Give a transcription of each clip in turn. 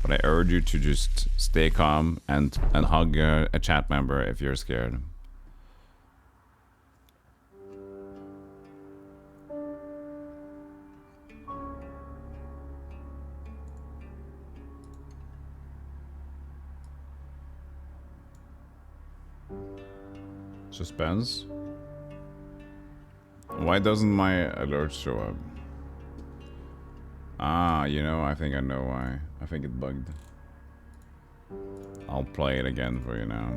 But I urge you to just stay calm and hug a chat member if you're scared. Suspense? Why doesn't my alert show up? Ah, you know, I think I know why. I think it bugged. I'll play it again for you now.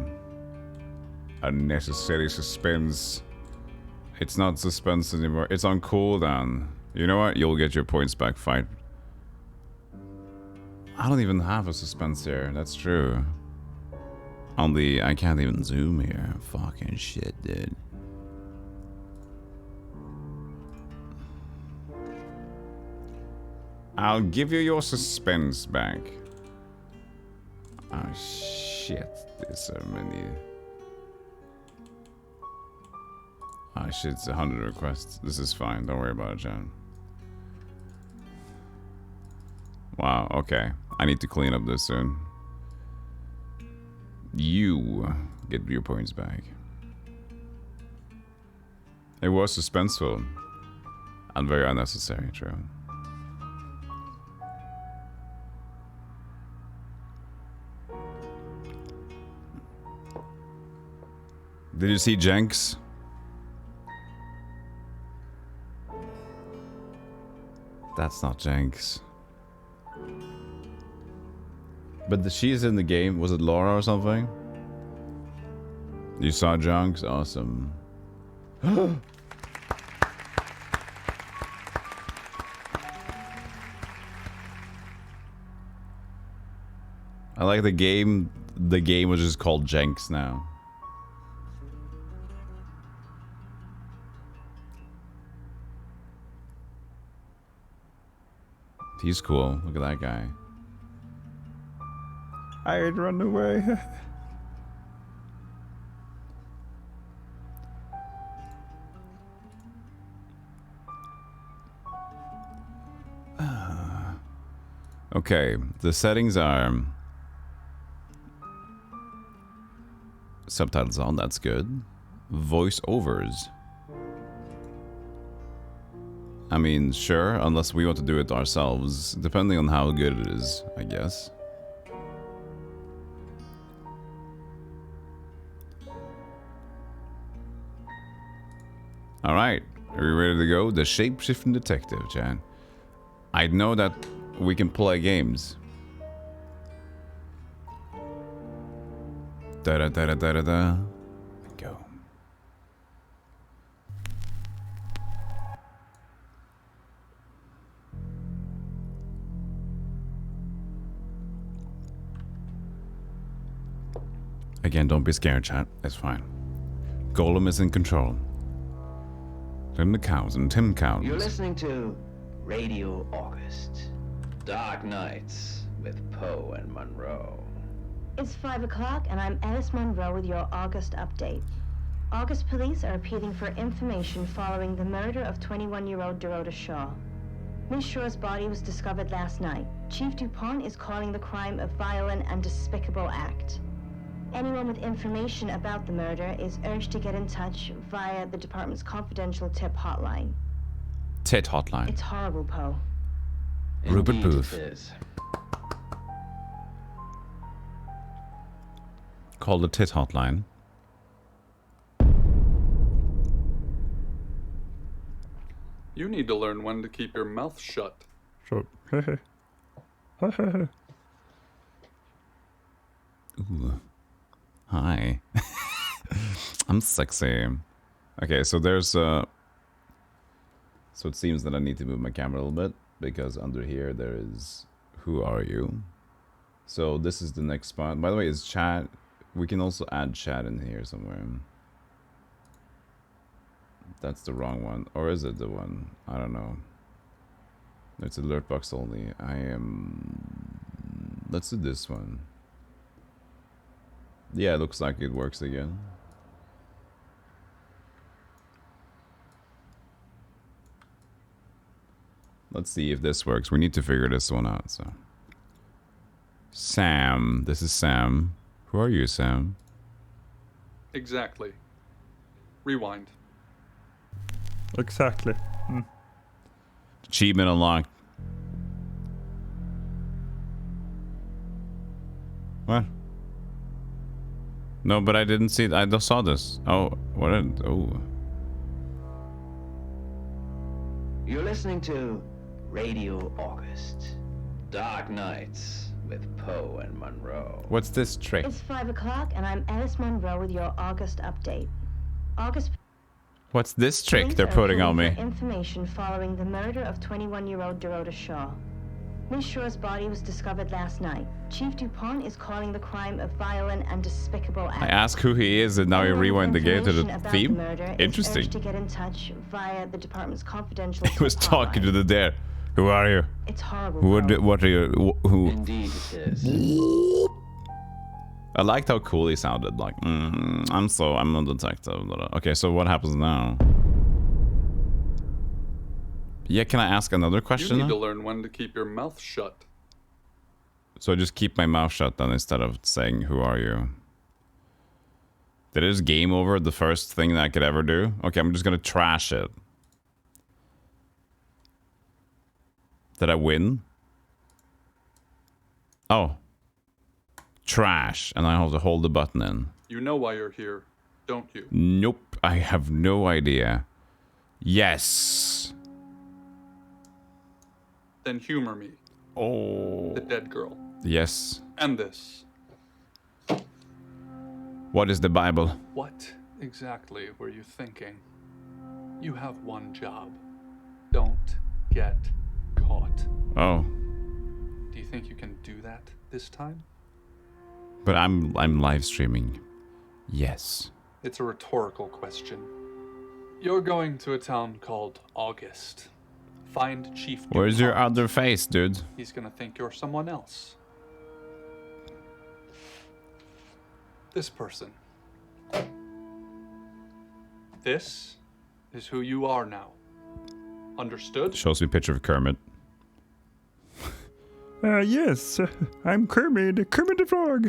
Unnecessary suspense. It's not suspense anymore. It's on cooldown. You know what? You'll get your points back, fight. I don't even have a suspense here. That's true. On the... I can't even zoom here. Fucking shit, dude. I'll give you your suspense back. Oh shit, there's so many. Oh shit, it's 100 requests. This is fine, don't worry about it, John. Wow, okay. I need to clean up this soon. You get your points back. It was suspenseful. And very unnecessary, true. Did you see Jenks? That's not Jenks. But she's in the game. Was it Laura or something? You saw Jenks? Awesome. I like the game. The game was just called Jenks now. He's cool. Look at that guy. I'd run away. Okay, the settings are subtitles on, that's good. Voiceovers. I mean, sure, unless we want to do it ourselves, depending on how good it is, I guess. Alright, are you ready to go? The Shapeshifting Detective, Jan. I know that we can play games. Da-da-da-da-da-da. Go. Again, don't be scared, chat. It's fine. Golem is in control. Tim the cows and Tim cows. You're listening to Radio August. Dark Nights with Poe and Monroe. It's 5 o'clock and I'm Alice Monroe with your August update. August police are appealing for information following the murder of 21-year-old Dorota Shaw. Miss Shaw's body was discovered last night. Chief DuPont is calling the crime a violent and despicable act. Anyone with information about the murder is urged to get in touch via the department's confidential tip hotline. Tit hotline. It's horrible, Poe. Rupert Booth. Call the tit hotline. You need to learn when to keep your mouth shut. Shut. Ooh. Hi. I'm sexy. Okay, so there's so it seems that I need to move my camera a little bit because under here there is who are you? So this is the next spot. By the way, is chat, we can also add chat in here somewhere. That's the wrong one, or is it the one? I don't know. It's alert box only. Let's do this one. Yeah, it looks like it works again. Let's see if this works. We need to figure this one out, so. Sam. This is Sam. Who are you, Sam? Exactly. Rewind. Exactly. Achievement unlocked. What? No, but I didn't see. I just saw this. Oh, what? Oh. You're listening to Radio August. Dark Nights with Poe and Monroe. What's this trick? It's 5 o'clock, and I'm Alice Monroe with your August update. August What's this trick police they're are putting on appealing me? for information following the murder of 21-year-old Dorota Shaw. Miss Shaw's body was discovered last night. Chief DuPont is calling the crime a violent and despicable act. I ask who he is, and now you Anyone with rewind the game to the information about theme. murder is Interesting. urged to get in touch via the department's confidential He was tip talking to hotline. the dead. Who are you? It's horrible. What? Poe. What are you? Who? Indeed it is. I liked how cool he sounded. Like, I'm a detective. Okay, so what happens now? Yeah, can I ask another You question? need to now? learn when to keep your mouth shut. So I just keep my mouth shut then instead of saying, "Who are you?" Did this game over the first thing that I could ever do? Okay, I'm just gonna trash it. Did I win? Oh. Trash. And I have to hold the button in. You know why you're here, don't you? Nope. I have no idea. Yes. Then humor me, Oh. the dead girl. Yes. And this. What is the Bible? What exactly were you thinking? You have one job. Don't get caught. Oh. Do you think you can do that this time? But I'm live streaming. Yes. It's a rhetorical question. You're going to a town called August. Find Chief Where's your DuPont. other face, dude? He's gonna think you're someone else. This person. This is who you are now. Understood? Shows me a picture of Kermit. Yes, I'm Kermit the Frog.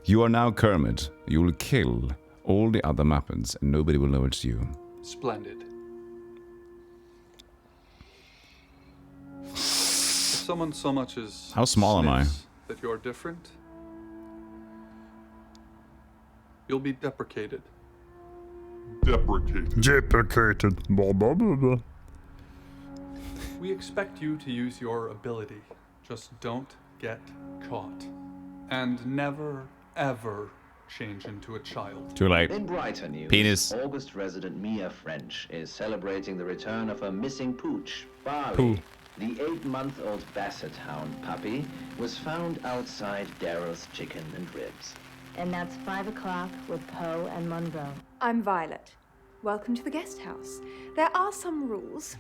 You are now Kermit. You will kill all the other Muppets and nobody will know it's you. Splendid. If someone so much as How small am I? sniffs that you're different, you'll be deprecated. Deprecated. Blah, blah, blah, blah. We expect you to use your ability. Just don't get caught. And never, ever change into a child. Too late. In brighter news, Penis. August resident Mia French is celebrating the return of her missing pooch, Barley. Pooh. The 8-month-old Basset Hound puppy was found outside Daryl's Chicken and Ribs. And that's 5 o'clock with Poe and Monroe. I'm Violet. Welcome to the guest house. There are some rules.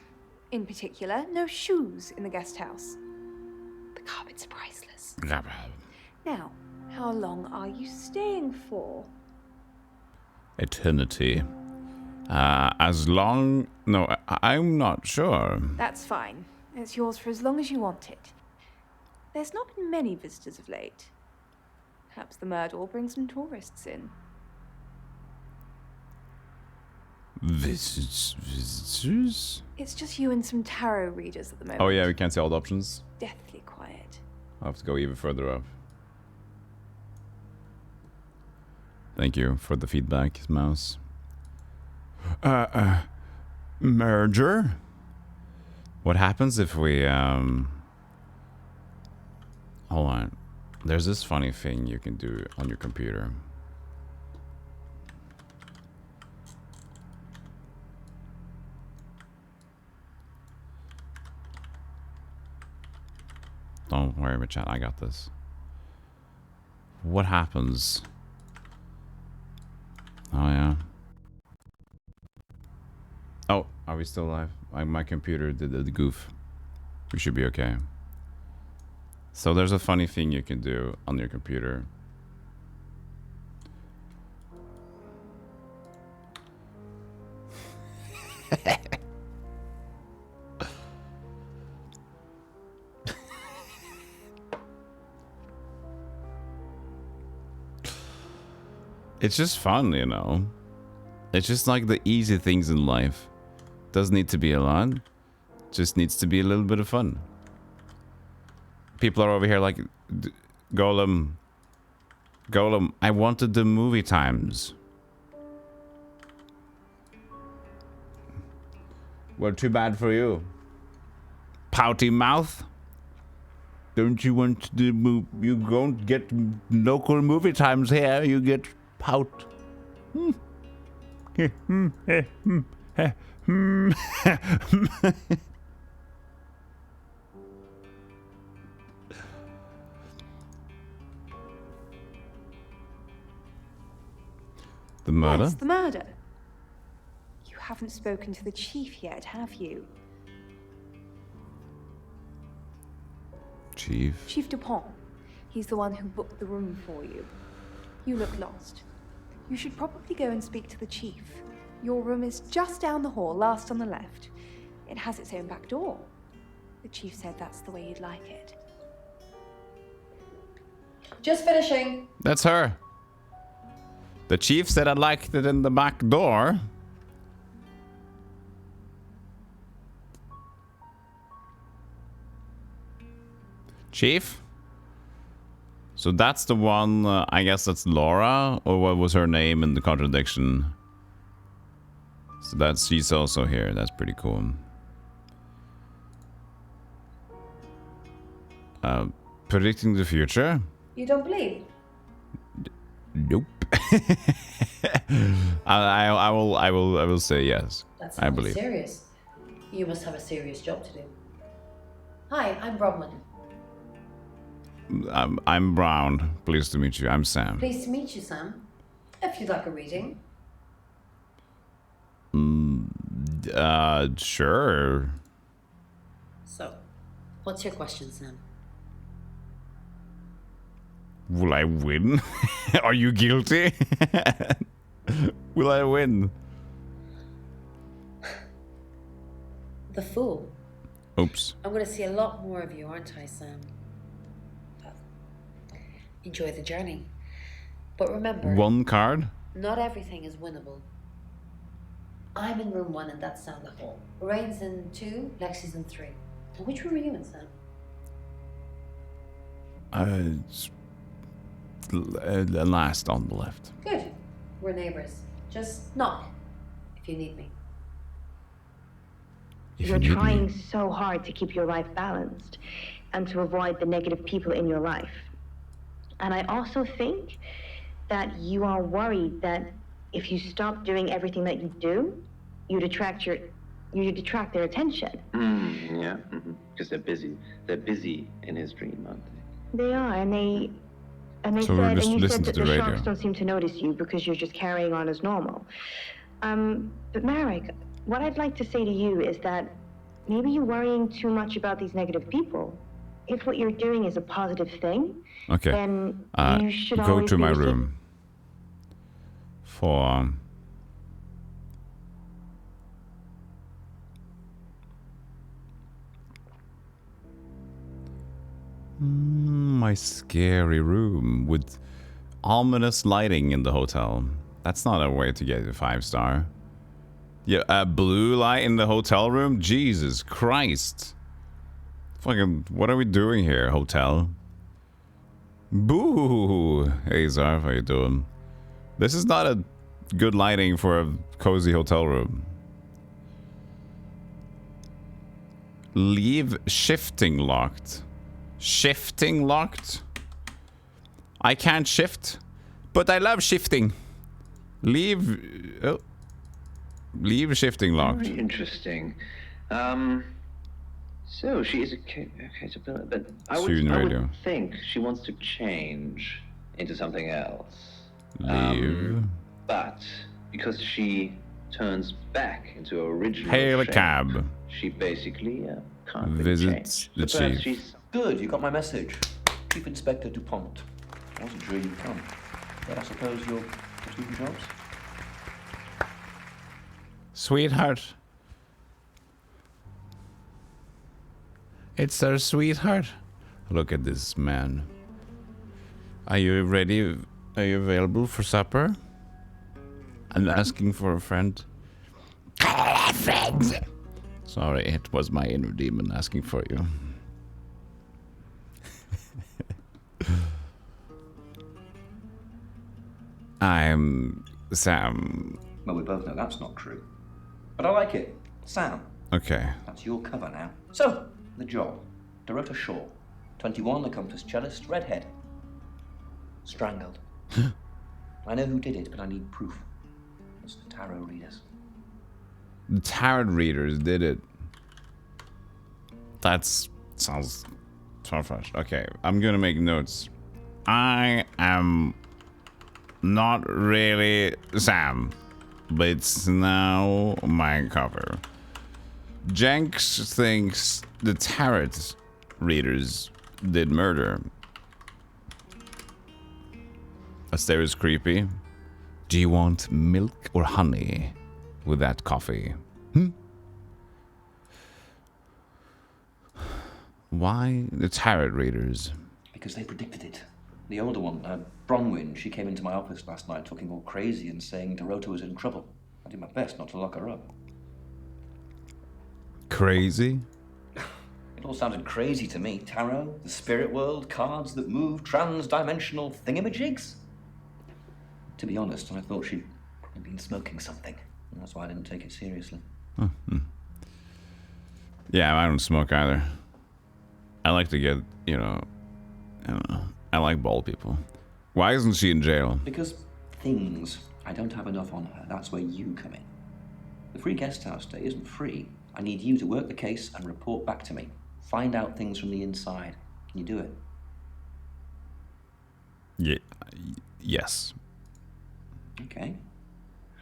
In particular, no shoes in the guest house. The carpets are priceless. Now, how long are you staying for? Eternity. As long... No, I'm not sure. That's fine. It's yours for as long as you want it. There's not been many visitors of late. Perhaps the murder will bring some tourists in. Visitors? It's just you and some tarot readers at the moment. Oh yeah, we can't see all the options. Deathly quiet. I'll have to go even further up. Thank you for the feedback, mouse. Merger? What happens if we, Hold on. There's this funny thing you can do on your computer. Don't worry about chat, I got this. What happens? Oh yeah. Oh, are we still live? My computer did the goof. We should be okay. So there's a funny thing you can do on your computer. It's just fun, you know. It's just like the easy things in life. Doesn't need to be a lot. Just needs to be a little bit of fun. People are over here like, Golem, I wanted the movie times. Well, too bad for you. Pouty mouth. Don't you want the move? You don't get local movie times here. You get pout. The murder? Yes, the murder. You haven't spoken to the chief yet, have you? Chief. Chief Dupont. He's the one who booked the room for you. You look lost. You should probably go and speak to the chief. Your room is just down the hall, last on the left. It has its own back door. The chief said that's the way you'd like it. Just finishing. That's her. The chief said I liked it in the back door. Chief? So that's the one, I guess that's Laura, or what was her name in the contradiction? So that's, she's also here, that's pretty cool. Predicting the future? You don't believe? Nope. I will say yes. That's I not believe. serious. You must have a serious job to do. Hi, I'm Bronwyn. I'm Brown. Pleased to meet you. I'm Sam. Pleased to meet you, Sam. If you'd like a reading. Sure. So, what's your question, Sam? Will I win? Are you guilty? Will I win? The Fool. Oops. I'm going to see a lot more of you, aren't I, Sam? But enjoy the journey. But remember, One card? not everything is winnable. I'm in room 1 and that's down the hall. Lorraine's in 2, Lexi's in 3. And which room are you in, Sam? Last on the left. Good. We're neighbors. Just knock if you need me. If You're you need trying me. so hard to keep your life balanced and to avoid the negative people in your life. And I also think that you are worried that if you stop doing everything that you do, you'd attract their attention. Yeah, because they're busy. They're busy in his dream, aren't they? They are, and they So we're said, just and you listening said to that the the radio. sharks don't seem to notice you because you're just carrying on as normal. But Marek, what I'd like to say to you is that maybe you're worrying too much about these negative people. If what you're doing is a positive thing, Okay. then you should Go always to be my receiving- room. For my scary room with ominous lighting in the hotel. That's not a way to get a 5-star. Yeah, a blue light in the hotel room? Jesus Christ. Fucking, what are we doing here, hotel? Boo! Hey Zarf, how you doing? This is not a good lighting for a cozy hotel room. Leave shifting locked. Shifting locked? I can't shift, but I love shifting. Leave... Oh. Leave shifting locked. Very interesting. So she is a capability, but I Student radio. would think she wants to change into something else. Leave. But because she turns back into her original Hail a shape, cab. she basically can't really Visits change. the So perhaps chief. she's Good, you got my message. Chief Inspector DuPont. I wasn't sure you'd come. But I suppose you're between jobs? Sweetheart. It's our sweetheart. Look at this man. Are you ready? Are you available for supper? I'm asking for a friend. Friend. Sorry, it was my inner demon asking for you. I'm Sam. Well, we both know that's not true. But I like it. Sam. Okay. That's your cover now. So, the job. Dorota Shaw. 21, accomplished cellist, redhead. Strangled. I know who did it, but I need proof. It's the tarot readers. The tarot readers did it. Sounds far-fetched. Okay, I'm gonna make notes. I am not really Sam, but it's now my cover. Jenks thinks the tarot readers did murder. Astaire is creepy. Do you want milk or honey with that coffee? Why the tarot readers? Because they predicted it. The older one, Bronwyn, she came into my office last night talking all crazy and saying Dorota was in trouble. I did my best not to lock her up. Crazy? It all sounded crazy to me. Tarot, the spirit world, cards that move, trans-dimensional thingamajigs. To be honest, I thought she'd probably been smoking something. And that's why I didn't take it seriously. Yeah, I don't smoke either. I like to get, I don't know. I like bald people. Why isn't she in jail? Because things. I don't have enough on her. That's where you come in. The free guest house stay isn't free. I need you to work the case and report back to me. Find out things from the inside. Can you do it? Yes. Okay.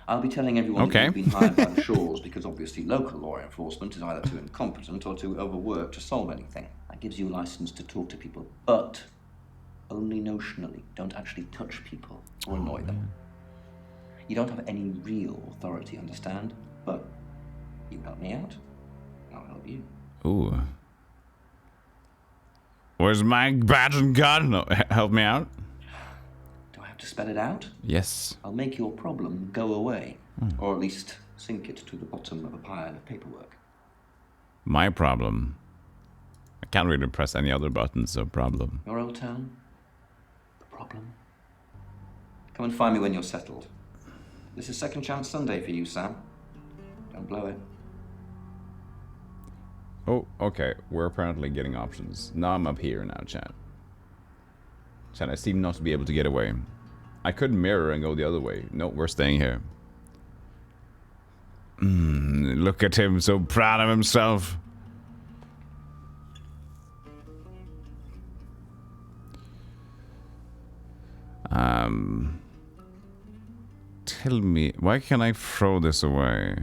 I'll be telling everyone that you've been hired by the Shaws because obviously local law enforcement is either too incompetent or too overworked to solve anything. That gives you a license to talk to people, but only notionally. Don't actually touch people or annoy them. You don't have any real authority, understand? But you help me out, I'll help you. Ooh. Where's my badge and gun? No, help me out. Do I have to spell it out? Yes. I'll make your problem go away, or at least sink it to the bottom of a pile of paperwork. My problem. I can't really press any other buttons, so problem. Your old town? The problem? Come and find me when you're settled. This is Second Chance Sunday for you, Sam. Don't blow it. Oh, okay. We're apparently getting options. Now I'm up here now, chat. Chat, I seem not to be able to get away. I could mirror and go the other way. No, we're staying here. Look at him, so proud of himself. Tell me, why can I throw this away?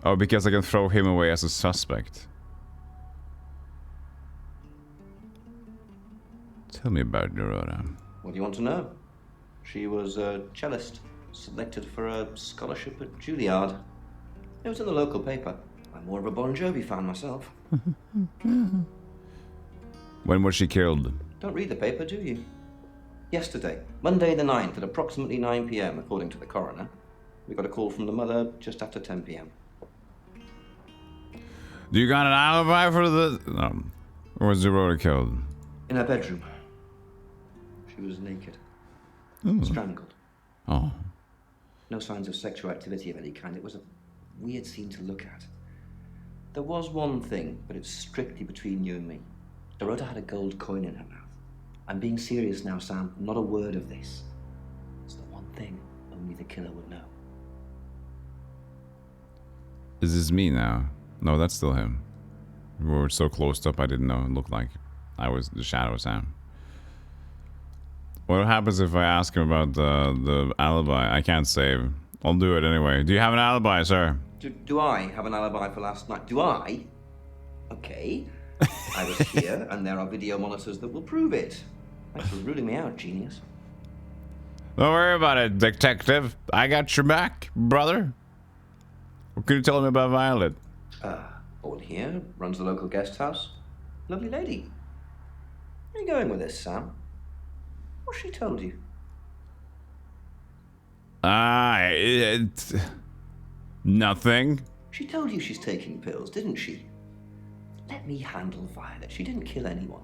Oh, because I can throw him away as a suspect. Tell me about Dorota. What do you want to know? She was a cellist, selected for a scholarship at Juilliard. It was in the local paper. I'm more of a Bon Jovi fan myself. When was she killed? Don't read the paper, do you? Yesterday, Monday the 9th at approximately 9 p.m, according to the coroner. We got a call from the mother just after 10 p.m. Do you got an alibi for the... or was Dorota killed? In her bedroom. She was naked. Strangled. Oh. No signs of sexual activity of any kind. It was a weird scene to look at. There was one thing, but it's strictly between you and me. Dorota had a gold coin in her mouth. I'm being serious now, Sam. Not a word of this. It's the one thing only the killer would know. Is this me now? No, that's still him. We were so close up I didn't know it looked like I was the shadow Sam. What happens if I ask him about the alibi? I can't save. I'll do it anyway. Do you have an alibi, sir? Do I have an alibi for last night? Do I? Okay. I was here, and there are video monitors that will prove it. Thanks for ruling me out, genius. Don't worry about it, detective. I got your back, brother. What can you tell me about Violet? Born here, runs the local guest house. Lovely lady. Where are you going with this, Sam? What's she told you? Nothing. She told you she's taking pills, didn't she? Let me handle Violet. She didn't kill anyone.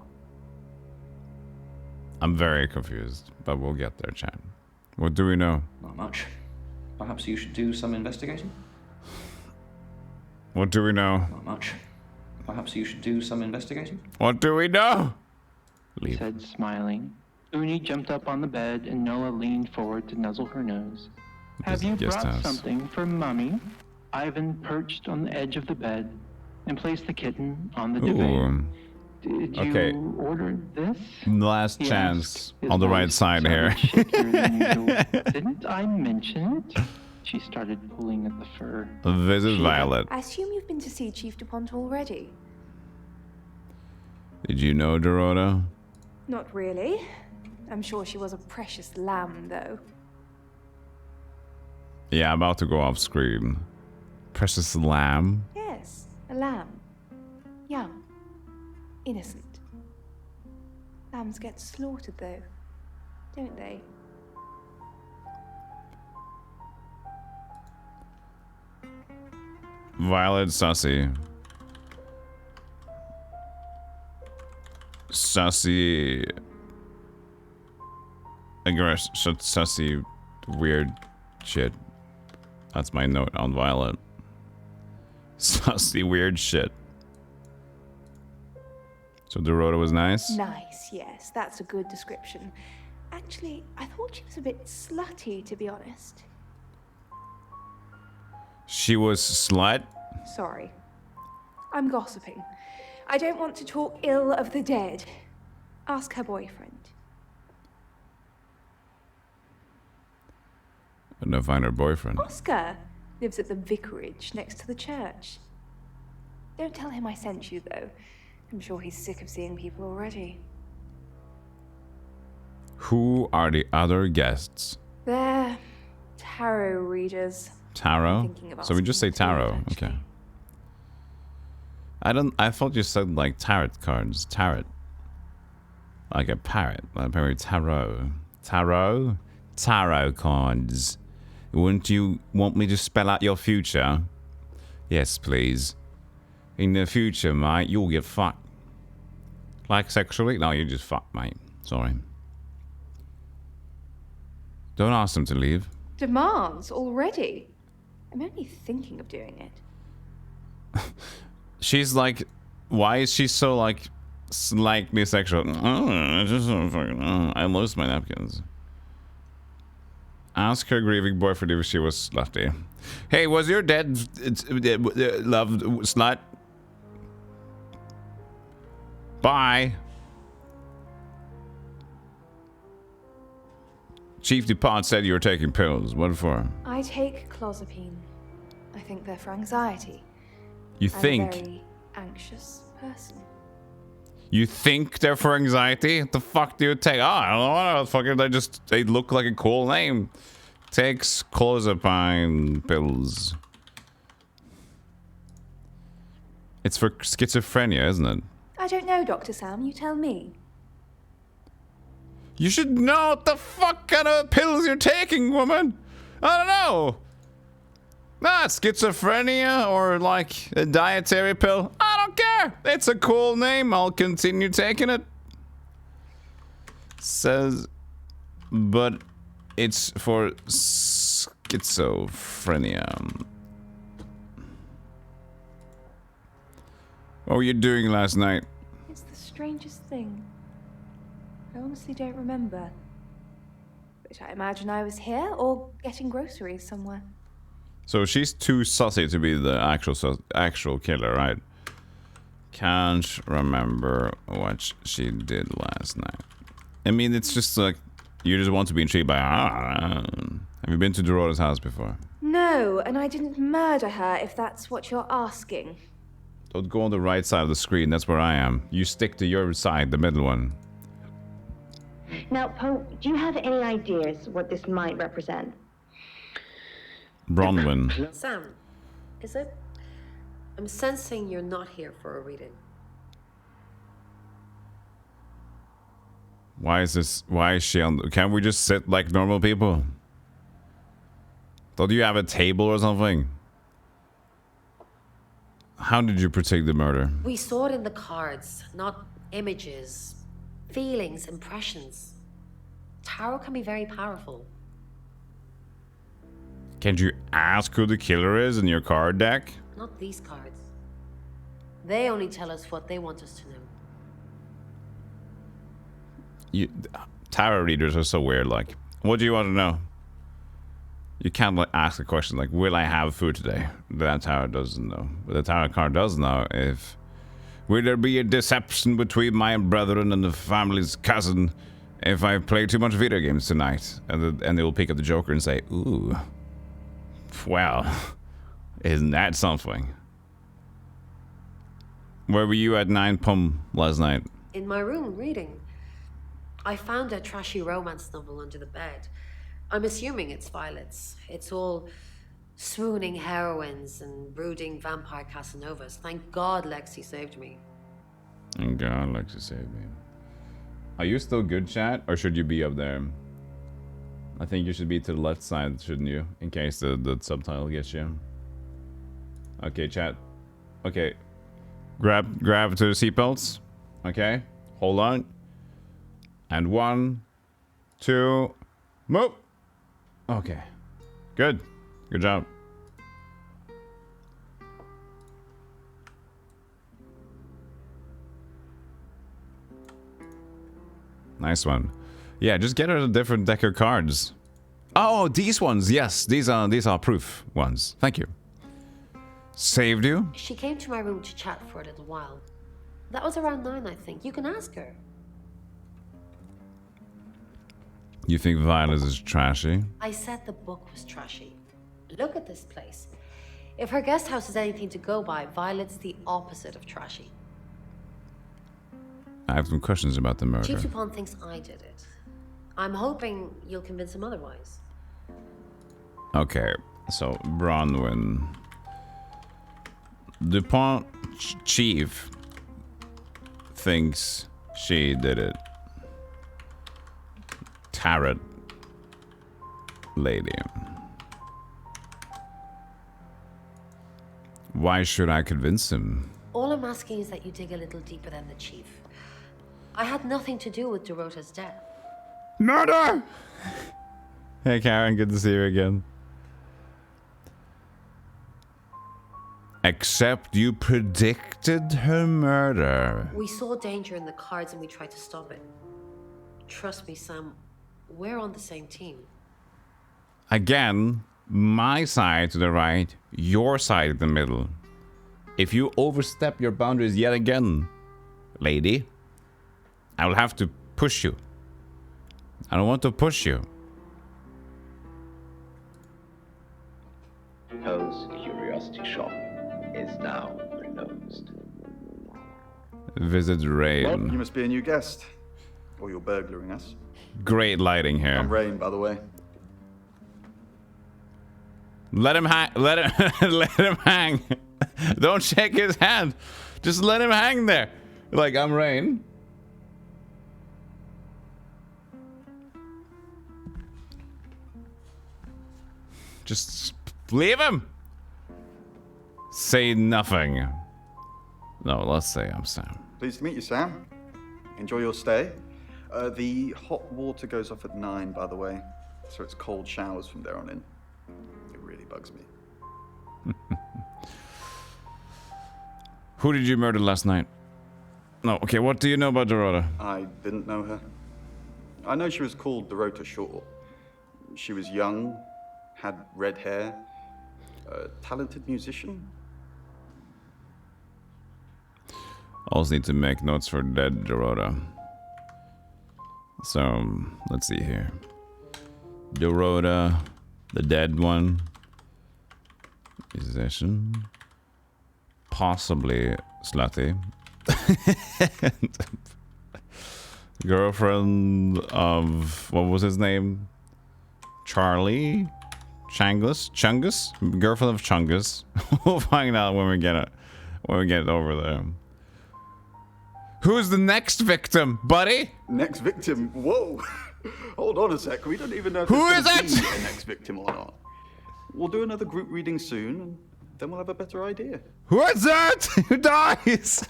I'm very confused, but we'll get there, Chan. What do we know? Not much. Perhaps you should do some investigating? What do we know? Not much. Perhaps you should do some investigating? What do we know? Leave. Said, smiling. Uni jumped up on the bed and Noah leaned forward to nuzzle her nose. Have you brought something for Mummy? Ivan perched on the edge of the bed and placed the kitten on the divan. Did you order this? Last chance on the right side here. Didn't I mention it? She started pulling at the fur. This is Violet. I assume you've been to see Chief DuPont already. Did you know Dorota? Not really. I'm sure she was a precious lamb, though. Yeah, about to go off screen. Precious lamb? Yes, a lamb. Young. Innocent. Lambs get slaughtered, though, don't they? Violet Sussy. Sussy. Sussy weird shit. That's my note on Violet. Sussy weird shit. So Dorota was nice? Nice, yes. That's a good description. Actually, I thought she was a bit slutty, to be honest. She was slut? Sorry. I'm gossiping. I don't want to talk ill of the dead. Ask her boyfriend. I'm gonna find her boyfriend. Oscar lives at the vicarage next to the church. Don't tell him I sent you, though. I'm sure he's sick of seeing people already. Who are the other guests? They're tarot readers. Tarot? So we just say tarot. Okay. I thought you said like tarot cards. Tarot. Like a parrot. Like tarot. Tarot? Tarot cards. Wouldn't you want me to spell out your future? Yes, please. In the future, mate, you'll get fucked. Like sexually? No, you just fucked, mate. Sorry. Don't ask them to leave. Demands already? I'm only thinking of doing it. She's like, why is she so like slightly sexual? I just don't fucking know. I lost my napkins. Ask her grieving boyfriend if she was slutty. Hey, was your dad loved slut? Bye. Chief DuPont said you were taking pills. What for? I take clozapine. I think they're for anxiety. You think? I'm a very anxious person. You think they're for anxiety? What the fuck do you take? Oh, I don't know. Fucking, they look like a cool name. Takes clozapine pills. It's for schizophrenia, isn't it? I don't know, Dr. Sam. You tell me. You should know what the fuck kind of pills you're taking, woman. I don't know. Schizophrenia or like a dietary pill. I don't care. It's a cool name. I'll continue taking it. Says, but it's for schizophrenia. What were you doing last night? It's the strangest thing. I honestly don't remember. But I imagine I was here or getting groceries somewhere. So she's too sussy to be the actual killer, right? Can't remember what she did last night. I mean, it's just like, you just want to be intrigued by her. Have you been to Dorota's house before? No, and I didn't murder her, if that's what you're asking. Don't go on the right side of the screen, that's where I am. You stick to your side, the middle one. Now, Poe, do you have any ideas what this might represent? Bronwyn. Sam, is it? I'm sensing you're not here for a reading. Why is she on? Can't we just sit like normal people? Don't you have a table or something? How did you predict the murder? We saw it in the cards, not images. Feelings, impressions. Tarot can be very powerful. Can't you ask who the killer is in your card deck? Not these cards. They only tell us what they want us to know. Tarot readers are so weird. Like, what do you want to know? You can't like ask a question like, "Will I have food today?" That tarot doesn't know. But the tarot card does know if will there be a deception between my brethren and the family's cousin if I play too much video games tonight? And they will pick up the Joker and say, "Ooh, well, isn't that something?" Where were you at 9 p.m. last night? In my room, reading. I found a trashy romance novel under the bed. I'm assuming it's Violet's. It's all swooning heroines and brooding vampire Casanovas. Thank God Lexi saved me. Thank God Lexi saved me. Are you still good, chat? Or should you be up there? I think you should be to the left side, shouldn't you? In case the subtitle gets you. Okay, chat. Okay. Grab to the seatbelts. Okay. Hold on. And 1, 2, move. Okay. Good. Good job. Nice one. Yeah, just get her a different deck of cards. Oh, these ones. Yes, these are proof ones. Thank you. Saved you? She came to my room to chat for a little while. That was around 9, I think. You can ask her. You think Violet is trashy? I said the book was trashy. Look at this place. If her guest house is anything to go by, Violet's the opposite of trashy. I have some questions about the murder. Chief Dupont thinks I did it. I'm hoping you'll convince him otherwise. Okay, so Bronwyn. Dupont Chief thinks she did it. Tarot lady. Why should I convince him? All I'm asking is that you dig a little deeper than the chief. I had nothing to do with Dorota's death. Murder! Hey Karen, good to see you again. Except you predicted her murder. We saw danger in the cards and we tried to stop it. Trust me, Sam, we're on the same team. Again, my side to the right, your side in the middle. If you overstep your boundaries yet again, lady, I will have to push you. I don't want to push you. Poe's curiosity shop is now closed. Visit Rain. Well, you must be a new guest. Or you're burglaring us. Great lighting here. I'm Rain, by the way. Let him hang. Let him hang. Don't shake his hand. Just let him hang there. Like, I'm Rain. Just leave him. Say nothing. No, let's say I'm Sam. Pleased to meet you, Sam. Enjoy your stay. The hot water goes off at 9, by the way. So it's cold showers from there on in. It really bugs me. Who did you murder last night? No, okay, what do you know about Dorota? I didn't know her. I know she was called Dorota Shaw. She was young, had red hair, a talented musician. Also need to make notes for dead Dorota. So, let's see here. Dorota, the dead one. Musician. Possibly slutty. Girlfriend of, what was his name? Charlie? Chungus? Girlfriend of Chungus. We'll find out when we get it over there. Who's the next victim, buddy? Next victim? Whoa! Hold on a sec. We don't even know if Who there's is gonna it? be a next victim or not. We'll do another group reading soon, and then we'll have a better idea. What's that? Who dies?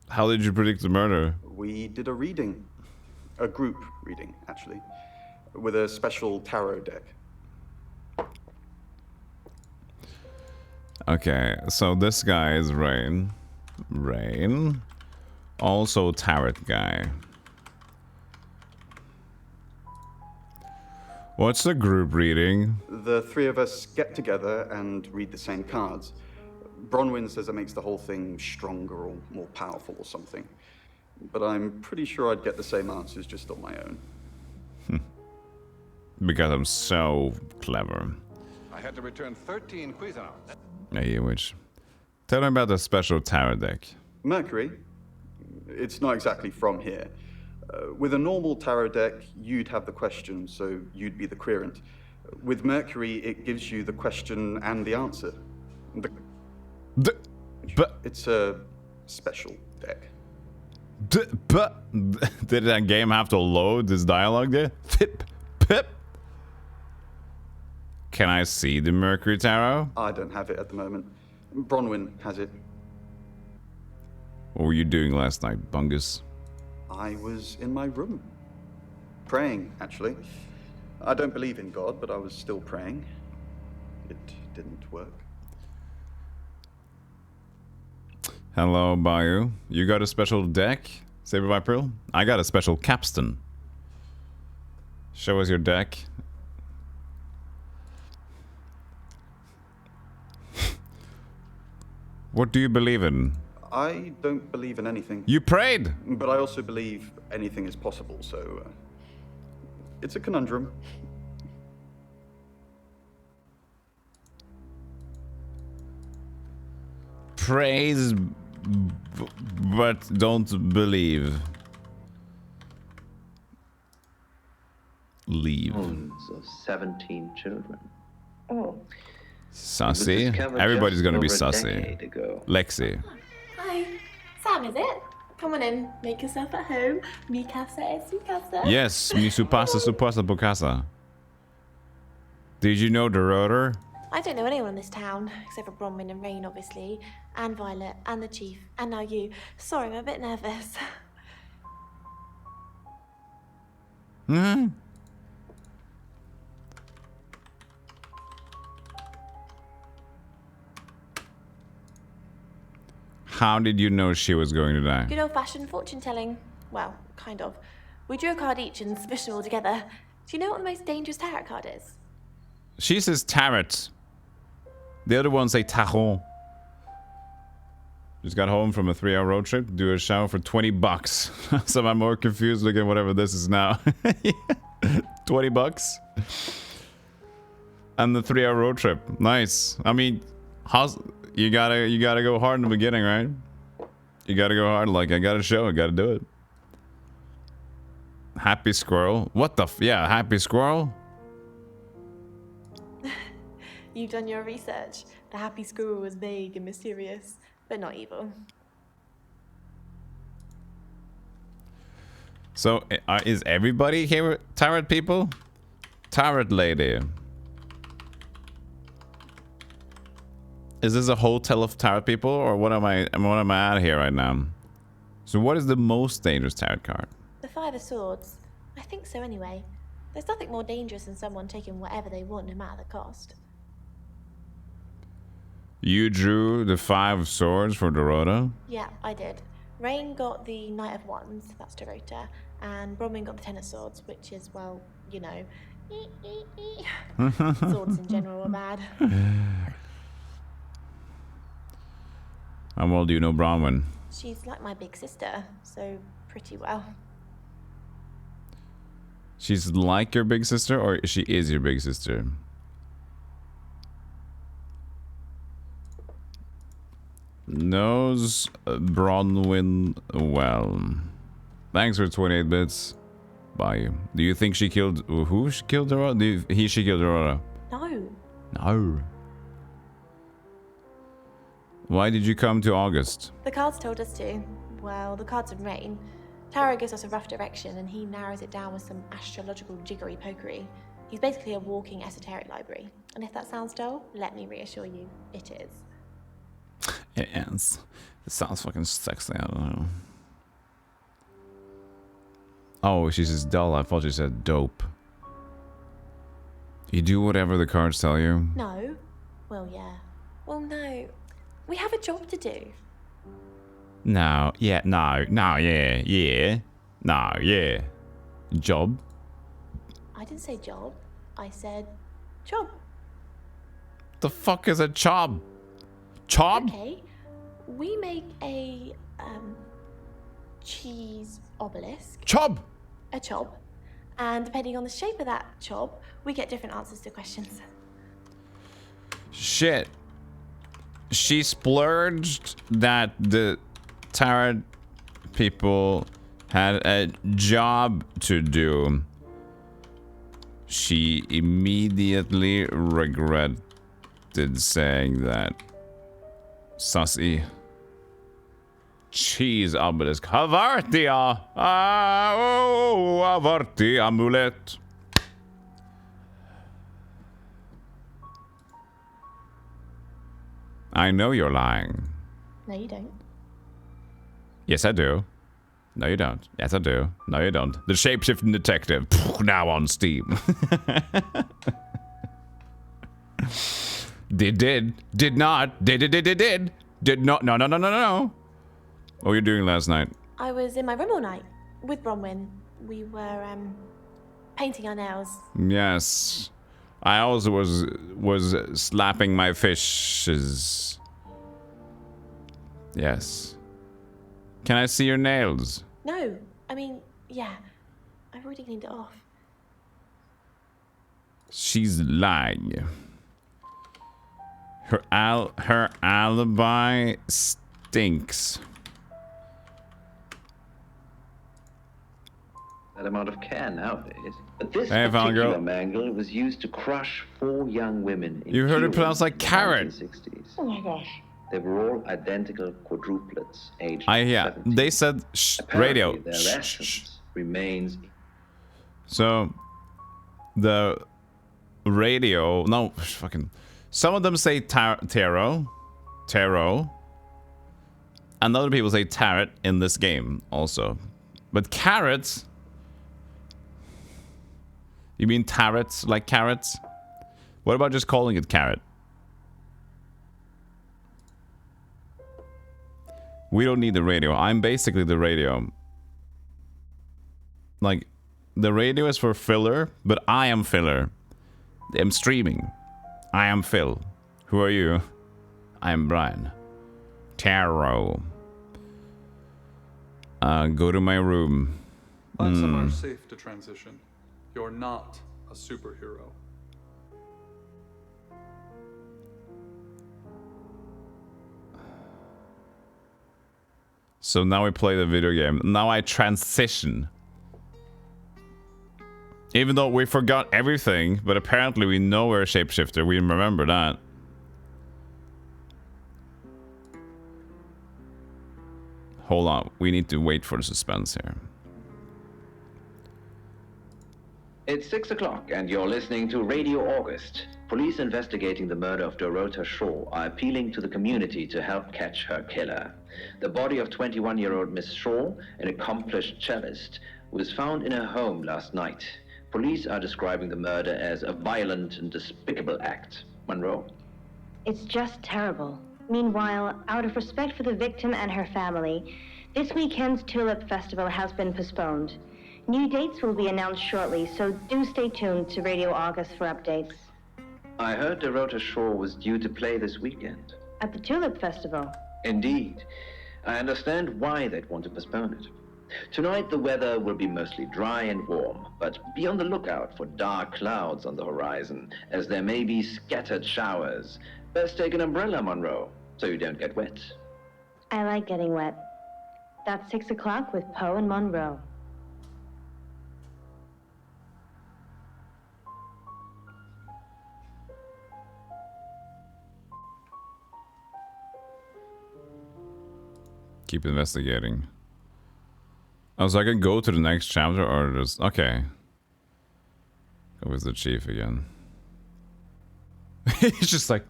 How did you predict the murder? We did a reading. A group reading, actually. With a special tarot deck. Okay, so this guy is Rain. Rain. Also tarot guy. What's the group reading? The three of us get together and read the same cards. Bronwyn says it makes the whole thing stronger or more powerful or something. But I'm pretty sure I'd get the same answers just on my own. Because I'm so clever. I had to return 13 Cuisinarts. Yeah, which... Tell me about the special tarot deck. Mercury? It's not exactly from here. With a normal tarot deck, you'd have the question, so you'd be the querent. With Mercury, it gives you the question and the answer. It's a special deck. But did that game have to load this dialogue there? Pip, pip. Can I see the Mercury Tarot? I don't have it at the moment. Bronwyn has it. What were you doing last night, Bungus? I was in my room. Praying, actually. I don't believe in God, but I was still praying. It didn't work. Hello, Bayou. You got a special deck? Saber by Pearl? I got a special capstan. Show us your deck. What do you believe in? I don't believe in anything. You prayed! But I also believe anything is possible, so... it's a conundrum. Praise, but don't believe. Leave. Homes of 17 children. Oh. Sassy? Everybody's gonna be sassy. Lexi. Hi. Sam, is it? Come on in. Make yourself at home. Mi casa es su casa. Yes, mi su pasa por casa. Did you know the rotor? I don't know anyone in this town, except for Bronwyn and Rain, obviously, and Violet, and the Chief, and now you. Sorry, I'm a bit nervous. Hmm. How did you know she was going to die? Good old-fashioned fortune-telling. Well, kind of. We drew a card each and smushed them all together. Do you know what the most dangerous tarot card is? She says tarot. The other ones say tajon. Just got home from a 3-hour road trip. Do a shower for $20. So I'm more confused looking at whatever this is now. $20. And the 3-hour road trip. Nice. I mean, how's... You gotta go hard in the beginning, right? You gotta go hard. Like, I gotta show. I gotta do it. Happy squirrel. What the yeah, happy squirrel? You've done your research. The happy squirrel was vague and mysterious, but not evil. So, is everybody here tarot people? Tarot lady. Is this a hotel of tarot people, or what am I at here right now? So what is the most dangerous tarot card? The 5 of Swords. I think so anyway. There's nothing more dangerous than someone taking whatever they want, no matter the cost. You drew the 5 of Swords for Dorota? Yeah, I did. Rain got the Knight of Wands, that's Dorota, and Bronwyn got the 10 of Swords, which is, well, you know... Swords in general are bad. How well do you know Bronwyn? She's like my big sister, so pretty well. She's like your big sister, or she is your big sister? Knows Bronwyn well. Thanks for 28 bits. Bye. Do you think she killed... Who she killed Aurora? She killed Aurora? No. No. Why did you come to August? The cards told us to. Well, the cards of Rain. Taro gives us a rough direction and he narrows it down with some astrological jiggery pokery. He's basically a walking esoteric library. And if that sounds dull, let me reassure you, it is. It is. It sounds fucking sexy, I don't know. Oh, she says dull. I thought she said dope. You do whatever the cards tell you? No. Well, yeah. Well, no. We have a job to do. No. Yeah. No. No. Yeah. Yeah. No. Yeah. Job? I didn't say job. I said job. The fuck is a chob? Chob? Okay. We make a, cheese obelisk. Chob! A chob. And depending on the shape of that chob, we get different answers to questions. Shit. She splurged that the tarot people had a job to do. She immediately regretted saying that. Sussy. Cheese obelisk. Havartia! Oh, Havarti amulet. I know you're lying. No, you don't. Yes, I do. No, you don't. Yes, I do. No, you don't. The Shapeshifting Detective. Now on Steam. Did not. Did not. No. What were you doing last night? I was in my room all night with Bronwyn. We were, painting our nails. Yes. I also was slapping my fishes. Yes. Can I see your nails? No, I mean, yeah. I've already cleaned it off. She's lying. Her alibi stinks. That amount of care nowadays. But this Hey, particular mangle was used to crush 4 young women in You heard it Cuba pronounced like in the carrot. 1960s. Oh my gosh. They were all identical quadruplets, aged Yeah. 17. They said radio. Apparently, their essence remains. So the radio. No, fucking. Some of them say tarot, and other people say tarot in this game also. But carrots. You mean tarots like carrots? What about just calling it carrot? We don't need the radio. I'm basically the radio. Like, the radio is for filler, but I am filler. I'm streaming. I am Phil. Who are you? I am Brian. Tarot. Go to my room. Find somewhere safe to transition. You're not a superhero. So now we play the video game. Now I transition. Even though we forgot everything, but apparently we know we're a shapeshifter. We remember that. Hold on. We need to wait for the suspense here. It's 6 o'clock, and you're listening to Radio August. Police investigating the murder of Dorota Shaw are appealing to the community to help catch her killer. The body of 21-year-old Miss Shaw, an accomplished cellist, was found in her home last night. Police are describing the murder as a violent and despicable act. Monroe? It's just terrible. Meanwhile, out of respect for the victim and her family, this weekend's Tulip Festival has been postponed. New dates will be announced shortly, so do stay tuned to Radio August for updates. I heard Dorota Shaw was due to play this weekend. At the Tulip Festival? Indeed. I understand why they'd want to postpone it. Tonight the weather will be mostly dry and warm, but be on the lookout for dark clouds on the horizon, as there may be scattered showers. Best take an umbrella, Monroe, so you don't get wet. I like getting wet. That's 6 o'clock with Poe and Monroe. Keep investigating. Oh, so I can go to the next chapter or just... Okay. Go with the chief again. He's just like...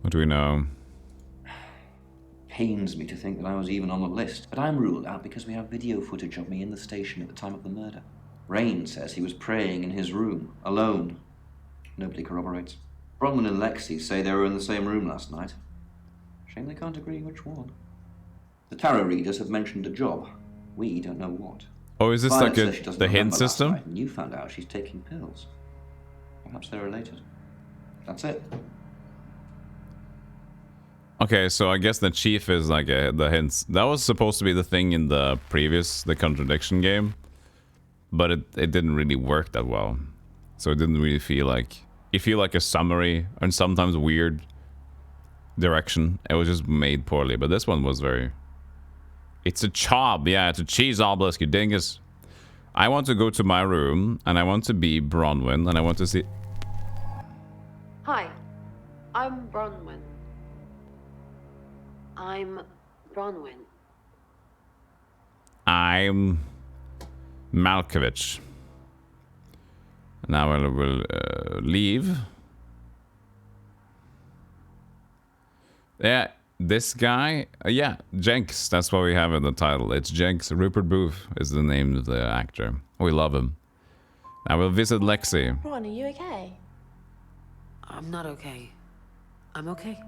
What do we know? Pains me to think that I was even on the list, but I'm ruled out because we have video footage of me in the station at the time of the murder. Rain says he was praying in his room, alone. Nobody corroborates. Bronwyn and Lexi say they were in the same room last night. Shame they can't agree which one. The tarot readers have mentioned a job. We don't know what. Oh, is this Violet like says she doesn't the hint remember last system? night, and you found out she's taking pills. Perhaps they're related. That's it. Okay, so I guess the chief is like the hints. That was supposed to be the thing in the contradiction game, but it didn't really work that well. So it didn't really feel like... You feel like a summary and sometimes weird direction. It was just made poorly, but this one was very... It's a chob, yeah, it's a cheese obelisk, you dingus. I want to go to my room, and I want to be Bronwyn, and I want to see... Hi, I'm Bronwyn. I'm Bronwyn. I'm Malkovich. Now I will leave. Yeah, this guy, yeah, Jenks, that's what we have in the title. It's Jenks. Rupert Booth is the name of the actor. We love him. I will visit Lexi. Ron, are you okay? I'm not okay. I'm okay.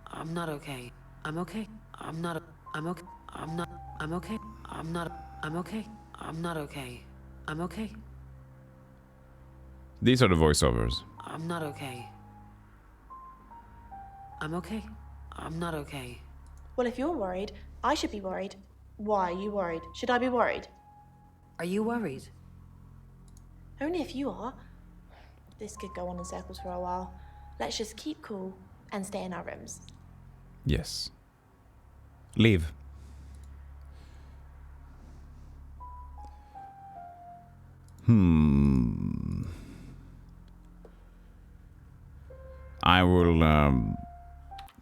I'm not okay. I'm okay. I'm not. I'm okay. I'm not. I'm okay. I'm not. I'm okay. I'm not okay. I'm okay. These are the voiceovers. I'm not okay. I'm okay. I'm not okay. Well, if you're worried, I should be worried. Why are you worried? Should I be worried? Are you worried? Only if you are. This could go on in circles for a while. Let's just keep cool and stay in our rooms. Yes. Leave. I will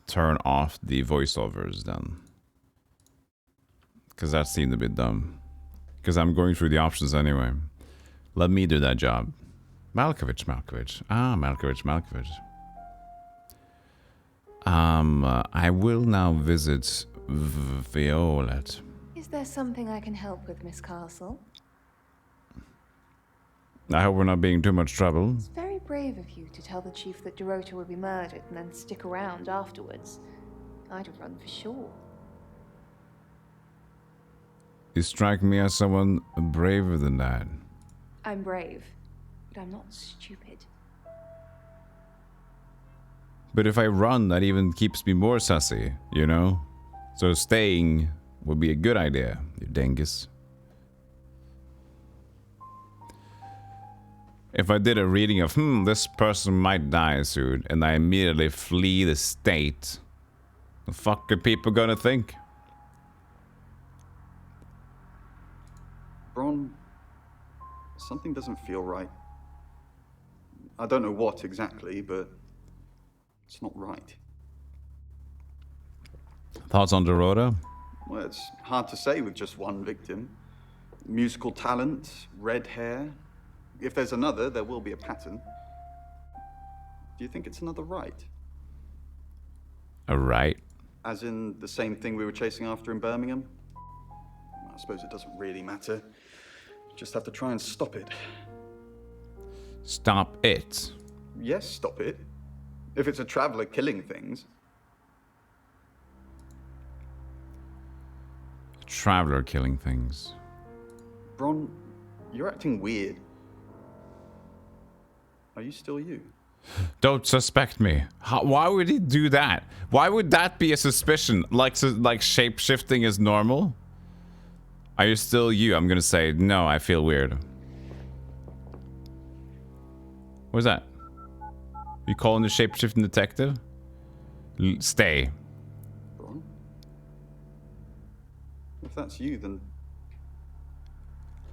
turn off the voiceovers then. Because that seemed a bit dumb. Because I'm going through the options anyway. Let me do that job. Malkovich. Ah, Malkovich. I will now visit Violet. Is there something I can help with, Miss Castle? I hope we're not being too much trouble. It's very brave of you to tell the chief that Dorota will be murdered and then stick around afterwards. I'd have run for sure. You strike me as someone braver than that. I'm brave, but I'm not stupid. But if I run, that even keeps me more sassy, you know? So staying would be a good idea, you dingus. If I did a reading of, this person might die soon, and I immediately flee the state, the fuck are people gonna think? Bron, something doesn't feel right. I don't know what exactly, but it's not right. Thoughts on Dorota? Well, it's hard to say with just one victim. Musical talent, red hair. If there's another, there will be a pattern. Do you think it's another right? A right? As in the same thing we were chasing after in Birmingham? I suppose it doesn't really matter. Just have to try and stop it. Stop it? Yes, stop it. If it's a traveler killing things. A traveler killing things. Bron, you're acting weird. Are you still you? Don't suspect me. Why would he do that? Why would that be a suspicion? Like shape-shifting is normal? Are you still you? I'm gonna say, no, I feel weird. What's that? You calling the shape-shifting detective? Stay. Bron? If that's you, then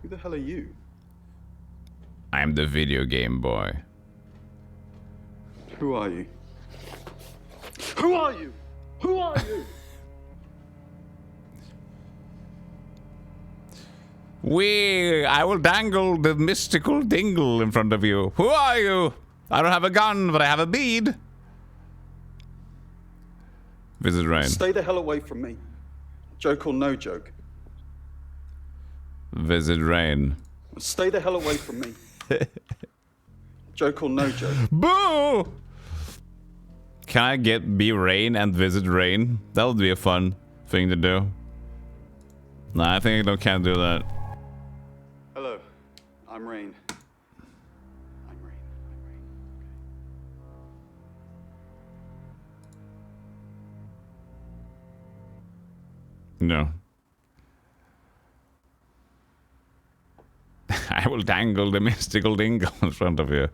who the hell are you? I'm the video game boy. Who are you? Who are you? Who are you? I will dangle the mystical dingle in front of you. Who are you? I don't have a gun, but I have a bead. Visit Rain. Stay the hell away from me. Joke or no joke. Visit Rain. Stay the hell away from me. Joke or no joke. Boo! Can I be Rain and visit Rain? That would be a fun thing to do. Nah, I think I can't do that. Hello, I'm Rain. No. I will dangle the mystical dingle in front of you.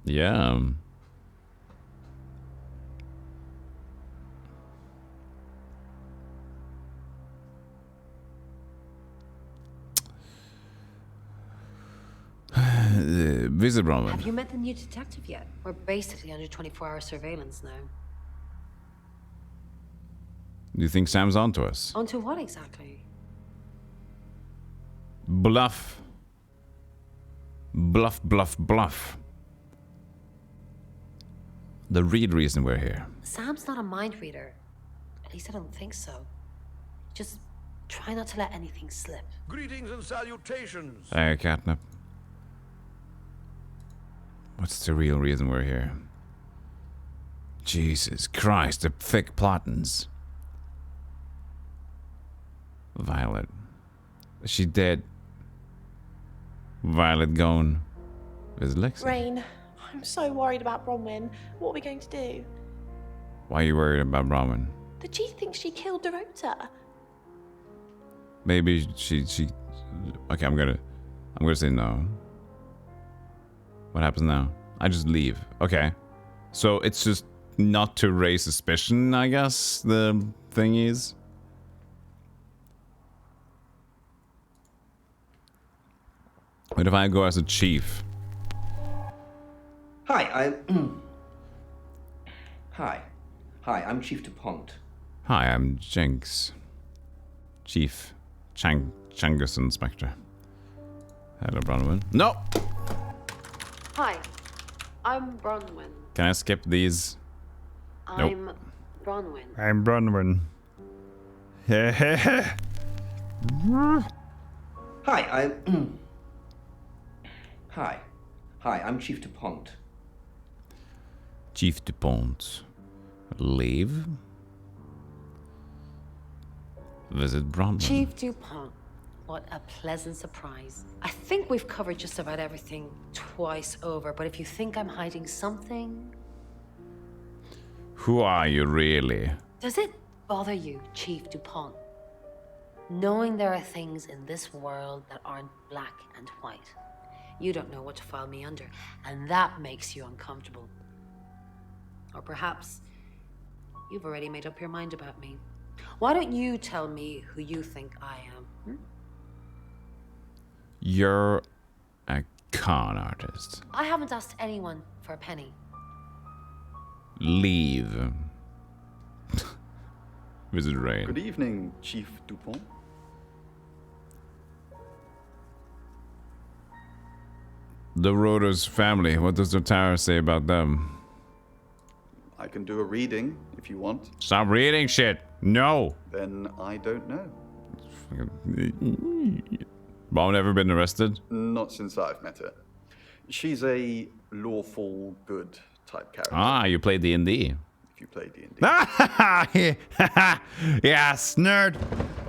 Yeah. Visit Bronwyn. Have you met the new detective yet? We're basically under 24-hour surveillance now. Do you think Sam's onto us? Onto what exactly? Bluff. Bluff, bluff, bluff. The real reason we're here. Sam's not a mind reader. At least I don't think so. Just try not to let anything slip. Greetings and salutations. Hey, Catnip. What's the real reason we're here? Jesus Christ, the thick plottings. Violet. Is she dead? Violet gone. Is Lexi? Rain, I'm so worried about Bronwyn. What are we going to do? Why are you worried about Bronwyn? The chief thinks she killed Dorota. Maybe she. Okay, I'm gonna say no. What happens now? I just leave. Okay. So it's just not to raise suspicion, I guess, the thing is. What if I go as a chief? Hi, Hi, I'm Chief DuPont. Hi, I'm Jenks. Chief Changus Inspector. Hello, Bronwyn. No! Hi, I'm Bronwyn. Can I skip these? I'm Nope. Bronwyn. I'm Bronwyn. Hi, I'm Chief DuPont. Chief DuPont. Leave. Visit Bronwyn. Chief DuPont. What a pleasant surprise. I think we've covered just about everything twice over, but if you think I'm hiding something... Who are you, really? Does it bother you, Chief DuPont? Knowing there are things in this world that aren't black and white. You don't know what to file me under, and that makes you uncomfortable. Or perhaps you've already made up your mind about me. Why don't you tell me who you think I am? You're a con artist. I haven't asked anyone for a penny. Leave. Visit Rain. Good evening, Chief DuPont. The Rotor's family. What does the tower say about them? I can do a reading if you want. Stop reading shit. No. Then I don't know. Mom never been arrested? Not since I've met her. She's a lawful good type character. Ah, you played D&D. If you play D&D. Yes, nerd.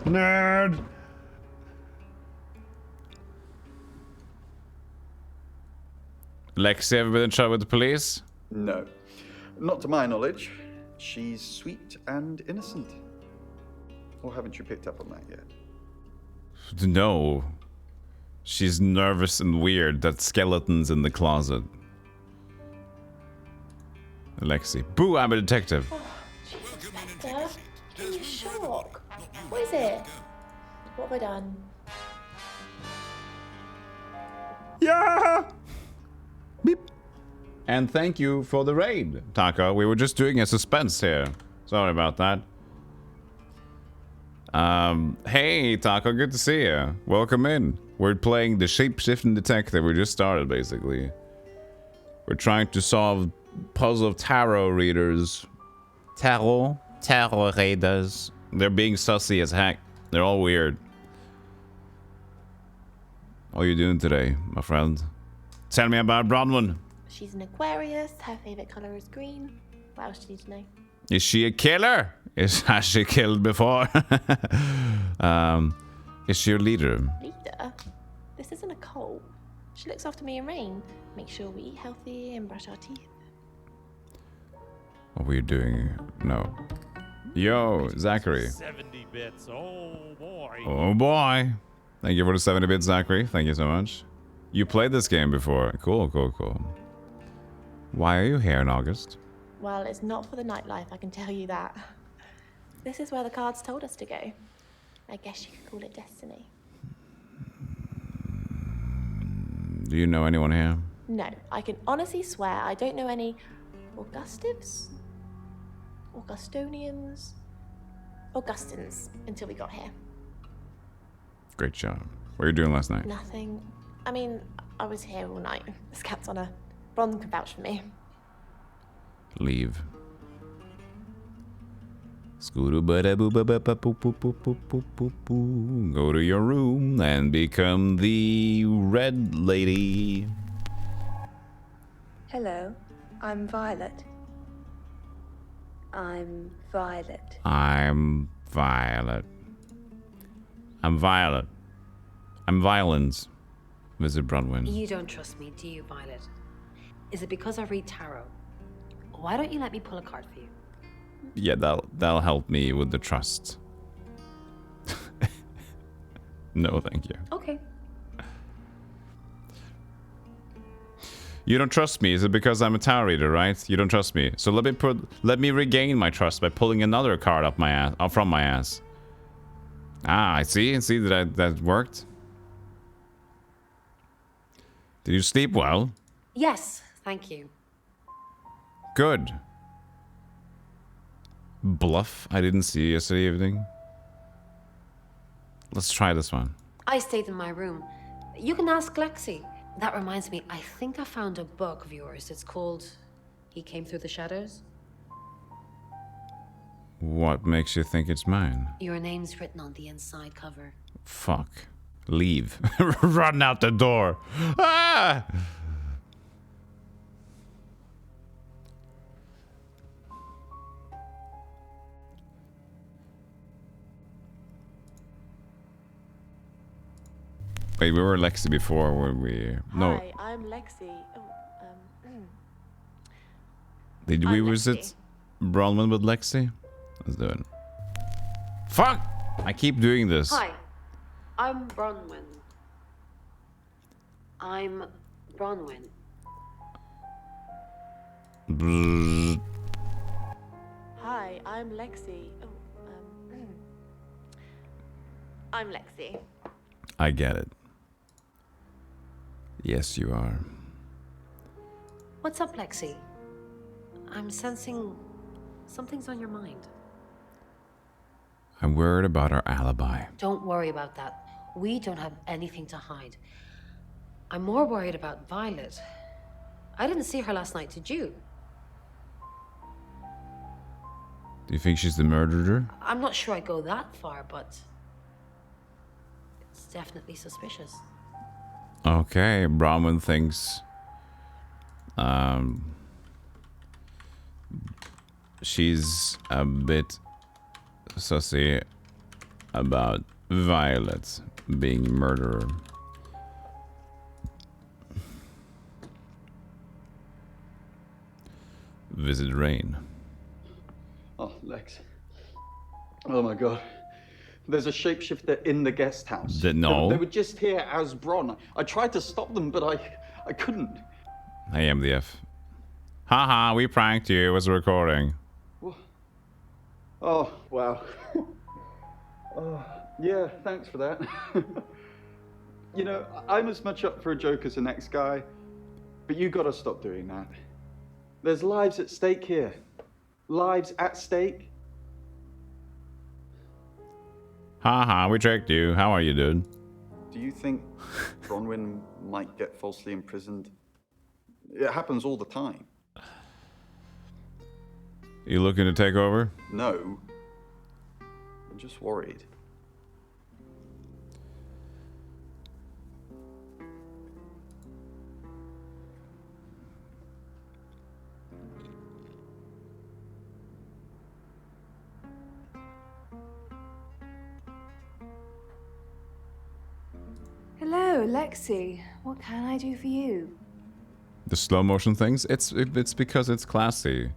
Nerd. Lexi ever been in trouble with the police? No. Not to my knowledge. She's sweet and innocent. Or haven't you picked up on that yet? No. She's nervous and weird. That skeleton's in the closet. Lexi. Boo, I'm a detective. Oh, Jesus, Hector. I'm in shock. What is it? What have I done? Yeah! Beep. And thank you for the raid, Taco. We were just doing a suspense here. Sorry about that. Hey, Taco, good to see you. Welcome in. We're playing the Shapeshifting Detective. We just started, basically. We're trying to solve puzzle of tarot readers. Tarot readers. They're being sussy as heck. They're all weird. What are you doing today, my friend? Tell me about Bronwyn. She's an Aquarius. Her favorite color is green. What else do you need to know? Is she a killer? Has she killed before? Is she your leader? Leader? This isn't a cult. She looks after me and Rain. Make sure we eat healthy and brush our teeth. What were you doing? No. Yo, Zachary. 70 bits. Oh boy. Oh boy. Thank you for the 70 bits, Zachary. Thank you so much. You played this game before. Cool, cool, cool. Why are you here in August? Well, it's not for the nightlife, I can tell you that. This is where the cards told us to go. I guess you could call it destiny. Do you know anyone here? No, I can honestly swear I don't know any Augustivs? Augustonians? Augustins until we got here. Great job. What were you doing last night? Nothing. I mean, I was here all night. This cat's on a Bron can vouch for me. Leave. Go to your room and become the red lady. Hello, I'm Violet. I'm Violet. I'm Violet. I'm Violet. I'm Violins. Visit Bronwyn. You don't trust me, do you, Violet? Is it because I read tarot? Why don't you let me pull a card for you? Yeah, that'll help me with the trust. No, thank you. Okay. You don't trust me. Is it because I'm a tarot reader, right? You don't trust me. So let me regain my trust by pulling another card up my ass, from my ass. Ah, I see. See that worked. Did you sleep well? Yes, thank you. Good. Bluff I didn't see yesterday evening. Let's try this one. I stayed in my room. You can ask Lexi. That reminds me, I think I found a book of yours. It's called He Came Through the Shadows. What makes you think it's mine? Your name's written on the inside cover. Fuck. Leave. Run out the door. Ah! Wait, we were Lexi before, were we? No. Hi, I'm Lexi. Did we visit Bronwyn with Lexi? Let's do it. Fuck! I keep doing this. Hi, I'm Bronwyn. I'm Bronwyn. Hi, I'm Lexi. I'm Lexi. I get it. Yes, you are. What's up, Lexi? I'm sensing something's on your mind. I'm worried about our alibi. Don't worry about that. We don't have anything to hide. I'm more worried about Violet. I didn't see her last night, did you? Do you think she's the murderer? I'm not sure I'd go that far, but it's definitely suspicious. Okay, Bronwyn thinks she's a bit sussy about Violet being murderer. Visit Rain. Oh, Lex. Oh my god. There's a shapeshifter in the guest house. No. They were just here as Bron. I tried to stop them, but I couldn't. Hey, MDF. Haha, we pranked you. It was a recording. Oh, wow. Oh, yeah, thanks for that. You know, I'm as much up for a joke as the next guy, but you gotta stop doing that. There's lives at stake here. Lives at stake. Haha, we tricked you. How are you, dude? Do you think Bronwyn might get falsely imprisoned? It happens all the time. You looking to take over? No. I'm just worried. Hello, Lexi. What can I do for you? The slow motion things? It's because it's classy.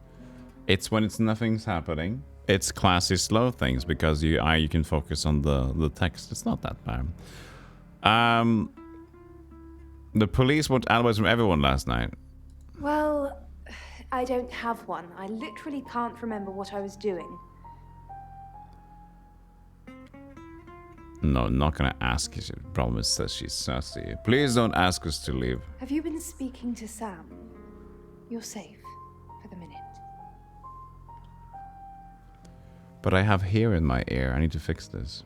It's when nothing's happening. It's classy slow things because you can focus on the text. It's not that bad. The police want alibis from everyone last night. Well, I don't have one. I literally can't remember what I was doing. No, not gonna ask you. The problem is that she's sassy. Please don't ask us to leave. Have you been speaking to Sam? You're safe for the minute. But I have hair in my ear. I need to fix this.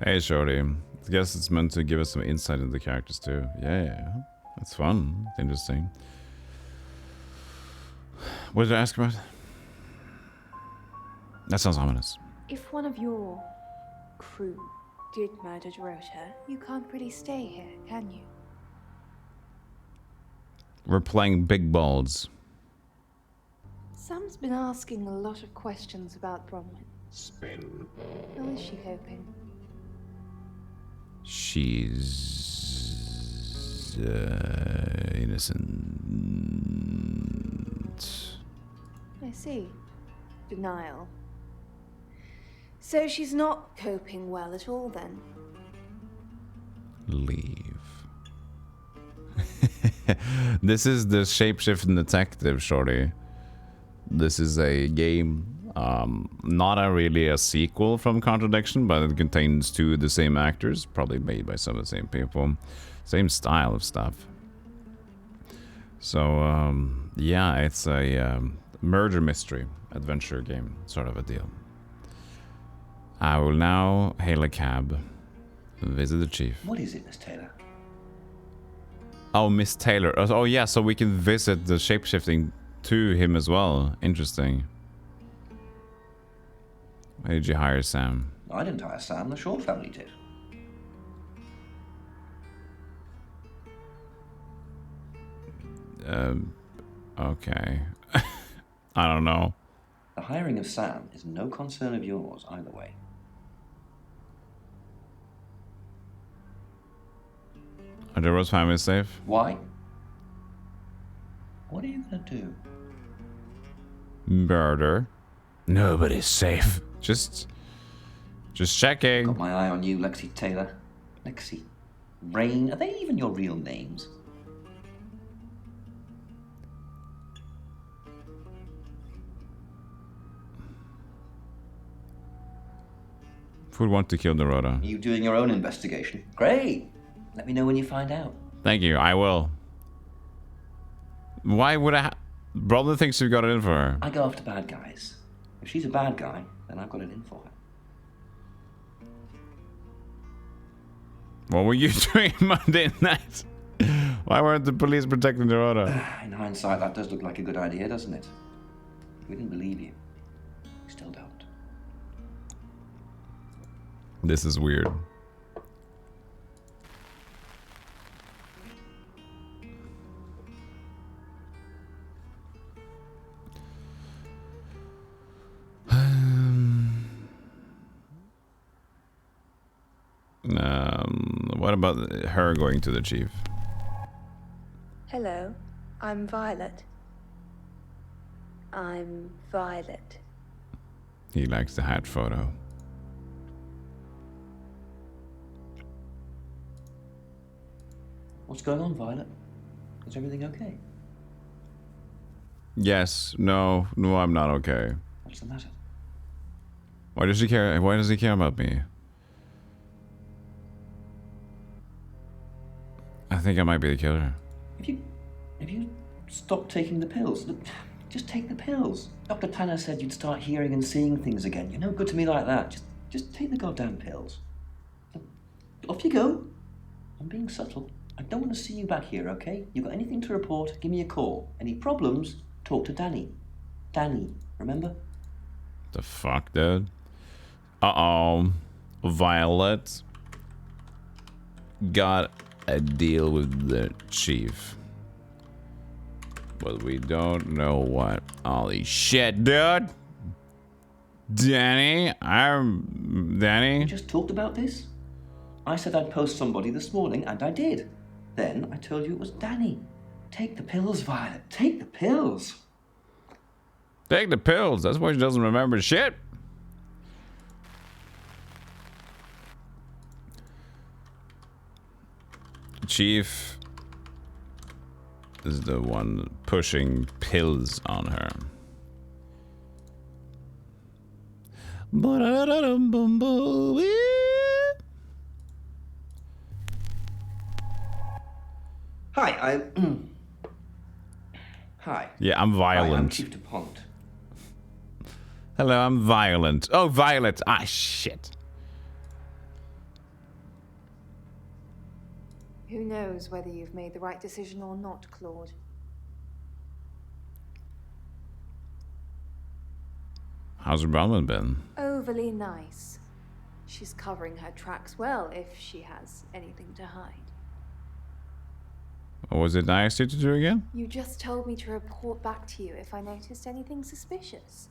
Hey, Shorty. I guess it's meant to give us some insight into the characters too. Yeah. That's fun. It's interesting. What did I ask about? That sounds ominous. If one of your crew did murder Dorota, you can't really stay here, can you? We're playing big balls. Sam's been asking a lot of questions about Bronwyn. Spin. How is she coping? She's innocent. I see. Denial. So she's not coping well at all, then? Leave. This is the Shapeshifting Detective, Shorty. This is a game, not really a sequel from Contradiction, but it contains two of the same actors, probably made by some of the same people. Same style of stuff. So, yeah, it's a murder mystery adventure game, sort of a deal. I will now hail a cab, visit the chief. What is it, Miss Taylor? Oh, Miss Taylor. Oh, yeah, so we can visit the shapeshifting to him as well. Interesting. Why did you hire Sam? I didn't hire Sam, the Shaw family did. Okay. I don't know. The hiring of Sam is no concern of yours, either way. Are the Rose family safe? Why? What are you gonna do? Murder. Nobody's safe. Just checking. Got my eye on you, Lexi Taylor. Lexi. Rain. Are they even your real names? Who would want to kill Dorota? You doing your own investigation? Great. Let me know when you find out. Thank you, I will. Why would I Brother thinks you've got it in for her. I go after bad guys. If she's a bad guy, then I've got it in for her. What were you doing Monday night? Why weren't the police protecting Dorota? In hindsight, that does look like a good idea, doesn't it? We didn't believe you. We still don't. This is weird. What about her going to the chief? Hello, I'm Violet. I'm Violet. He likes the hat photo. What's going on, Violet? Is everything okay? Yes. No, I'm not okay. What's the matter? Why does he care? Why does he care about me? I think I might be the killer. Have you stopped taking the pills? Just take the pills. Dr. Tanner said you'd start hearing and seeing things again. You're no good to me like that. Just take the goddamn pills. Off you go. I'm being subtle. I don't want to see you back here, okay? You got anything to report, give me a call. Any problems, talk to Danny. Danny, remember? The fuck, dude? Uh-oh. Violet got a deal with the chief. But we don't know what. Holy shit, dude! Danny? Danny? We just talked about this? I said I'd post somebody this morning, and I did. Then I told you it was Danny. Take the pills, Violet. Take the pills. Take the pills. That's why she doesn't remember shit. Chief is the one pushing pills on her. Hi, Hi. Yeah, I'm violent. Hi, I'm Chief DuPont. Hello, I'm violent. Oh, Violet. Ah, shit. Who knows whether you've made the right decision or not, Claude? How's Roman been? Overly nice. She's covering her tracks well if she has anything to hide. Was it nice to do again? You just told me to report back to you if I noticed anything suspicious.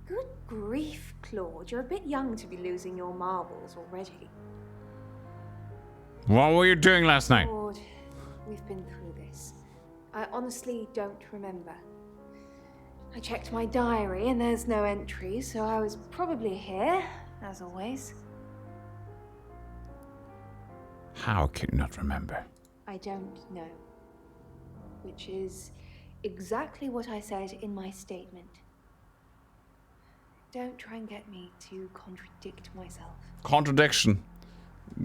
Good grief, Claude. You're a bit young to be losing your marbles already. What were you doing last night? Claude, we've been through this. I honestly don't remember. I checked my diary and there's no entry, so I was probably here, as always. How can you not remember? I don't know. Which is exactly what I said in my statement. Don't try and get me to contradict myself. Contradiction.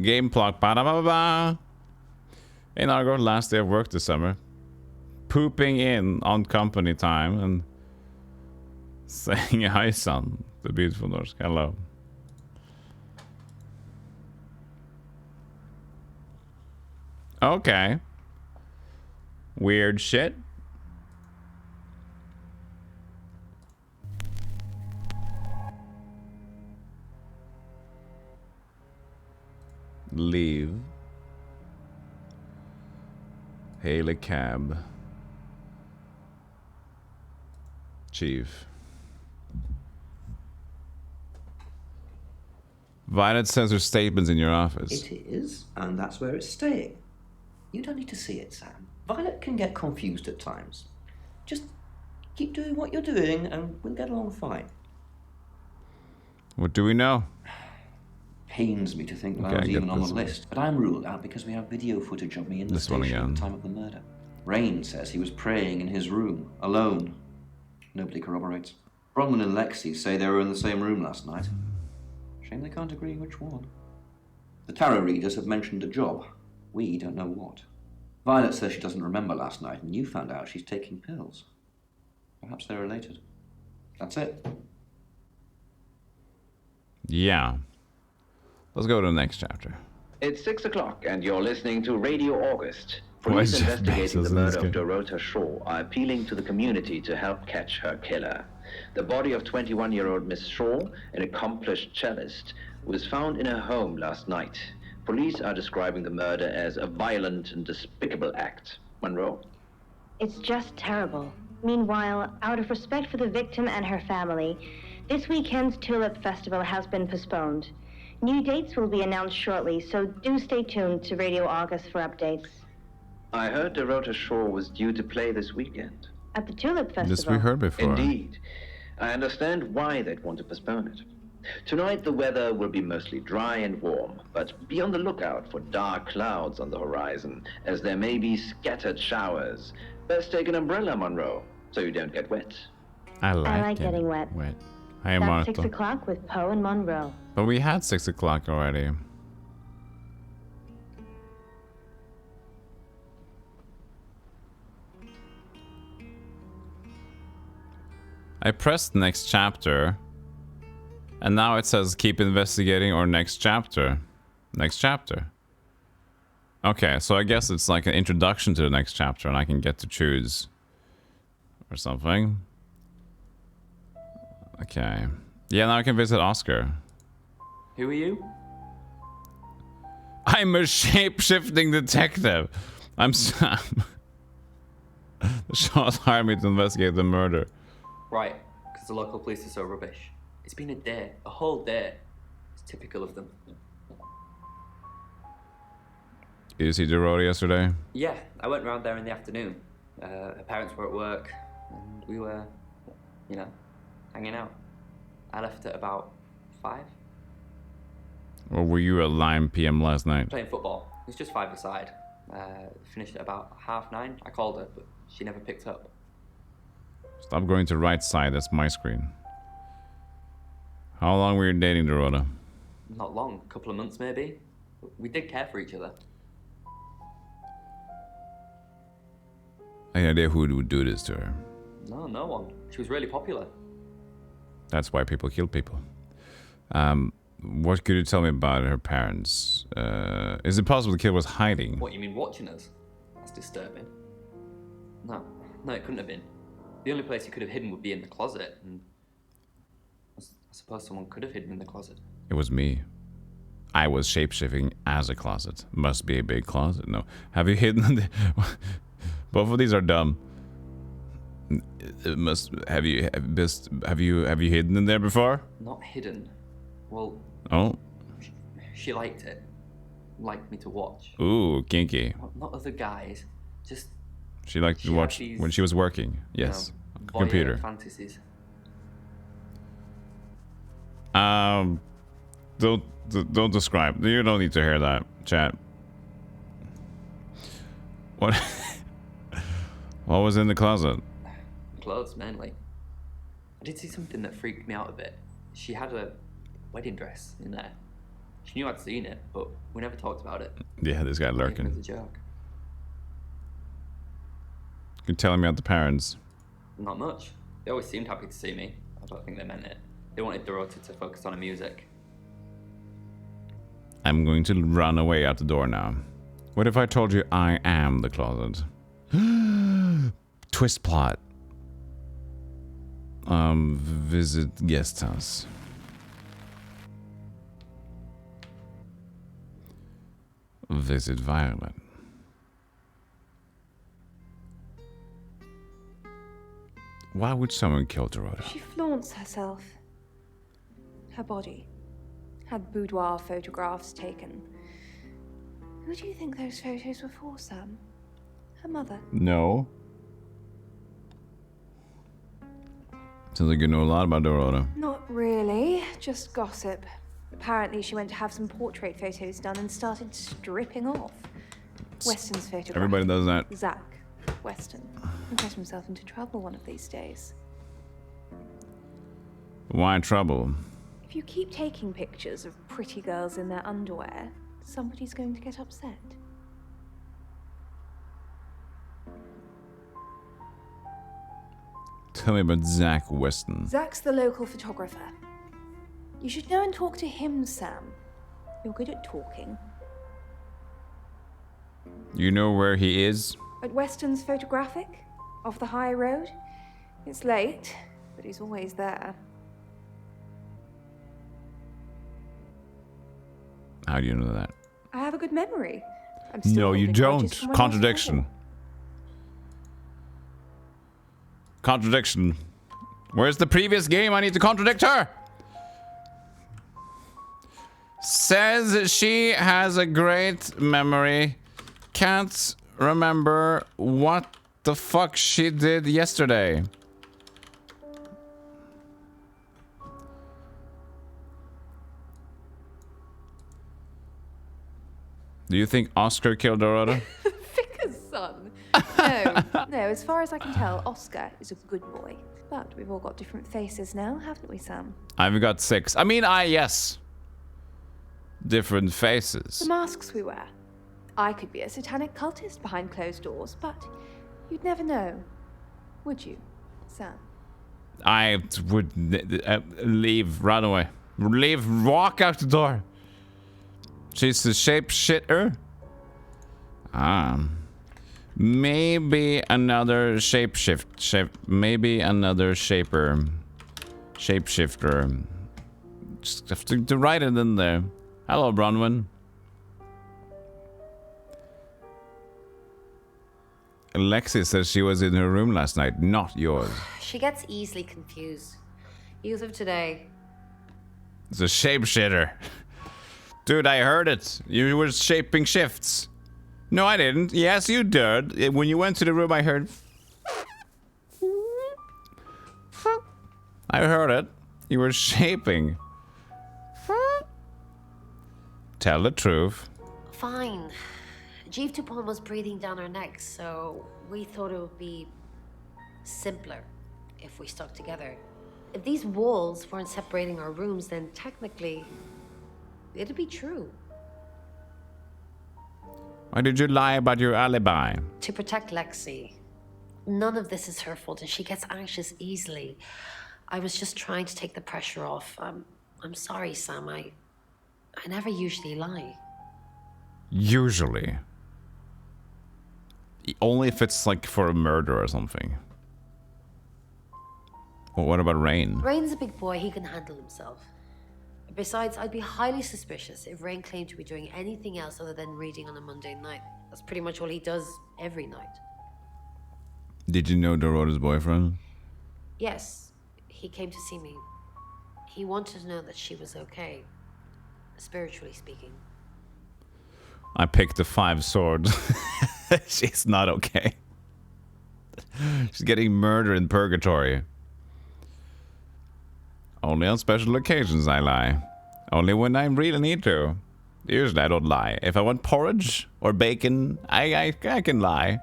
Game clock. Ba-da-ba-ba. In Argo, last day of work this summer. Pooping in on company time and saying hi, son. The beautiful Norse. Hello. Okay. Weird shit. Leave. Hail a cab. Chief. Violet says her statement's in your office. It is, and that's where it's staying. You don't need to see it, Sam. Violet can get confused at times. Just keep doing what you're doing and we'll get along fine. What do we know? Pains me to think that I was even on the list, but I'm ruled out because we have video footage of me in the station at the time of the murder. Rain says he was praying in his room, alone. Nobody corroborates. Bronwyn and Lexi say they were in the same room last night. Shame they can't agree which one. The tarot readers have mentioned a job. We don't know what. Violet says she doesn't remember last night, and you found out she's taking pills. Perhaps they're related. That's it. Yeah. Let's go to the next chapter. It's 6 o'clock, and you're listening to Radio August. Police investigating the murder of Dorota Shaw are appealing to the community to help catch her killer. The body of 21-year-old Miss Shaw, an accomplished cellist, was found in her home last night. Police are describing the murder as a violent and despicable act. Monroe? It's just terrible. Meanwhile, out of respect for the victim and her family, this weekend's Tulip Festival has been postponed. New dates will be announced shortly, so do stay tuned to Radio August for updates. I heard Dorota Shaw was due to play this weekend. At the Tulip Festival? This we heard before. Indeed. I understand why they'd want to postpone it. Tonight the weather will be mostly dry and warm, but be on the lookout for dark clouds on the horizon, as there may be scattered showers. Best take an umbrella, Monroe, so you don't get wet. I like getting wet. Hey, That's Martha. 6 o'clock with Poe and Monroe. But we had 6 o'clock already. I pressed next chapter. And now it says keep investigating or next chapter. Next chapter. Okay, so I guess it's like an introduction to the next chapter and I can get to choose. Or something. Okay. Yeah, now I can visit Oscar. Who are you? I'm a shape-shifting detective. I'm Sam. The Shaw's hired me to investigate the murder. Right, because the local police are so rubbish. It's been a day, a whole day. It's typical of them. Did you see Dorota yesterday? Yeah, I went round there in the afternoon. Her parents were at work, and we were, you know, hanging out. I left at about 5. Or were you at Lime PM last night? Playing football. It was just 5-a-side. Finished at about 9:30. I called her, but she never picked up. Stop going to right side, that's my screen. How long were you dating Dorota? Not long, a couple of months maybe. We did care for each other. Any idea who would do this to her? No, no one. She was really popular. That's why people kill people. What could you tell me about her parents? Is it possible the kid was hiding? What, you mean watching us? That's disturbing. No, it couldn't have been. The only place he could have hidden would be in the closet, and I suppose someone could have hidden in the closet. It was me. I was shapeshifting as a closet. Must be a big closet. No. Have you hidden in the... Both of these are dumb. It must... Have you hidden in there before? Not hidden. Well... Oh? She liked it. Liked me to watch. Ooh, kinky. Not other guys. Just... She liked to watch these, when she was working. Yes. You know, Computer. Fantasies. Don't describe. You don't need to hear that, chat. What? What was in the closet? Clothes, mainly. I did see something that freaked me out a bit. She had a wedding dress in there. She knew I'd seen it, but we never talked about it. Yeah, this guy lurking. It was a joke. You're telling me about the parents. Not much. They always seemed happy to see me. I don't think they meant it. They wanted Dorota to focus on her music. I'm going to run away out the door now. What if I told you I am the closet? Twist plot. Visit guest house. Visit Violet. Why would someone kill Dorota? She flaunts herself. Her body. Had boudoir photographs taken. Who do you think those photos were for, Sam? Her mother? No. Sounds like you know a lot about Dorota. Not really, just gossip. Apparently she went to have some portrait photos done and started stripping off. Weston's photograph. Everybody does that. Zach Weston. He'll get himself into trouble one of these days. Why trouble? If you keep taking pictures of pretty girls in their underwear, somebody's going to get upset. Tell me about Zach Weston. Zach's the local photographer. You should go and talk to him, Sam. You're good at talking. You know where he is? At Weston's Photographic? Off the high road? It's late, but he's always there. How do you know that? I have a good memory. I'm No, you don't. Contradiction. Contradiction. Where's the previous game? I need to contradict her. Says she has a great memory. Can't remember what the fuck she did yesterday. Do you think Oscar killed Dorota? Vicar's son. No, as far as I can tell, Oscar is a good boy. But we've all got different faces now, haven't we, Sam? I've got 6. I mean, yes. Different faces. The masks we wear. I could be a satanic cultist behind closed doors, but you'd never know, would you, Sam? I would leave, run away. Leave, walk out the door. She's a shapeshitter. Maybe another maybe another shapeshifter. Just have to write it in there. Hello, Bronwyn. Lexi says she was in her room last night, not yours. She gets easily confused. Youth of today. It's a shapeshitter. Dude, I heard it. You were shaping shifts. No, I didn't. Yes, you did. When you went to the room, I heard... I heard it. You were shaping. Tell the truth. Fine. Jeeve Tupon was breathing down our necks, so we thought it would be simpler if we stuck together. If these walls weren't separating our rooms, then technically it'd be true. Why did you lie about your alibi? To protect Lexi. None of this is her fault, and she gets anxious easily. I was just trying to take the pressure off. I'm sorry, Sam. I never usually lie. Usually. Only if it's like for a murder or something. Well, what about Rain? Rain's a big boy. He can handle himself. Besides, I'd be highly suspicious if Rain claimed to be doing anything else other than reading on a Monday night. That's pretty much all he does every night. Did you know Dorota's boyfriend? Yes, he came to see me. He wanted to know that she was okay, spiritually speaking. I picked the 5 swords. She's not okay. She's getting murdered in purgatory. Only on special occasions I lie. Only when I really need to. Usually I don't lie. If I want porridge or bacon, I can lie.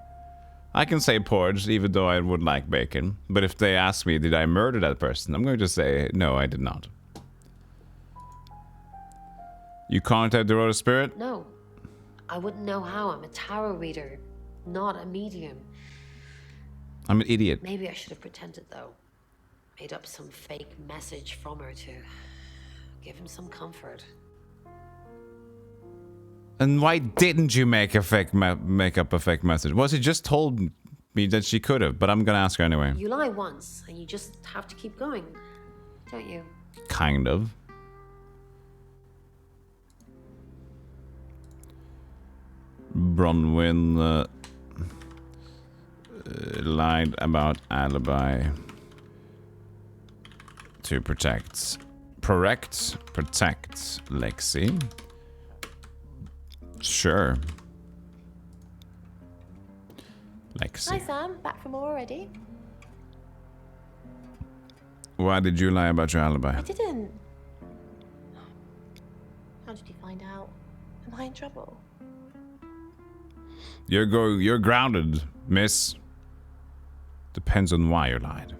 I can say porridge even though I would like bacon. But if they ask me, did I murder that person? I'm going to say, no, I did not. You contact the Rota Spirit? No. I wouldn't know how. I'm a tarot reader, not a medium. I'm an idiot. Maybe I should have pretended, though. Made up some fake message from her to give him some comfort. And why didn't you make a fake make up a fake message? Well, she just told me that she could have, but I'm gonna ask her anyway. You lie once, and you just have to keep going, don't you? Kind of. Bronwyn lied about alibi to protect Lexi. Sure. Lexi. Hi Sam, back from war already? Why did you lie about your alibi? I didn't. How did you find out? Am I in trouble? You're grounded, miss. Depends on why you lied.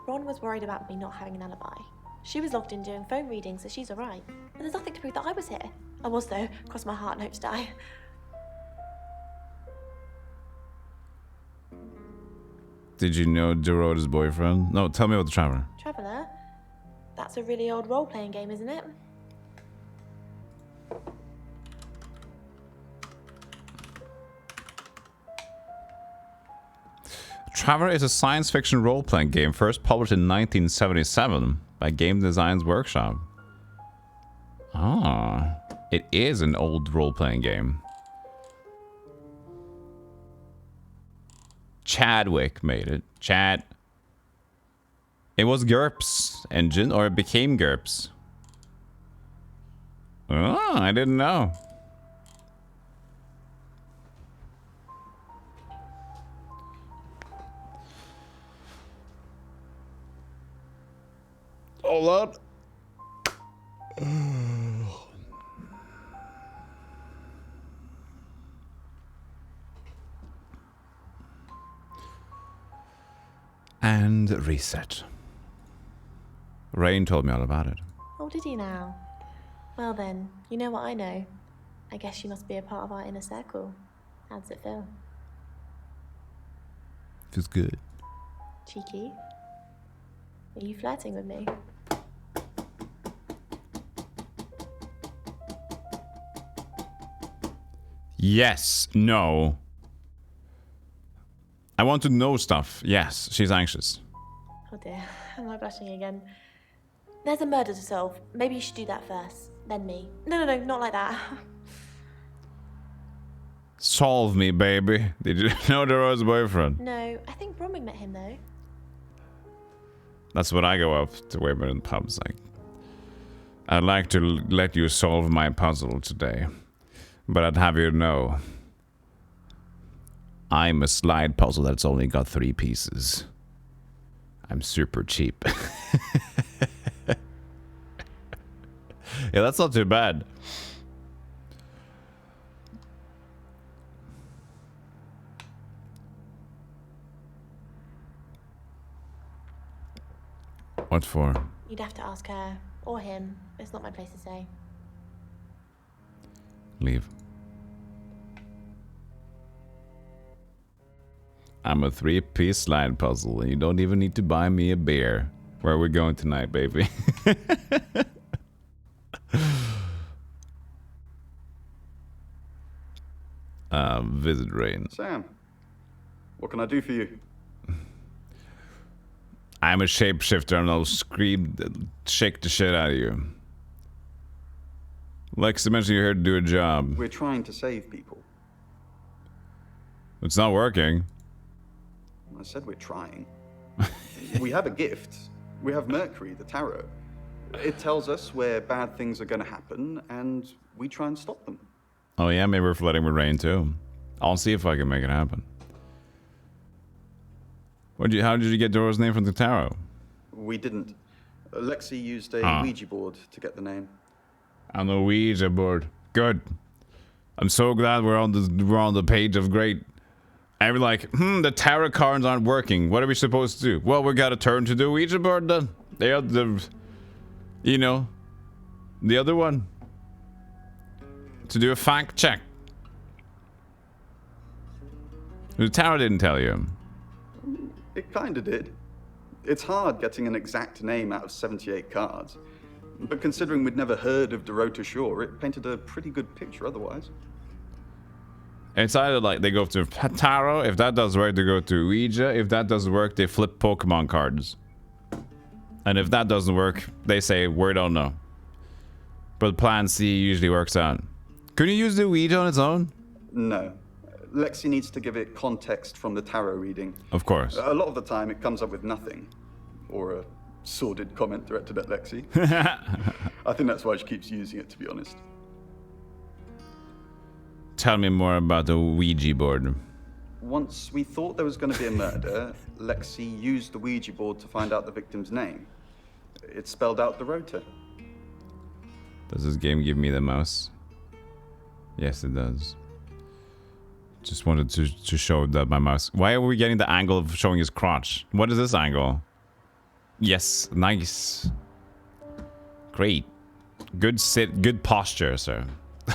Ron was worried about me not having an alibi. She was logged in doing phone readings, so she's alright. And there's nothing to prove that I was here. I was though, cross my heart and hope to die. Did you know Dorota's boyfriend? No, tell me about the Traveler. Traveller? That's a really old role-playing game, isn't it? Traveler is a science fiction role-playing game first published in 1977 by Game Design's Workshop. Ah, it is an old role-playing game. Chadwick made it. Chad. It was GURPS engine, or it became GURPS. Oh, I didn't know. Hold on. And reset. Rain told me all about it. Oh, did he now? Well then, you know what I know. I guess you must be a part of our inner circle. How does it feel? Feels good. Cheeky. Are you flirting with me? Yes. No. I want to know stuff. Yes. She's anxious. Oh dear, am I blushing again? There's a murder to solve. Maybe you should do that first, then me. No, not like that. Solve me, baby. Did you know Doro's boyfriend? No, I think Bromwig met him though. That's what I go up to women in pubs like. I'd like to let you solve my puzzle today, but I'd have you know I'm a slide puzzle that's only got 3 pieces. I'm super cheap. Yeah, that's not too bad. What for? You'd have to ask her, or him. It's not my place to say. Leave. I'm a 3-piece slide puzzle, and you don't even need to buy me a beer. Where are we going tonight, baby? Visit Rain. Sam, what can I do for you? I'm a shapeshifter and I'll shake the shit out of you. Lexi mentioned you're here to do a job. We're trying to save people. It's not working. I said we're trying. We have a gift. We have Mercury, the tarot. It tells us where bad things are going to happen, and we try and stop them. Oh yeah, maybe we're flooding with rain too. I'll see if I can make it happen. How did you get Doro's name from the tarot? We didn't. Lexi used a Ouija board to get the name. On the Ouija board. Good. I'm so glad we're on the page of great. And we're like, the tarot cards aren't working. What are we supposed to do? Well, we got to turn to the Ouija board then. They are the other one. To do a fact check. The tarot didn't tell you. It kinda did. It's hard getting an exact name out of 78 cards. But considering we'd never heard of Dorota Shaw, it painted a pretty good picture otherwise. It's either like they go to tarot, if that doesn't work, they go to Ouija. If that doesn't work, they flip Pokemon cards. And if that doesn't work, they say, we don't know. But plan C usually works out. Can you use the Ouija on its own? No. Lexi needs to give it context from the tarot reading. Of course. A lot of the time it comes up with nothing. Or a sordid comment directed at Lexi. I think that's why she keeps using it, to be honest. Tell me more about the Ouija board. Once we thought there was going to be a murder, Lexi used the Ouija board to find out the victim's name. It spelled out Dorota. Does this game give me the mouse? Yes, it does. Just wanted to show that my mouse. Why are we getting the angle of showing his crotch? What is this angle? Yes, nice. Great. Good posture, sir.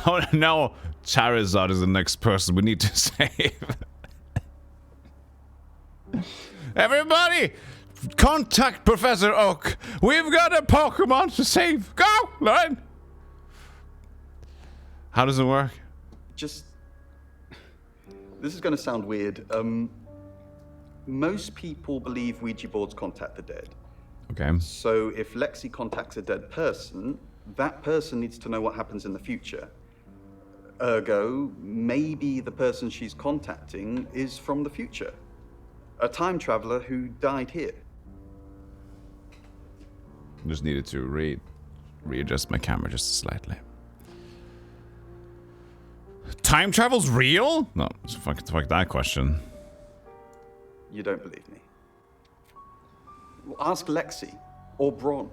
Oh no, Charizard is the next person we need to save. Everybody, contact Professor Oak. We've got a Pokemon to save. Go, Lauren. How does it work? This is going to sound weird. Most people believe Ouija boards contact the dead. Okay. So if Lexi contacts a dead person, that person needs to know what happens in the future. Ergo, maybe the person she's contacting is from the future. A time traveler who died here. Just needed to readjust my camera just slightly. Time travel's real? No, fuck that question. You don't believe me? Well, ask Lexi or Bron.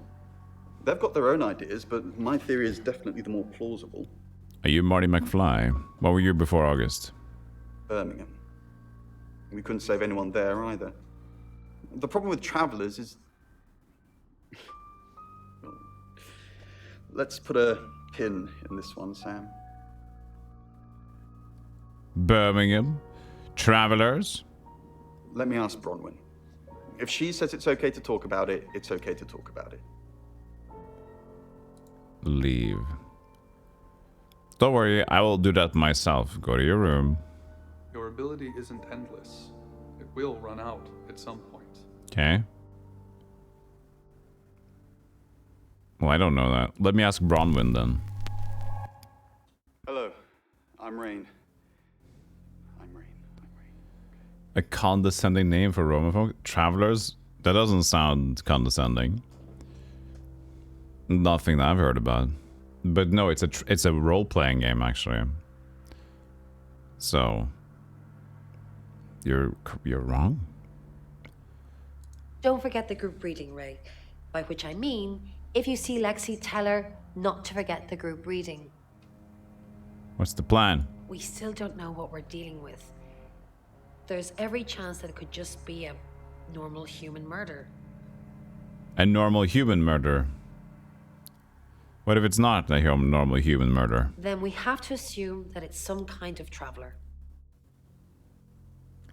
They've got their own ideas, but my theory is definitely the more plausible. Are you Marty McFly? What were you before August? Birmingham. We couldn't save anyone there either. The problem with travelers is... Let's put a pin in this one, Sam. Birmingham. Travelers. Let me ask Bronwyn. If she says it's okay to talk about it, it's okay to talk about it. Leave. Don't worry, I will do that myself. Go to your room. Your ability isn't endless. It will run out at some point. Okay. Well, I don't know that. Let me ask Bronwyn then. Hello, I'm Rain. A condescending name for Roman folk? Travelers? That doesn't sound condescending. Nothing that I've heard about. But no, it's a role-playing game actually. So you're wrong. Don't forget the group reading, Ray. By which I mean, if you see Lexi, tell her not to forget the group reading. What's the plan? We still don't know what we're dealing with. There's every chance that it could just be a normal human murder. A normal human murder. What if it's not a normal human murder? Then we have to assume that it's some kind of traveler.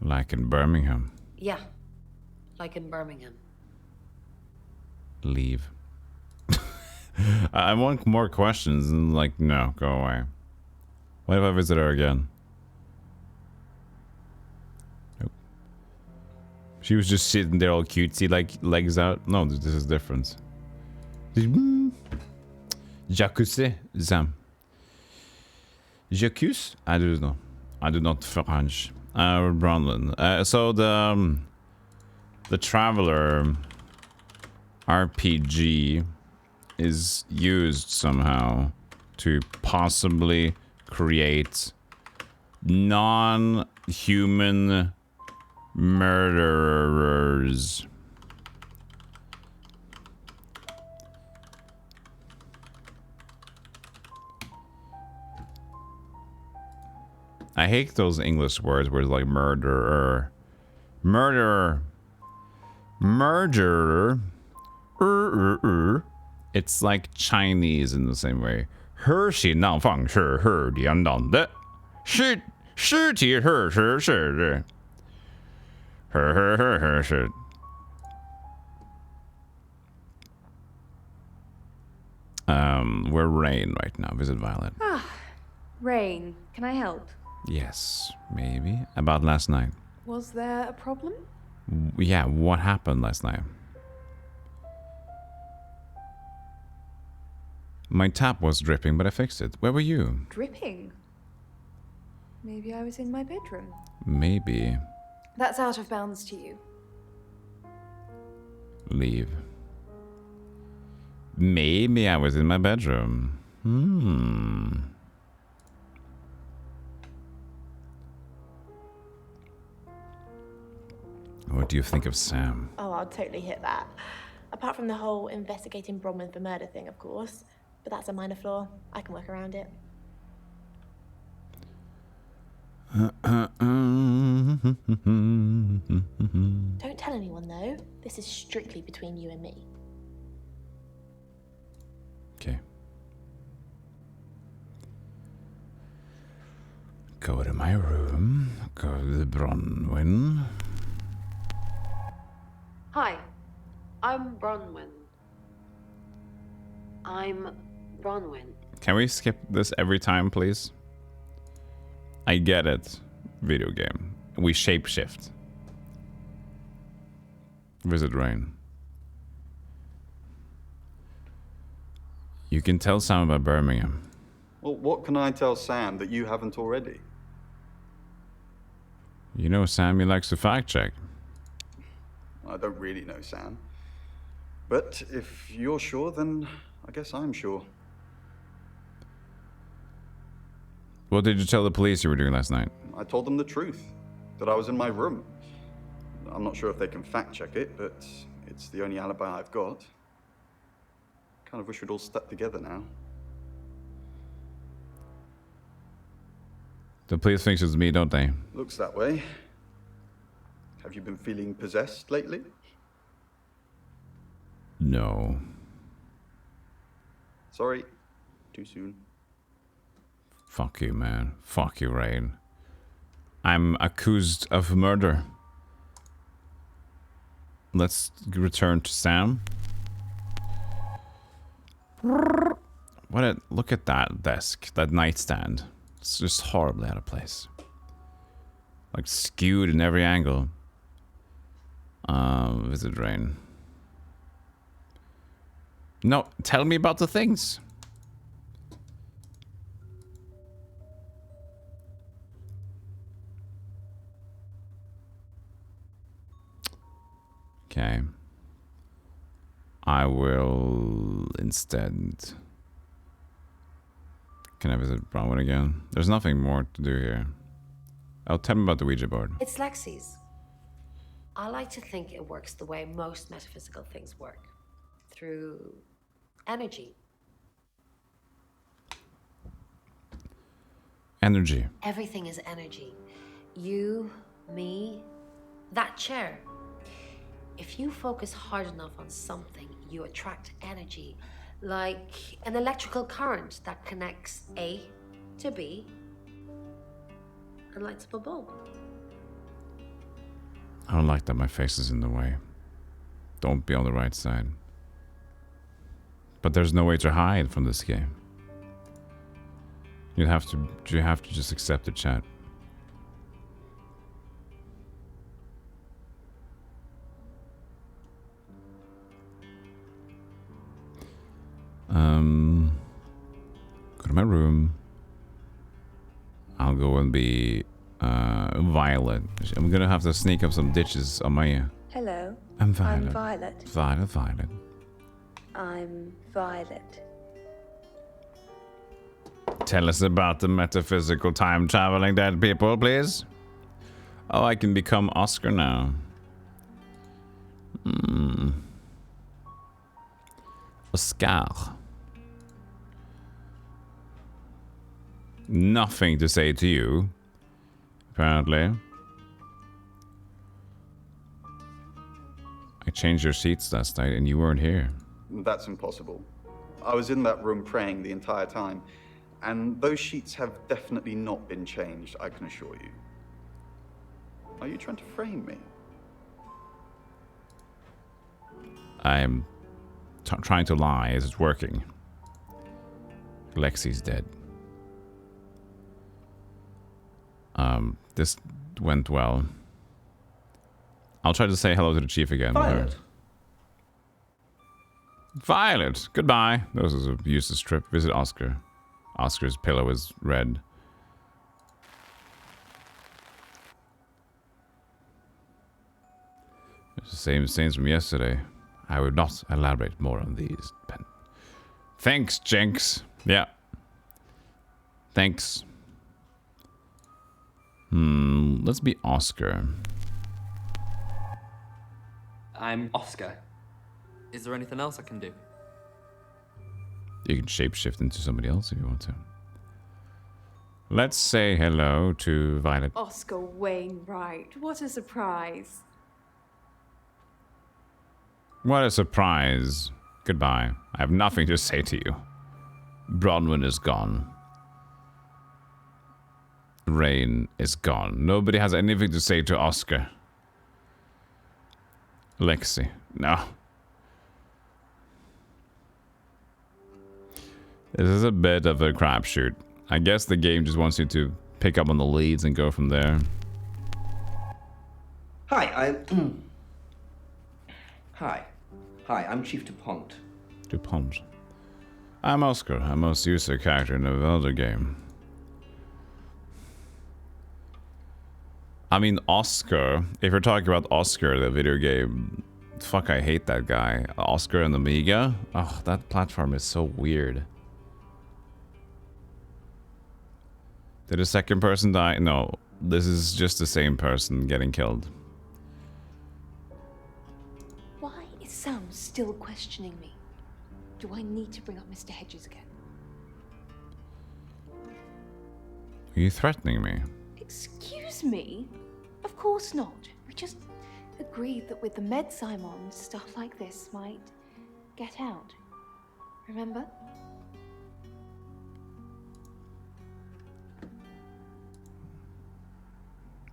Like in Birmingham. Yeah, like in Birmingham. Leave. I want more questions and like, no, go away. What if I visit her again? Nope. She was just sitting there all cutesy, like legs out. No, this is different. Jacuzzi, Zam. Jacuzzi? I don't know. I do not French. Bronwyn. So the Traveler RPG is used somehow to possibly create non-human murderers. I hate those English words where it's like murderer. Murderer. Murderer. It's like Chinese in the same way. her心脏放是her连当的，尸体是是。We're Rain right now. Visit Violet. Ah, Rain. Can I help? Yes, maybe. About last night. Was there a problem? Yeah, what happened last night? My tap was dripping, but I fixed it. Where were you? Dripping? Maybe I was in my bedroom. Maybe. That's out of bounds to you. Leave. Maybe I was in my bedroom. What do you think of Sam? Oh, I'll totally hit that. Apart from the whole investigating Bronwyn for murder thing, of course. But that's a minor flaw. I can work around it. Don't tell anyone, though. This is strictly between you and me. Okay. Go to my room. Go to the Bronwyn. Hi, I'm Bronwyn. Can we skip this every time, please? I get it. Video game. We shapeshift. Visit Rain. You can tell Sam about Birmingham. Well, what can I tell Sam that you haven't already? You know Sam, he likes to fact check. I don't really know Sam. But if you're sure, then I guess I'm sure. What did you tell the police you were doing last night? I told them the truth, that I was in my room. I'm not sure if they can fact check it, but it's the only alibi I've got. Kind of wish we'd all stuck together now. The police think it's me, don't they? Looks that way. Have you been feeling possessed lately? No. Sorry, too soon. Fuck you, man. Fuck you, Rain. I'm accused of murder. let's return to Sam. Look at that desk, that nightstand. It's just horribly out of place. Like skewed in every angle. Visit drain. No, tell me about the things. Okay. I will instead... Can I visit Bronwyn again? There's nothing more to do here. Oh, tell me about the Ouija board. It's Lexi's. I like to think it works the way most metaphysical things work. Through energy. Energy. Everything is energy. You, me, that chair. If you focus hard enough on something, you attract energy. Like an electrical current that connects A to B and lights up a bulb. I don't like that my face is in the way. Don't be on the right side. But there's no way to hide from this game. You have to just accept the chat. Go to my room. I'll go and be Violet. I'm gonna have to sneak up some ditches on my... Hello. I'm Violet. I'm Violet. Violet. I'm Violet. Tell us about the metaphysical time-traveling dead people, please. Oh, I can become Oscar now. Oscar. Nothing to say to you, apparently. I changed your seats last night and you weren't here. That's impossible. I was in that room praying the entire time, and those sheets have definitely not been changed, I can assure you. Are you trying to frame me? I'm trying to lie. Is it working? Lexi's dead. This went well. I'll try to say hello to the chief again. Violet. Violet. Goodbye. This is a useless trip. Visit Oscar. Oscar's pillow is red. It's the same scenes from yesterday. I would not elaborate more on these. Thanks, Jenks. Yeah. Thanks. Let's be Oscar. I'm Oscar. Is there anything else I can do? You can shapeshift into somebody else if you want to. Let's say hello to Violet. Oscar Wainwright, what a surprise. What a surprise. Goodbye. I have nothing to say to you. Bronwyn is gone. Rain is gone. Nobody has anything to say to Oscar. Lexi. No. This is a bit of a crapshoot. I guess the game just wants you to pick up on the leads and go from there. Hi, I'm Chief DuPont. DuPont. I'm Oscar. I'm a most used character in a Zelda game. I mean, Oscar. If you're talking about Oscar, the video game, fuck, I hate that guy. Oscar and Amiga. Oh, that platform is so weird. Did a second person die? No, this is just the same person getting killed. Why is Sam still questioning me? Do I need to bring up Mr. Hedges again? Are you threatening me? Excuse me? Of course not. We just agreed that with the meds I'm on, stuff like this might get out. Remember?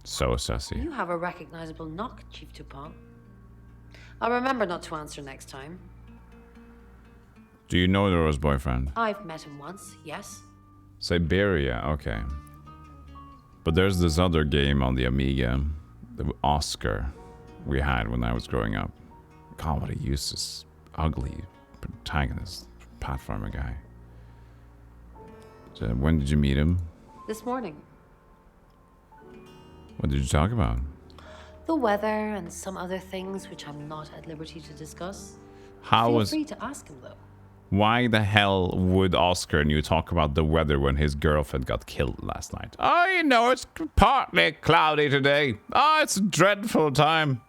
So sassy. You have a recognizable knock, Chief DuPont. I'll remember not to answer next time. Do you know Laura's boyfriend? I've met him once, yes. Siberia, okay. But there's this other game on the Amiga, the Oscar, we had when I was growing up. God, what a useless, ugly protagonist, platformer guy. So when did you meet him? This morning. What did you talk about? The weather and some other things which I'm not at liberty to discuss. Feel free to ask him though. Why the hell would Oscar and you talk about the weather when his girlfriend got killed last night? Oh, you know, it's partly cloudy today. Oh, it's a dreadful time.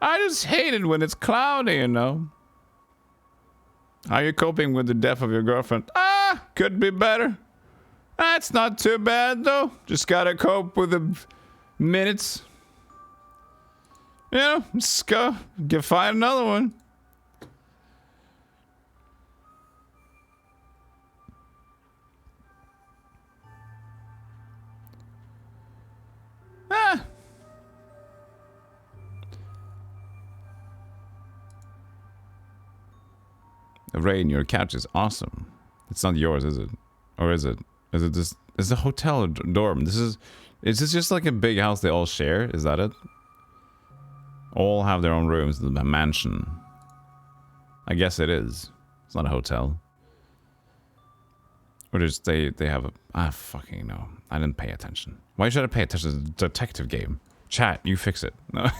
I just hate it when it's cloudy, you know. How are you coping with the death of your girlfriend? Ah, could be better. That's not too bad, though. Just gotta cope with the minutes. You know, just go find another one. Ah. Rain, your couch is awesome. It's not yours, is it? Or is it? Is it just? Is a hotel or dorm? Is this just like a big house they all share? Is that it? All have their own rooms. The mansion. I guess it is. It's not a hotel. Or just they have a... I fucking know. I didn't pay attention. Why should I pay attention to the detective game? Chat, you fix it. No.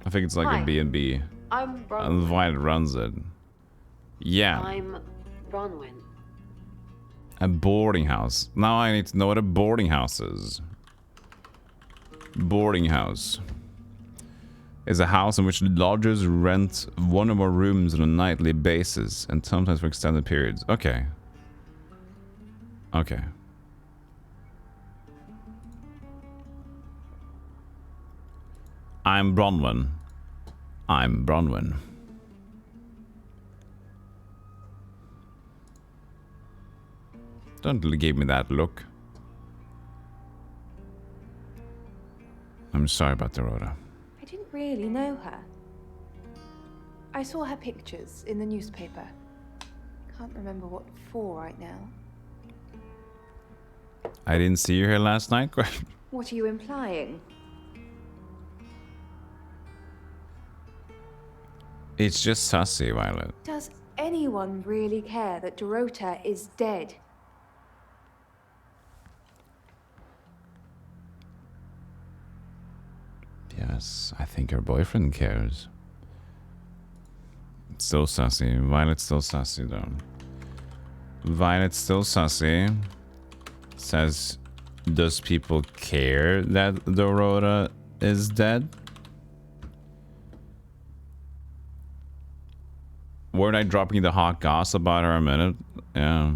I think it's like Hi. a B&B. I'm Bronwyn. And Violet runs it. Yeah. I'm Bronwyn. A boarding house. Now I need to know what a boarding house is. Boarding house is a house in which lodgers rent one or more rooms on a nightly basis and sometimes for extended periods. Okay. Okay. I'm Bronwyn. I'm Bronwyn. Don't give me that look. I'm sorry about Dorota. I didn't really know her. I saw her pictures in the newspaper. Can't remember what for right now. I didn't see you here last night? What are you implying? It's just sussy, Violet. Does anyone really care that Dorota is dead? Yes, I think her boyfriend cares. It's still sussy. Violet's still sussy, though. Violet's still sussy. Says, does people care that Dorota is dead? Weren't I dropping the hot gossip about her a minute? Yeah.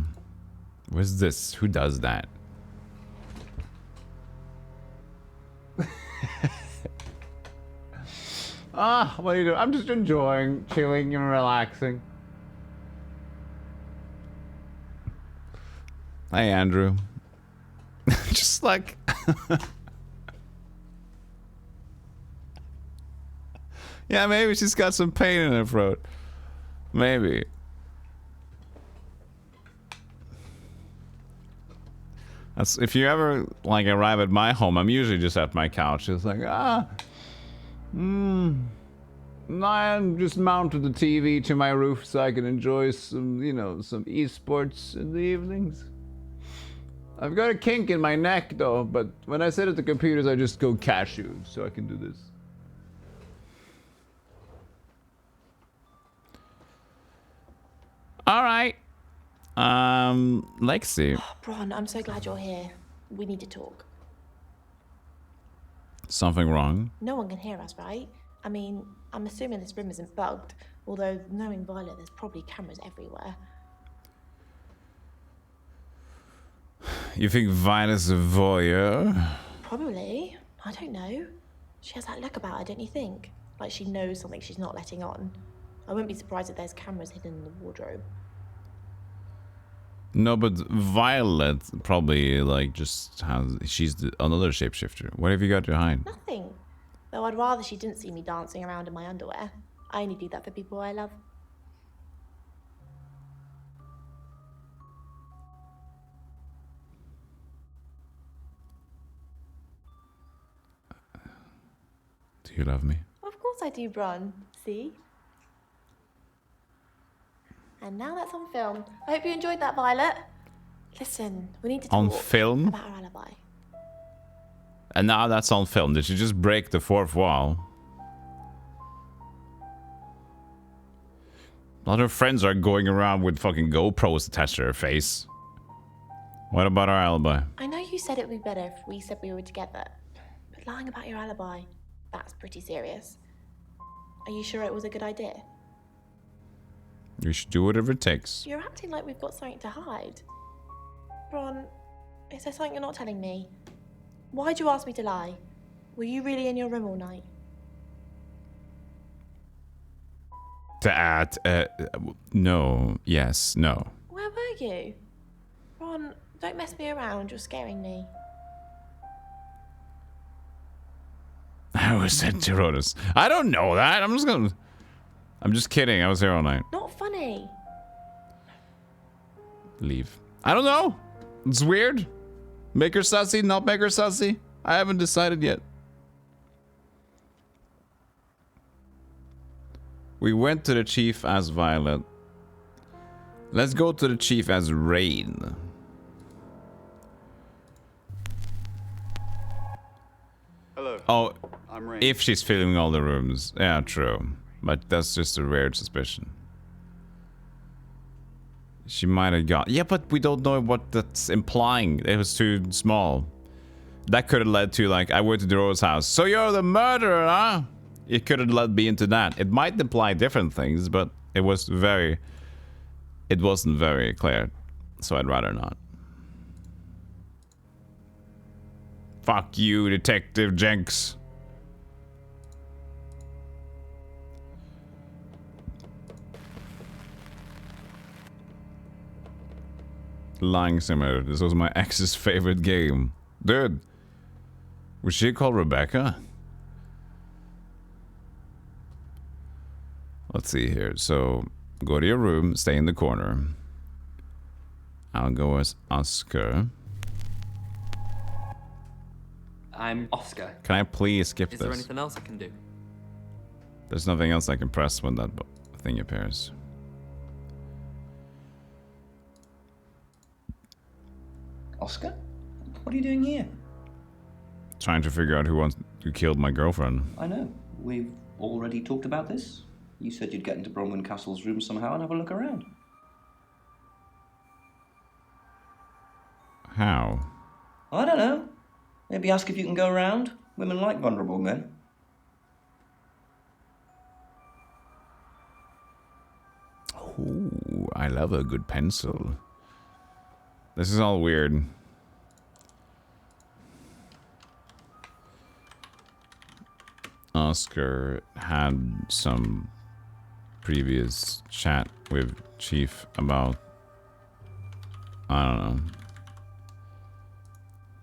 What's this? Who does that? What are you doing? I'm just enjoying, chilling and relaxing. Hey, Andrew. Just like... Yeah, maybe she's got some pain in her throat. Maybe. That's, if you ever like arrive at my home, I'm usually just at my couch. It's like, I just mounted the TV to my roof so I can enjoy some, you know, some esports in the evenings. I've got a kink in my neck though, but when I sit at the computers, I just go cashew so I can do this. All right. Lexi. Bron, I'm so glad you're here. We need to talk. Something wrong? No one can hear us, right? I mean, I'm assuming this room isn't bugged, although knowing Violet, there's probably cameras everywhere. You think Violet's a voyeur? Probably. I don't know. She has that look about her, don't you think? Like she knows something she's not letting on. I wouldn't be surprised if there's cameras hidden in the wardrobe. No, but Violet probably like just has. She's another shapeshifter. What have you got behind? Nothing. Though I'd rather she didn't see me dancing around in my underwear. I only do that for people I love. Do you love me? Of course I do, Bron. See? And now that's on film. I hope you enjoyed that, Violet. Listen, we need to talk On film? about our alibi. And now that's on film. Did you just break the fourth wall? A lot of friends are going around with fucking GoPros attached to their face. What about our alibi? I know you said it would be better if we said we were together, but lying about your alibi, that's pretty serious. Are you sure it was a good idea? You should do whatever it takes. You're acting like we've got something to hide. Bron, is there something you're not telling me? Why'd you ask me to lie? Were you really in your room all night? No, yes, no. Where were you? Bron, don't mess me around, you're scaring me. I was at Geroda's. I don't know that. I'm just kidding. I was here all night. Not funny. Leave. I don't know. It's weird. Make her sussy, not make her sussy. I haven't decided yet. We went to the chief as Violet. Let's go to the chief as Rain. Hello. Oh, I'm Rain. if she's filling all the rooms. Yeah, true. But that's just a weird suspicion. She might have got... Yeah, but we don't know what that's implying. It was too small. That could have led to, like, I went to the Rose house. So you're the murderer, huh? It could have led me into that. It might imply different things, but it wasn't very clear. So I'd rather not. Fuck you, Detective Jenks. Lying Simulator. This was my ex's favorite game. Dude. Was she called Rebecca? Let's see here. So, go to your room, stay in the corner. I'll go as Oscar. I'm Oscar. Can I please skip this? Is there anything else I can do? There's nothing else I can press when that thing appears. Oscar? What are you doing here? Trying to figure out who killed my girlfriend. I know. We've already talked about this. You said you'd get into Bronwyn Castle's room somehow and have a look around. How? I don't know. Maybe ask if you can go around. Women like vulnerable men. Ooh, I love a good pencil. This is all weird. Oscar had some previous chat with Chief about... I don't know.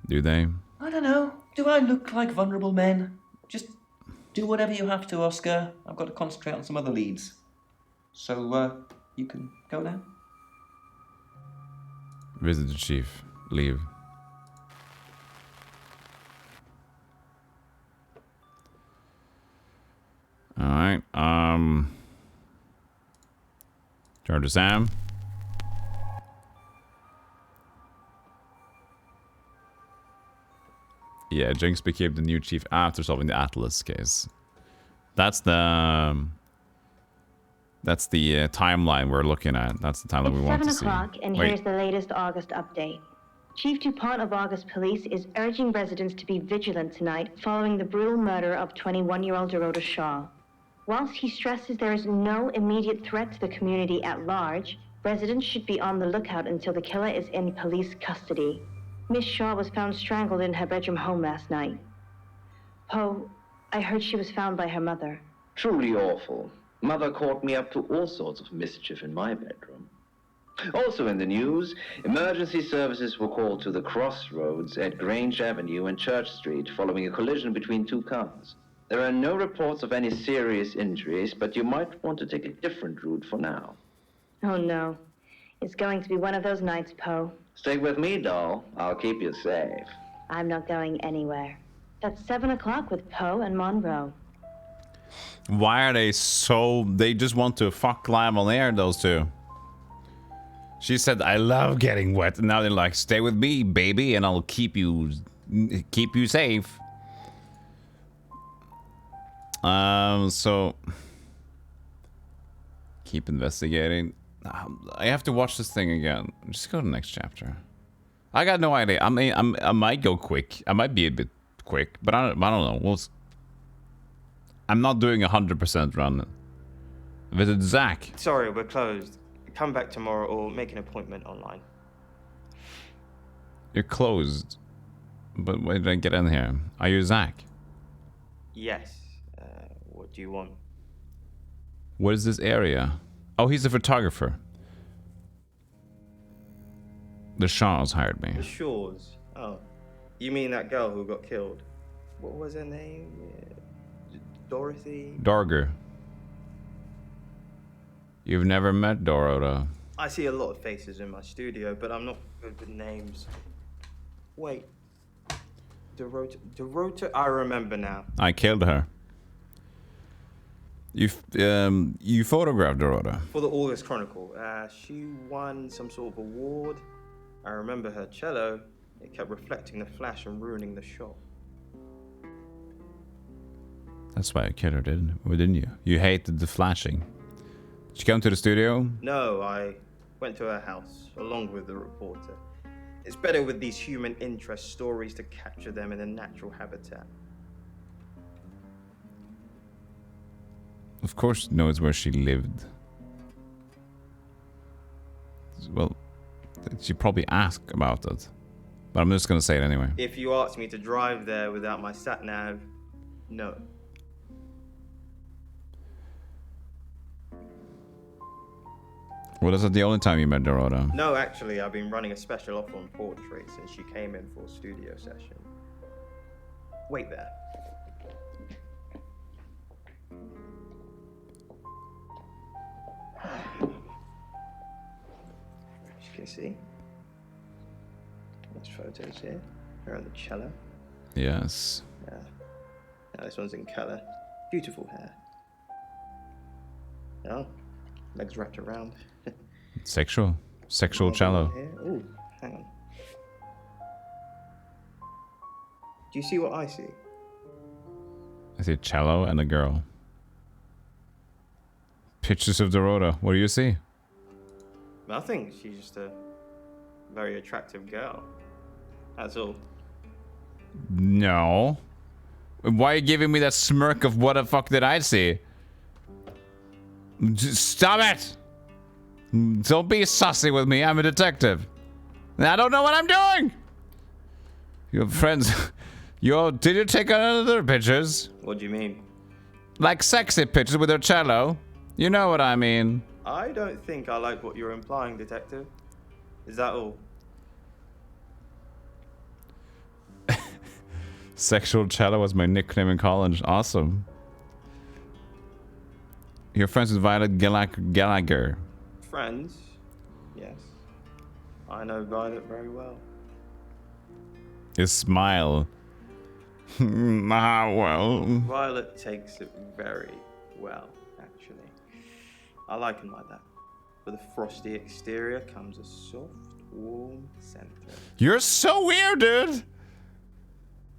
Do they? I don't know. Do I look like vulnerable men? Just do whatever you have to, Oscar. I've got to concentrate on some other leads. So, you can go now. Visit the chief. Leave. Alright, turn to Sam. Yeah, Jenks became the new chief after solving the Atlas case. That's the timeline we're looking at. That's the timeline we want to see. It's 7 o'clock, and here's the latest August update. Chief DuPont of August Police is urging residents to be vigilant tonight following the brutal murder of 21-year-old Dorota Shaw. Whilst he stresses there is no immediate threat to the community at large, residents should be on the lookout until the killer is in police custody. Miss Shaw was found strangled in her bedroom home last night. Poe, I heard she was found by her mother. Truly awful. Mother caught me up to all sorts of mischief in my bedroom. Also in the news, emergency services were called to the crossroads at Grange Avenue and Church Street following a collision between two cars. There are no reports of any serious injuries, but you might want to take a different route for now. Oh no. It's going to be one of those nights, Poe. Stick with me, doll. I'll keep you safe. I'm not going anywhere. That's 7 o'clock with Poe and Monroe. Why are they so... They just want to fuck live on air, those two. She said, I love getting wet. And now they're like, stay with me, baby, and I'll keep you safe. So... Keep investigating. I have to watch this thing again. Just go to the next chapter. I got no idea. I might go quick. I might be a bit quick, but I don't know. I'm not doing 100% run. Visit Zach. Sorry, we're closed. Come back tomorrow or make an appointment online. You're closed. But why did I get in here? Are you Zach? Yes. What do you want? What is this area? Oh, he's a photographer. The Shaws hired me. The Shaws? Oh. You mean that girl who got killed? What was her name? Dorothy? Dorger. You've never met Dorota. I see a lot of faces in my studio, but I'm not good with names. Wait. Dorota? I remember now. I killed her. You photographed Dorota. For the August Chronicle. She won some sort of award. I remember her cello. It kept reflecting the flash and ruining the shot. That's why I killed her, didn't you? You hated the flashing. Did you come to the studio? No, I went to her house, along with the reporter. It's better with these human interest stories to capture them in a natural habitat. Of course knows where she lived. Well, she probably asked about it. But I'm just gonna say it anyway. If you asked me to drive there without my sat-nav, no. Well, is that the only time you met Dorota? No, actually, I've been running a special offer on portraits since she came in for a studio session. Wait there. As you can see, there's photos here. Her on the cello. Yes. Yeah. Now this one's in colour. Beautiful hair. Oh, legs wrapped around. Sexual cello. Oh, hang on. Do you see what I see? I see a cello and a girl. Pictures of Dorota. What do you see? Nothing. She's just a very attractive girl. That's all. No. Why are you giving me that smirk of what the fuck did I see? Stop it! Don't be sussy with me. I'm a detective. I don't know what I'm doing. Your friends. Did you take other pictures? What do you mean? Like sexy pictures with her cello. You know what I mean. I don't think I like what you're implying, detective. Is that all? Sexual cello was my nickname in college. Awesome. You're friends with Violet Gallagher. Friends? Yes. I know Violet very well. His smile. Well. Violet takes it very well, actually. I like him like that. With a frosty exterior comes a soft, warm center. You're so weird, dude.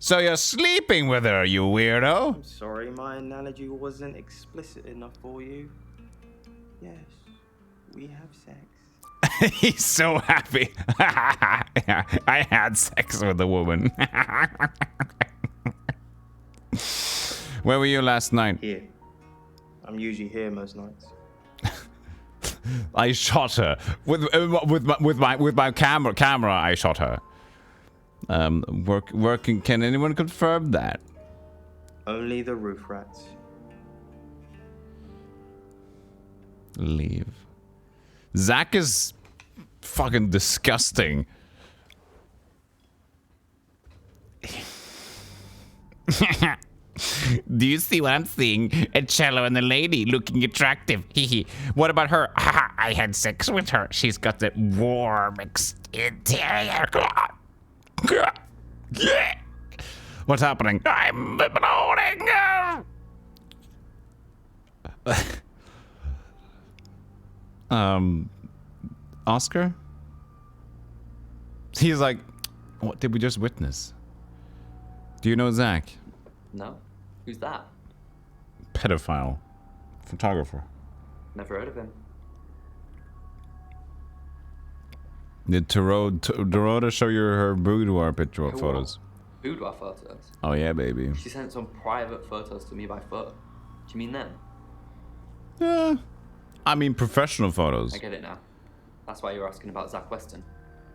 So you're sleeping with her, you weirdo. I'm sorry, my analogy wasn't explicit enough for you. Yes, we have sex. He's so happy. I had sex with a woman. Where were you last night? Here. I'm usually here most nights. I shot her with my camera. I shot her. Working. Can anyone confirm that? Only the roof rats. Leave. Zach is fucking disgusting. Do you see what I'm seeing? A cello and a lady looking attractive. Hehe. What about her? Haha, I had sex with her. She's got a warm interior. What's happening? I'm bloating. Oscar? He's like, what did we just witness? Do you know Zach? No. Who's that? Pedophile. Photographer. Never heard of him. Did Dorota show you her boudoir picture Her photos? Boudoir photos? Oh yeah, baby. She sent some private photos to me by foot. Do you mean them? Yeah. I mean professional photos. I get it now. That's why you're asking about Zach Weston.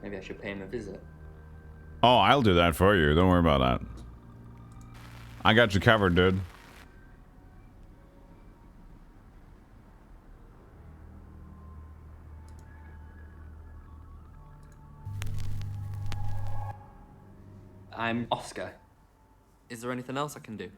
Maybe I should pay him a visit. Oh, I'll do that for you. Don't worry about that. I got you covered, dude. I'm Oscar. Is there anything else I can do?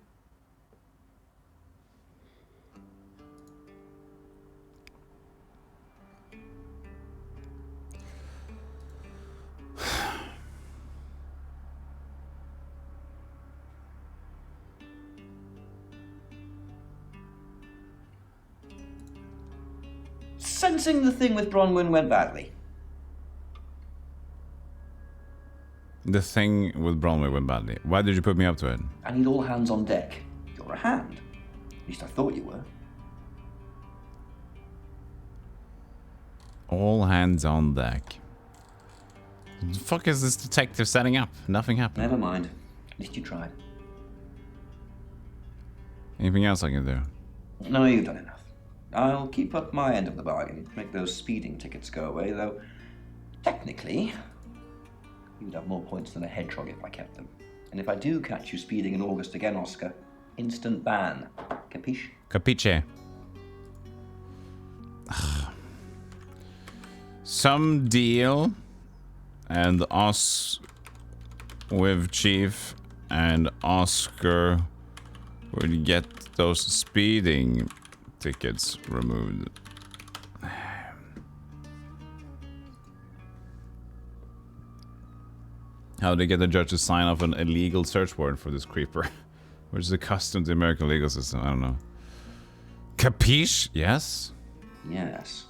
Sensing the thing with Bronwyn went badly. The thing with Bromley went badly. Why did you put me up to it? I need all hands on deck. You're a hand. At least I thought you were. All hands on deck. The fuck is this detective setting up? Nothing happened. Never mind. At least you tried. Anything else I can do? No, you've done enough. I'll keep up my end of the bargain. Make those speeding tickets go away, though technically you'd have more points than a hedgehog if I kept them. And if I do catch you speeding in August again, Oscar, instant ban. Capiche? Capiche. Some deal, and us with Chief and Oscar would get those speeding tickets removed. How do they get the judge to sign off an illegal search warrant for this creeper? Which is a custom to the American legal system, I don't know. Capiche? Yes? Yes.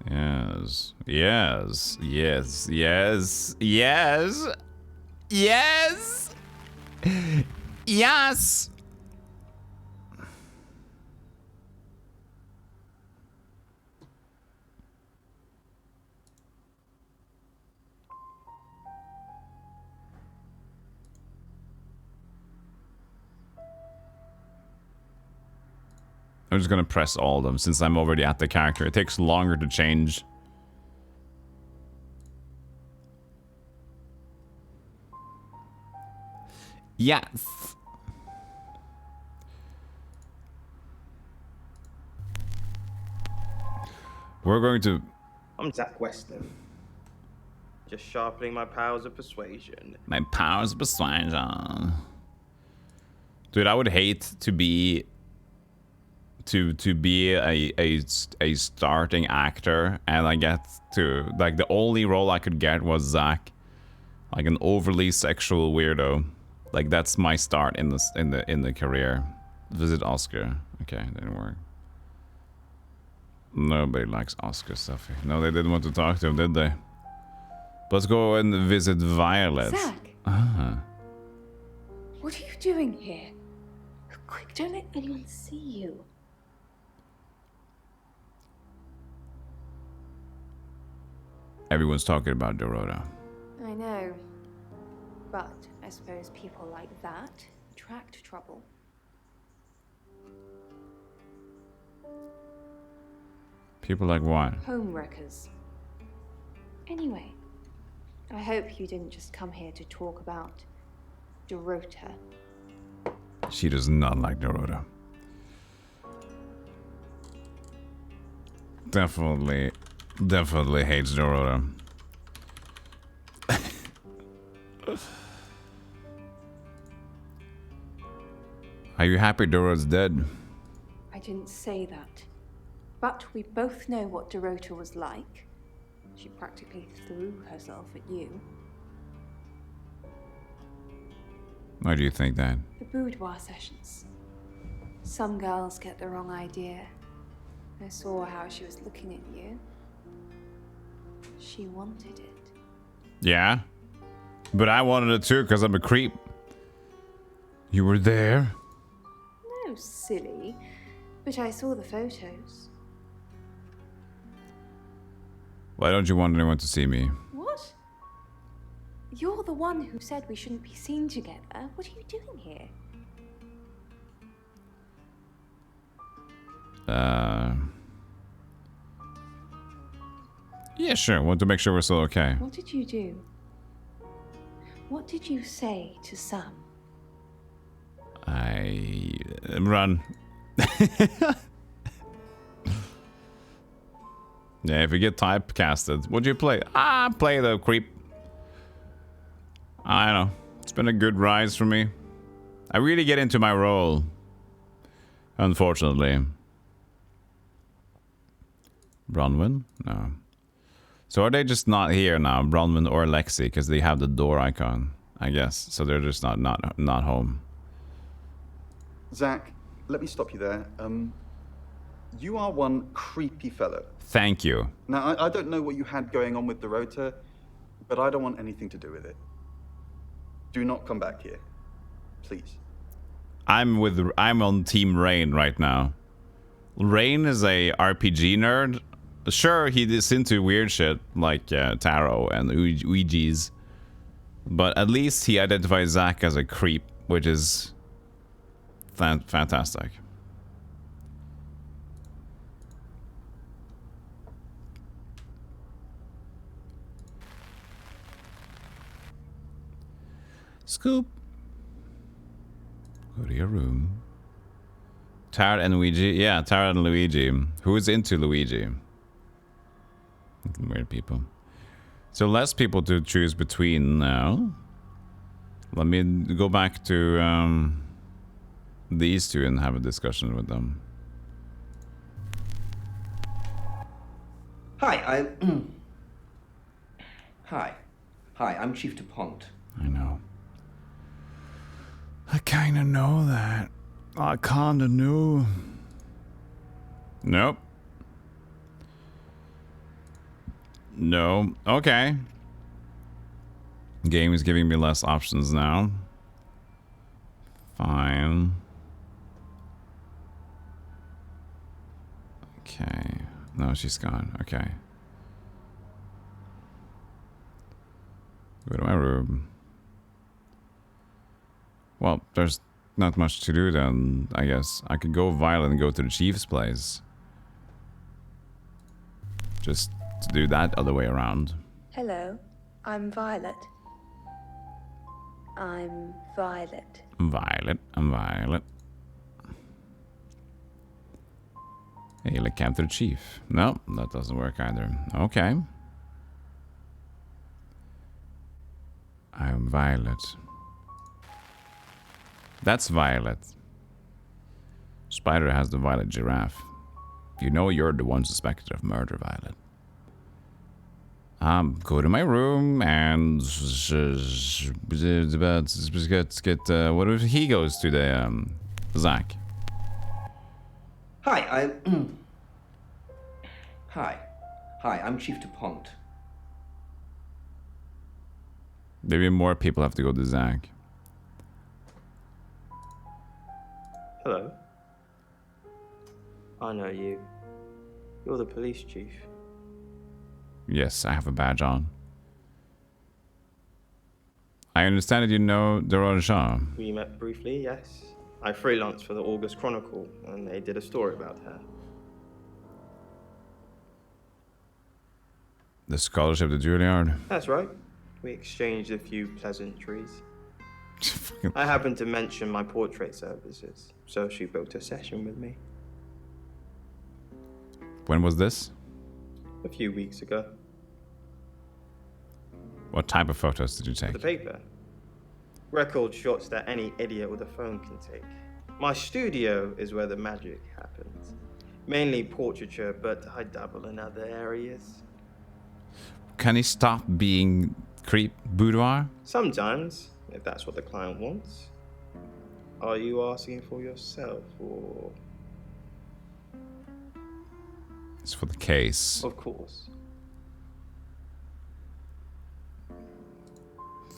Yes. Yes. Yes. Yes. Yes. Yes. Yes. I'm just gonna press all of them since I'm already at the character. It takes longer to change. Yes. We're going to... I'm Zach Weston. Just sharpening my powers of persuasion. My powers of persuasion. Dude, I would hate to be... To be a starting actor, and I get to like the only role I could get was Zach, like an overly sexual weirdo. Like that's my start in the career. Visit Oscar. Okay, didn't work. Nobody likes Oscar stuff. No, they didn't want to talk to him, did they? Let's go and visit Violet. Zach. Ah. What are you doing here? Quick, don't let anyone see you. Everyone's talking about Dorota. I know. But I suppose people like that attract trouble. People like what? Homewreckers. Anyway, I hope you didn't just come here to talk about Dorota. She does not like Dorota. Definitely definitely hates Dorota. Are you happy Dora's dead? I didn't say that. But we both know what Dorota was like. She practically threw herself at you. Why do you think that? The boudoir sessions. Some girls get the wrong idea. I saw how she was looking at you. She wanted it. Yeah? But I wanted it too because I'm a creep. You were there? No, silly. But I saw the photos. Why don't you want anyone to see me? What? You're the one who said we shouldn't be seen together. What are you doing here? Yeah, sure. Want to make sure we're still okay. What did you do? What did you say to Sam? Run. Yeah, if you get typecasted, would you play? Play the creep. I don't know. It's been a good rise for me. I really get into my role. Unfortunately. Bronwyn? No. So are they just not here now, Bronwyn or Lexi, because they have the door icon, I guess. So they're just not home. Zach, let me stop you there. You are one creepy fellow. Thank you. Now, I don't know what you had going on with Dorota, but I don't want anything to do with it. Do not come back here. Please. I'm on Team Rain right now. Rain is a RPG nerd. Sure, he is into weird shit like tarot and Ouija's, but at least he identifies Zach as a creep, which is fantastic. Scoop. Go to your room. Tarot and Luigi. Yeah, Tarot and Luigi. Who is into Luigi? Weird people. So less people to choose between now. Let me go back to these two and have a discussion with them. Hi, Hi, I'm Chief DuPont. I know. I kinda know that. I kinda knew. Nope. No. Okay. Game is giving me less options now. Fine. Okay. No, she's gone. Okay. Go to my room. Well, there's not much to do then, I guess. I could go violent and go to the chief's place. Just to do that other way around. Hello, I'm Violet. I'm Violet. Violet, I'm Violet. Hey, like capture the chief. No, that doesn't work either. Okay. I'm Violet. That's Violet. Spider has the violet giraffe. You know you're the one suspected of murder, Violet. Go to my room and get what if he goes to the Zach? Hi, Hi, I'm Chief DuPont. Maybe more people have to go to Zach. Hello. I know you. You're the police chief. Yes, I have a badge on. I understand that you know Dorota Shaw. We met briefly, yes. I freelanced for the August Chronicle, and they did a story about her. The scholarship to Juilliard. That's right. We exchanged a few pleasantries. I happened to mention my portrait services, so she booked a session with me. When was this? A few weeks ago. What type of photos did you For take? the paper. Record shots that any idiot with a phone can take. My studio is where the magic happens. Mainly portraiture, but I dabble in other areas. Can he stop being creep boudoir? Sometimes, if that's what the client wants. Are you asking for yourself, or...? It's for the case. Of course.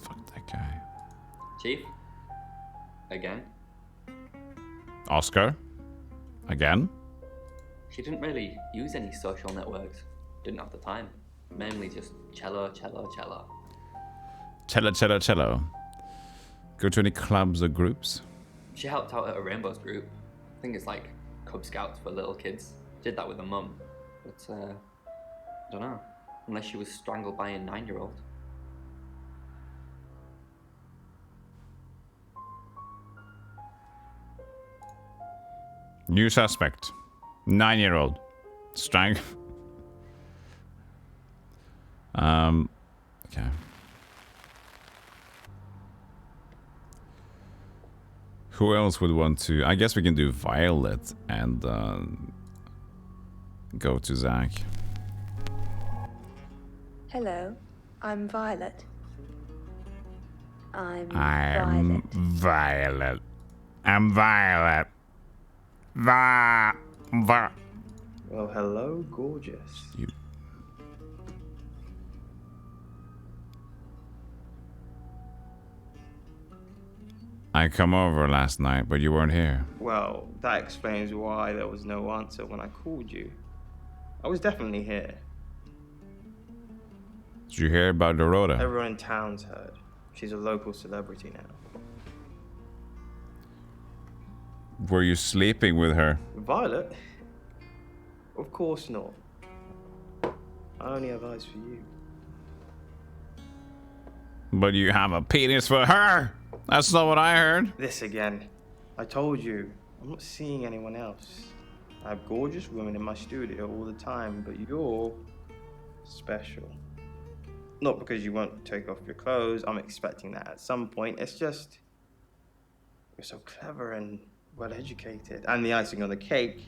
Fuck that guy. Chief? Again? Oscar? Again? She didn't really use any social networks. Didn't have the time. Mainly just cello. Cello. Go to any clubs or groups? She helped out at a Rainbows group. I think it's like Cub Scouts for little kids. Did that with her mum. But, I don't know. Unless she was strangled by a 9-year-old. New suspect. 9-year-old. Strang. Okay. Who else would want to? I guess we can do Violet and go to Zach. Hello, I'm Violet. I'm Violet. Well, hello, gorgeous. I come over last night, but you weren't here. Well, that explains why there was no answer when I called you. I was definitely here. Did you hear about Dorota? Everyone in town's heard. She's a local celebrity now. Were you sleeping with her? Violet? Of course not. I only have eyes for you. But you have a penis for her! That's not what I heard. This again. I told you, I'm not seeing anyone else. I have gorgeous women in my studio all the time, but you're special. Not because you won't take off your clothes, I'm expecting that at some point. It's just, you're so clever and well educated. And the icing on the cake,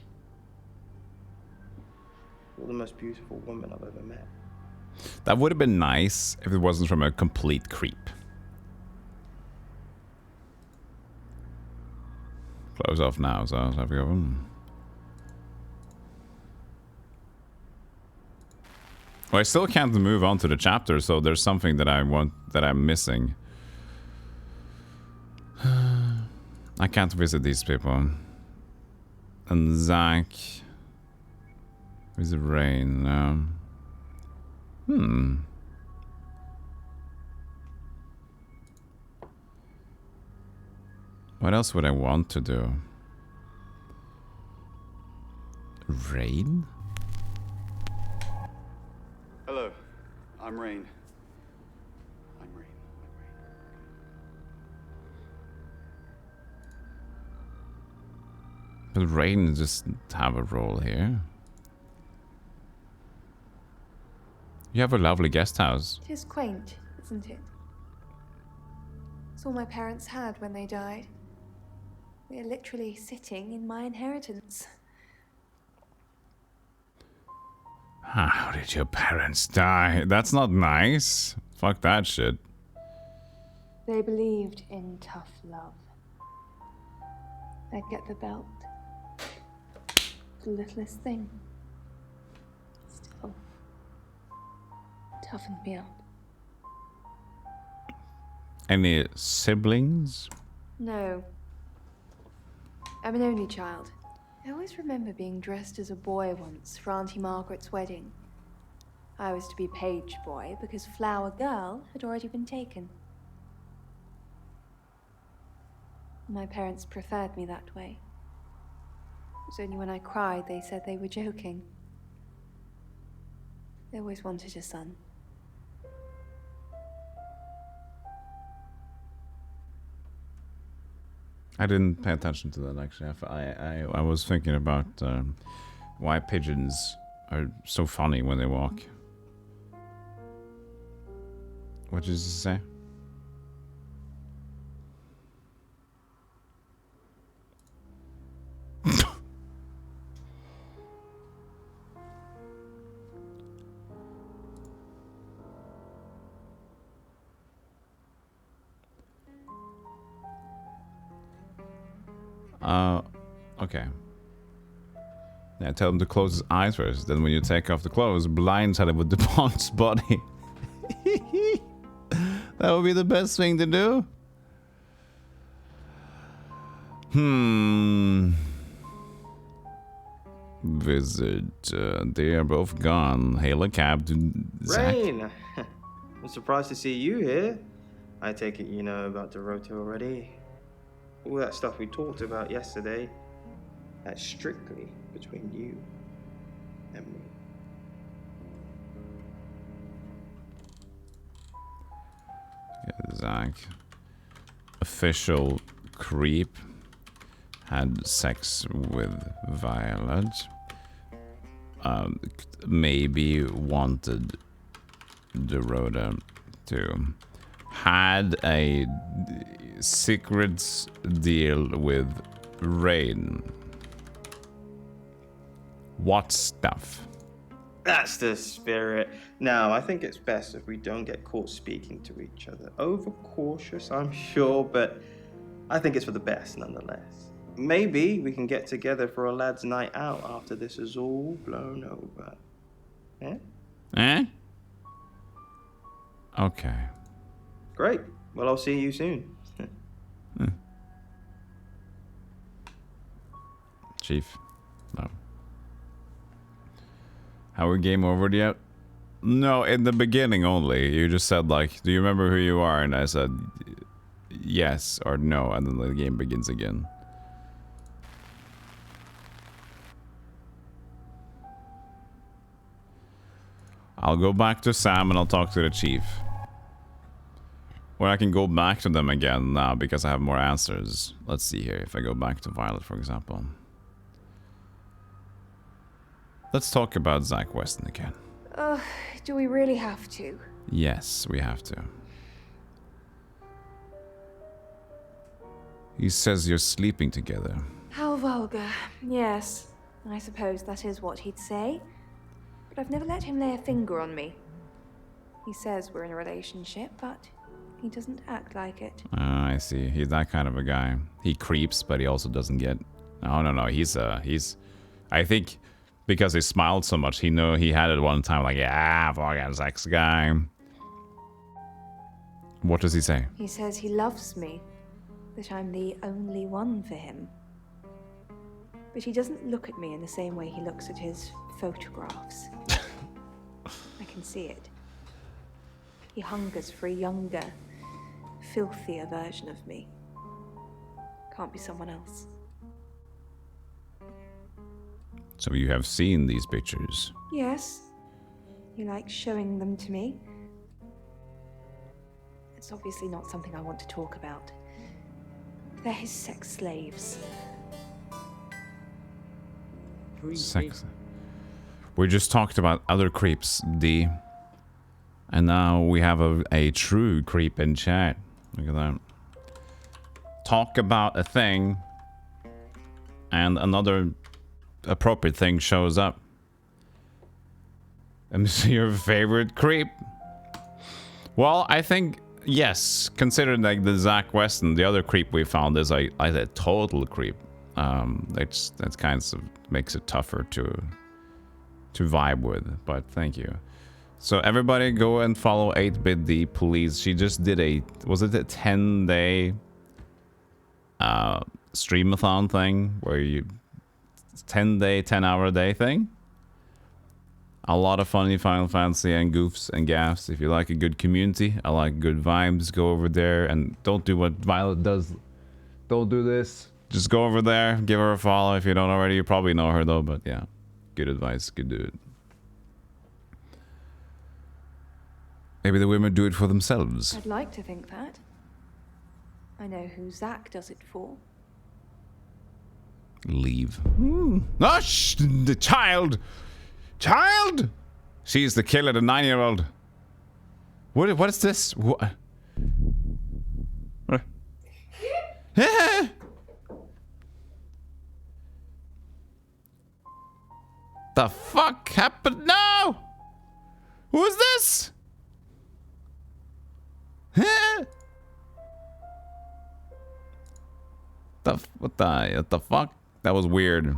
you're the most beautiful woman I've ever met. That would have been nice if it wasn't from a complete creep. Close off now, so I'll have to go. Well, I still can't move on to the chapter, so there's something that I want that I'm missing. I can't visit these people. And Zach. Is it rain? What else would I want to do? Rain? Hello, I'm Rain. But Rain just have a role here. You have a lovely guest house. It is quaint, isn't it? It's all my parents had when they died. We are literally sitting in my inheritance. How did your parents die? That's not nice. Fuck that shit. They believed in tough love. I'd get the belt. The littlest thing. Still toughened me up. Any siblings? No. I'm an only child. I always remember being dressed as a boy once for Auntie Margaret's wedding. I was to be page boy because flower girl had already been taken. My parents preferred me that way. It was only when I cried they said they were joking. They always wanted a son. I didn't pay attention to that actually. I was thinking about why pigeons are so funny when they walk. What did you say? Okay. Yeah, tell him to close his eyes first. Then when you take off the clothes, blindside him with the Bond's body. That would be the best thing to do. Visit. They are both gone. Hail a cab to Zach. Rain! I'm surprised to see you here. I take it you know about Dorota already. All that stuff we talked about yesterday, that's strictly between you and me. Zach. Official creep. Had sex with Violet. Maybe wanted Dorota to. Had a secret deal with Rain. What stuff? That's the spirit. Now, I think it's best if we don't get caught speaking to each other. Overcautious, I'm sure, but I think it's for the best nonetheless. Maybe we can get together for a lad's night out after this is all blown over. Eh? Eh? Okay. Great. Well, I'll see you soon. Chief. No. How we game over yet? No, in the beginning only. You just said like, do you remember who you are? And I said yes or no, and then the game begins again. I'll go back to Sam and I'll talk to the chief. Or I can go back to them again now because I have more answers. Let's see here. If I go back to Violet, for example. Let's talk about Zach Weston again. Do we really have to? Yes, we have to. He says you're sleeping together. How vulgar. Yes, I suppose that is what he'd say. But I've never let him lay a finger on me. He says we're in a relationship, but he doesn't act like it. I see. He's that kind of a guy. He creeps, but he also doesn't get... No. He's... I think because he smiled so much, he had it one time like, yeah, fucking sex guy. What does he say? He says he loves me, that I'm the only one for him. But he doesn't look at me in the same way he looks at his photographs. I can see it. He hungers for a younger, filthier version of me. Can't be someone else. So you have seen these pictures? Yes. He likes showing them to me. It's obviously not something I want to talk about. They're his sex slaves. Sex. We just talked about other creeps, D. And now we have a true creep in chat. Look at that. Talk about a thing, and another appropriate thing shows up. And this is your favorite creep? Well, I think, yes, considering like the Zach Weston, the other creep we found is a total creep. That's kind of makes it tougher to vibe with, but thank you. So everybody go and follow 8BitD, please. She just did was it a 10-day streamathon thing where you 10-day, 10-hour-a-day thing? A lot of funny Final Fantasy and goofs and gaffs. If you like a good community, I like good vibes, go over there and don't do what Violet does. Don't do this. Just go over there, give her a follow. If you don't already, you probably know her though, but yeah. Good advice, good dude. Maybe the women do it for themselves. I'd like to think that. I know who Zach does it for. Leave. The child! Child! She's the killer, the 9-year-old. What is this? What? The fuck happened now? Who is this? What the fuck? That was weird.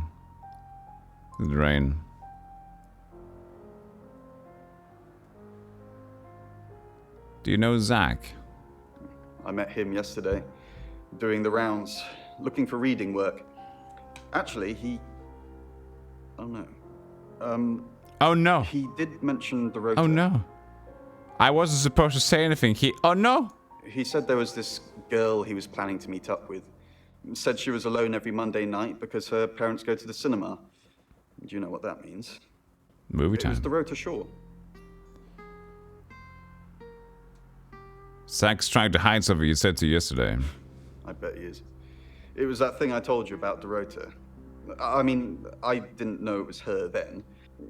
The rain. Do you know Zach? I met him yesterday, doing the rounds, looking for reading work. Actually, he... Oh no. Oh no. He did mention the rota. Oh no. I wasn't supposed to say anything. Oh no. He said there was this girl he was planning to meet up with. Said she was alone every Monday night because her parents go to the cinema. Do you know what that means? Movie time. It was the Rota Shore. Zach's trying to hide something you said to you yesterday. I bet he is. It was that thing I told you about Dorota. I mean, I didn't know it was her then.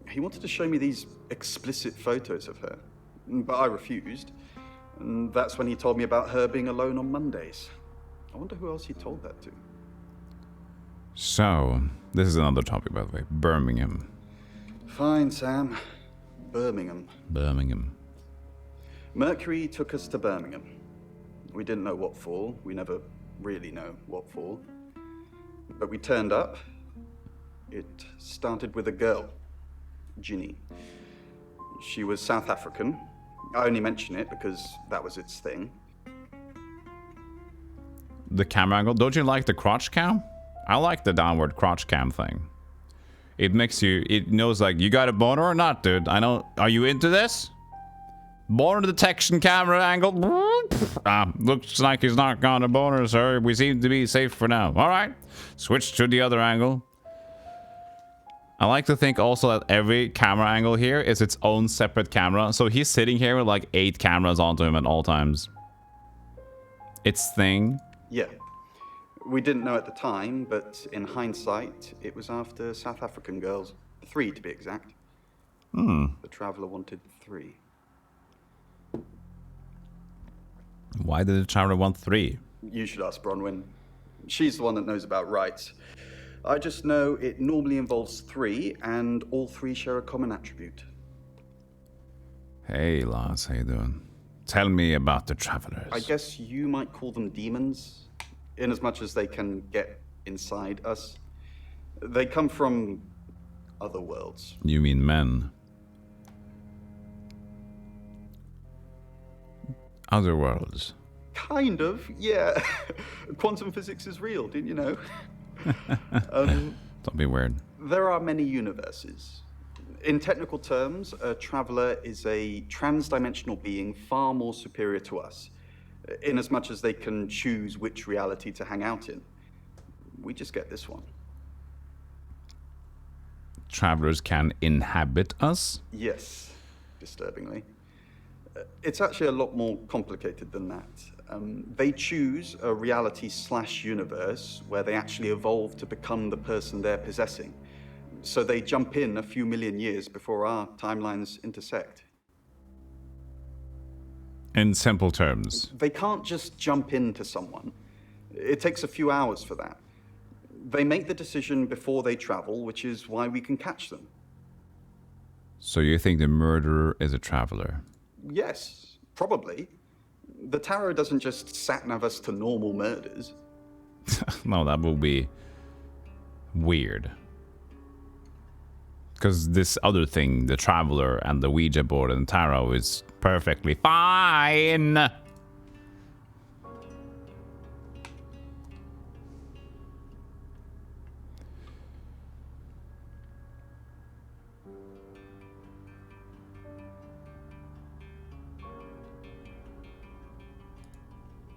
He wanted to show me these explicit photos of her, but I refused. And that's when he told me about her being alone on Mondays. I wonder who else he told that to. So, this is another topic, by the way. Birmingham. Fine, Sam. Birmingham. Birmingham. Mercury took us to Birmingham. We didn't know what for. We never really know what for. But we turned up. It started with a girl, Ginny. She was South African. I only mention it because that was its thing. The camera angle. Don't you like the crotch cam? I like the downward crotch cam thing. It makes you, it knows like, you got a boner or not, dude? I know, are you into this? Boner detection camera angle. Looks like he's not got a boner, sir. We seem to be safe for now. All right. Switch to the other angle. I like to think also that every camera angle here is its own separate camera. So he's sitting here with like 8 cameras onto him at all times. Its thing. Yeah. We didn't know at the time, but in hindsight, it was after South African girls. 3 to be exact. Hmm. The Traveller wanted 3. Why did the Traveller want 3? You should ask Bronwyn. She's the one that knows about rights. I just know it normally involves 3, and all 3 share a common attribute. Hey, Lars, how you doing? Tell me about the Travelers. I guess you might call them demons, in as much as they can get inside us. They come from other worlds. You mean men? Other worlds. Kind of, yeah. Quantum physics is real, didn't you know? Don't be weird. There are many universes. In technical terms, a traveler is a trans-dimensional being far more superior to us, in as much as they can choose which reality to hang out in. We just get this one. Travelers can inhabit us? Yes, disturbingly. It's actually a lot more complicated than that. They choose a reality/universe where they actually evolve to become the person they're possessing. So they jump in a few million years before our timelines intersect. In simple terms. They can't just jump into someone. It takes a few hours for that. They make the decision before they travel, which is why we can catch them. So you think the murderer is a traveler? Yes, probably. The tarot doesn't just sat-nav us to normal murders. No, that would be weird. Because this other thing, the traveler and the Ouija board and tarot, is perfectly fine.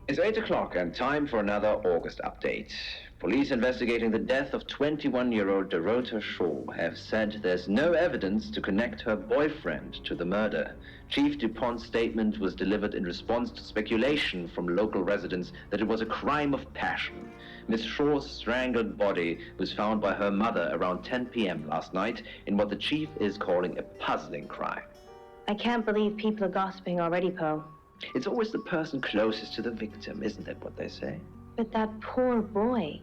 It's 8 o'clock and time for another August update. Police investigating the death of 21-year-old Dorota Shaw have said there's no evidence to connect her boyfriend to the murder. Chief DuPont's statement was delivered in response to speculation from local residents that it was a crime of passion. Miss Shaw's strangled body was found by her mother around 10 p.m. last night in what the chief is calling a puzzling crime. I can't believe people are gossiping already, Poe. It's always the person closest to the victim, isn't that what they say? But that poor boy.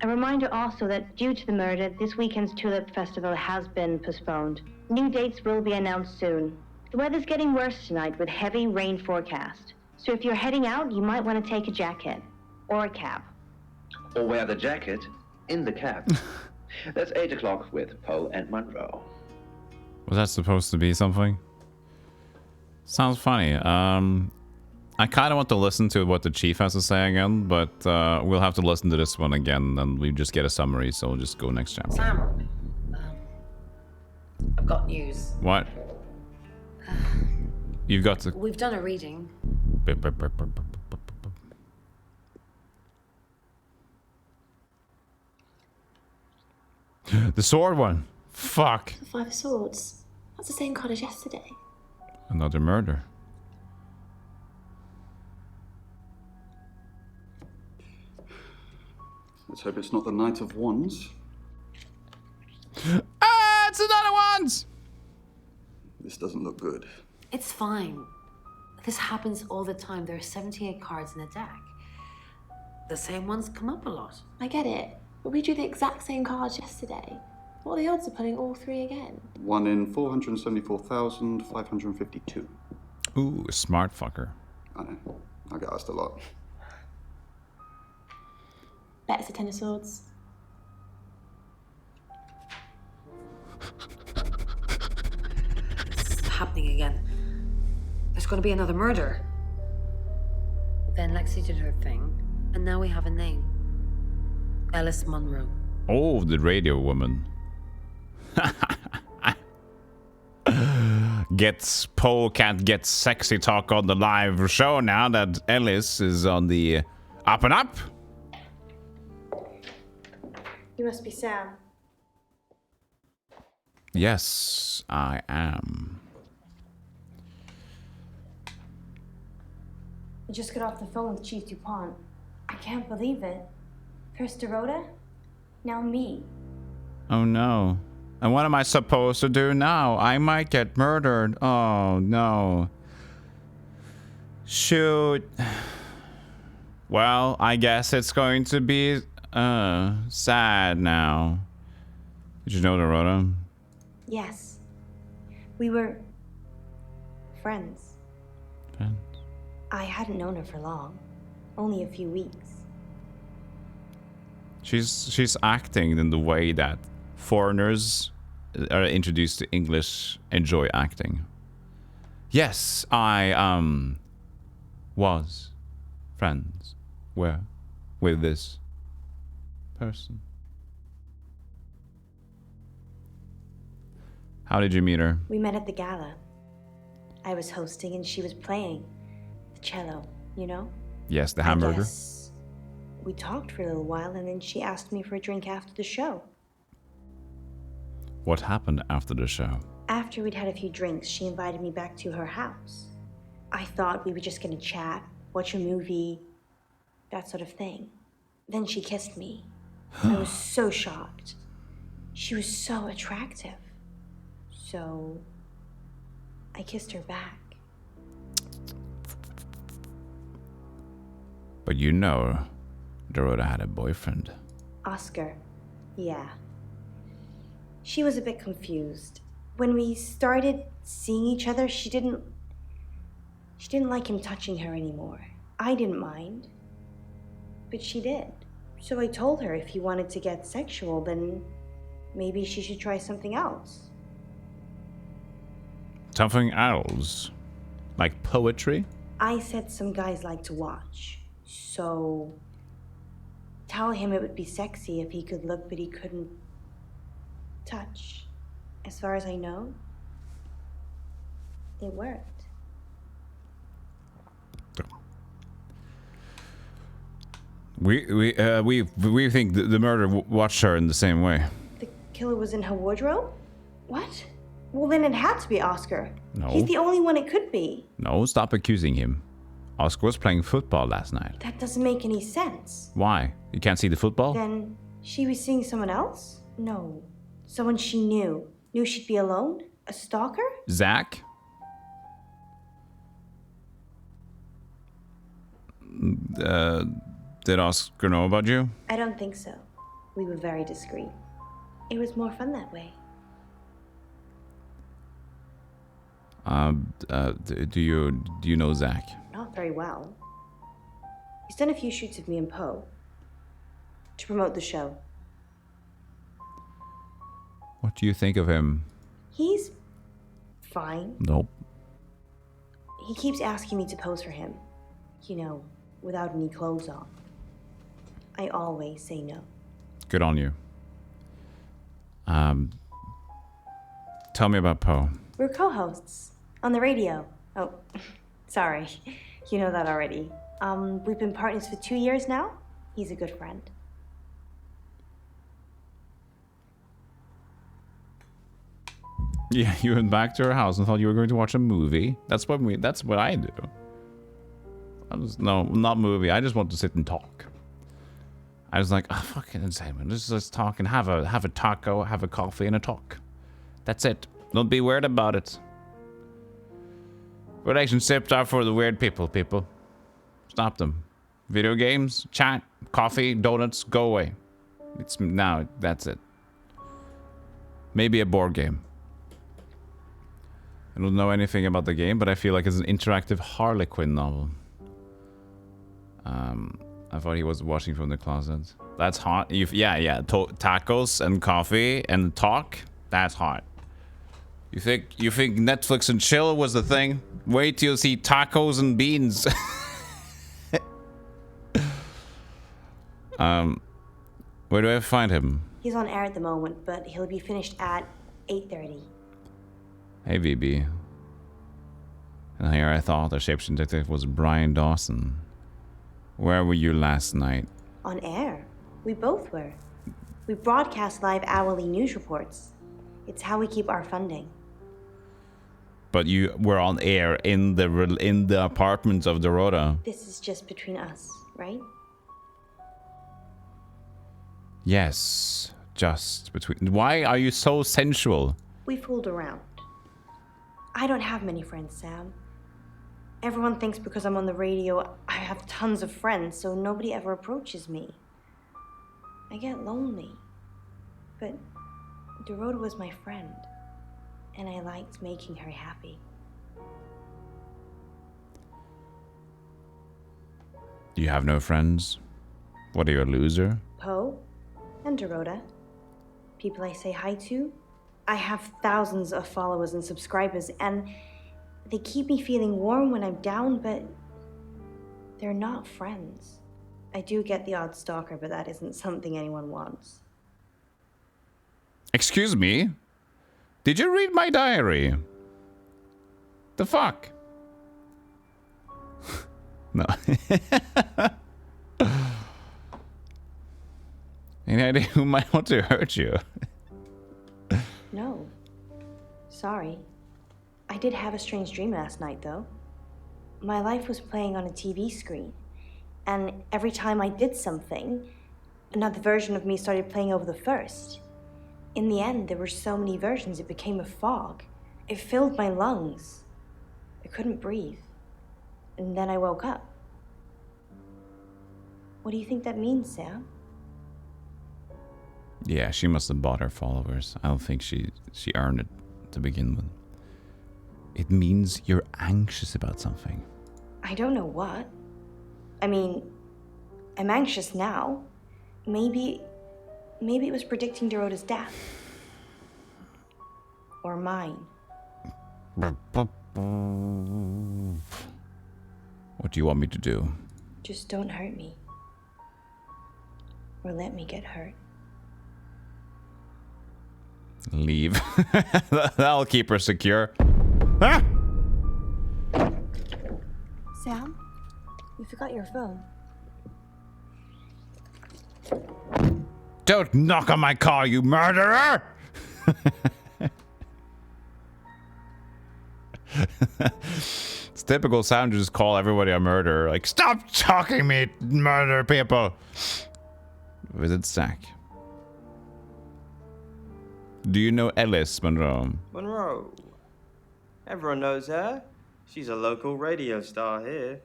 A reminder also that due to the murder, this weekend's Tulip Festival has been postponed. New dates will be announced soon. The weather's getting worse tonight with heavy rain forecast. So if you're heading out, you might want to take a jacket. Or a cab. Or wear the jacket in the cab. That's 8 o'clock with Poe and Monroe. Was that supposed to be something? Sounds funny. I kind of want to listen to what the chief has to say again, but we'll have to listen to this one again, and we just get a summary, so we'll just go next chapter. Sam, I've got news. What? You've got to... We've done a reading. The sword one. Fuck. The Five of Swords. That's the same card as yesterday. Another murder. Let's hope it's not the Knight of Wands. Ah, it's another Wands! This doesn't look good. It's fine. This happens all the time. There are 78 cards in the deck. The same ones come up a lot. I get it, but we drew the exact same cards yesterday. What are the odds of pulling all three again? 1 in 474,552. Ooh, smart fucker. I know. I get asked a lot. Bet it's a Ten of Swords. It's happening again. There's going to be another murder. Then Lexi did her thing, and now we have a name. Alice Munro. Oh, the radio woman. Gets Poe can't get sexy talk on the live show now that Ellis is on the up and up. You must be Sam. Yes, I am. I just got off the phone with Chief DuPont. I can't believe it. First Dorota, now me. Oh no. And what am I supposed to do now? I might get murdered. Oh no. Shoot. Well, I guess it's going to be sad now. Did you know Dorota? Yes. We were friends. Friends? I hadn't known her for long. Only a few weeks. She's acting in the way that foreigners are introduced to English enjoy acting. Yes, I was friends with this person. How did you meet her? We met at the gala. I was hosting and she was playing the cello, you know? Yes, the hamburger. We talked for a little while and then she asked me for a drink after the show. What happened after the show? After we'd had a few drinks, she invited me back to her house. I thought we were just gonna chat, watch a movie, that sort of thing. Then she kissed me. I was so shocked. She was so attractive. So I kissed her back. But you know, Dorota had a boyfriend. Oscar, yeah. She was a bit confused. When we started seeing each other, she didn't like him touching her anymore. I didn't mind, but she did. So I told her if he wanted to get sexual, then maybe she should try something else. Something else? Like poetry? I said some guys like to watch, so tell him it would be sexy if he could look but he couldn't touch. As far as I know, it worked. We think the murderer watched her in the same way. The killer was in her wardrobe? What? Well, then it had to be Oscar. No. He's the only one it could be. No, stop accusing him. Oscar was playing football last night. That doesn't make any sense. Why? You can't see the football? Then she was seeing someone else? No. Someone she knew. Knew she'd be alone? A stalker? Zach? Did Oscar know about you? I don't think so. We were very discreet. It was more fun that way. Do you know Zach? Not very well. He's done a few shoots of me and Poe to promote the show. What do you think of him? He's fine. Nope. He keeps asking me to pose for him. You know, without any clothes on. I always say no. Good on you. Tell me about Poe. We're co-hosts on the radio. Oh, sorry. You know that already. We've been partners for 2 years now. He's a good friend. Yeah, you went back to her house and thought you were going to watch a movie. That's what I do. No, not movie. I just want to sit and talk. I was like, oh, fucking insane, man. Let's talk and have a taco, have a coffee, and a talk. That's it. Don't be weird about it. Relationships are for the weird people. Stop them. Video games, chat, coffee, donuts, go away. Now, that's it. Maybe a board game. I don't know anything about the game, but I feel like it's an interactive Harlequin novel. I thought he was watching from the closet. That's hot. Yeah. Tacos and coffee and talk. That's hot. You think Netflix and chill was the thing? Wait till you see tacos and beans. Where do I find him? He's on air at the moment, but he'll be finished at 8:30. Hey, VB. And here I thought the Shapeshifting detective was Brian Dawson. Where were you last night? On air. We both were. We broadcast live hourly news reports. It's how we keep our funding. But you were on air in the apartments of Dorota. This is just between us, right? Yes, just between. Why are you so sensual? We fooled around. I don't have many friends, Sam. Everyone thinks because I'm on the radio, I have tons of friends, so nobody ever approaches me. I get lonely. But Dorota was my friend, and I liked making her happy. You have no friends? What, are you a loser? Poe and Dorota. People I say hi to. I have thousands of followers and subscribers, and they keep me feeling warm when I'm down, but they're not friends. I do get the odd stalker, but that isn't something anyone wants. Excuse me? Did you read my diary? The fuck? No. Any idea who might want to hurt you? No. Sorry. I did have a strange dream last night, though. My life was playing on a TV screen, and every time I did something, another version of me started playing over the first. In the end, there were so many versions, it became a fog. It filled my lungs. I couldn't breathe. And then I woke up. What do you think that means, Sam? Yeah, she must have bought her followers. I don't think she earned it to begin with. It means you're anxious about something. I don't know what. I mean, I'm anxious now. Maybe it was predicting Dorota's death. Or mine. What do you want me to do? Just don't hurt me. Or let me get hurt. Leave. That'll keep her secure. Ah! Sam, you forgot your phone. Don't knock on my car, you murderer! It's typical sound to just call everybody a murderer. Like, stop talking me, murder people! Visit Zach. Do you know Ellis Monroe? Monroe. Everyone knows her. She's a local radio star here.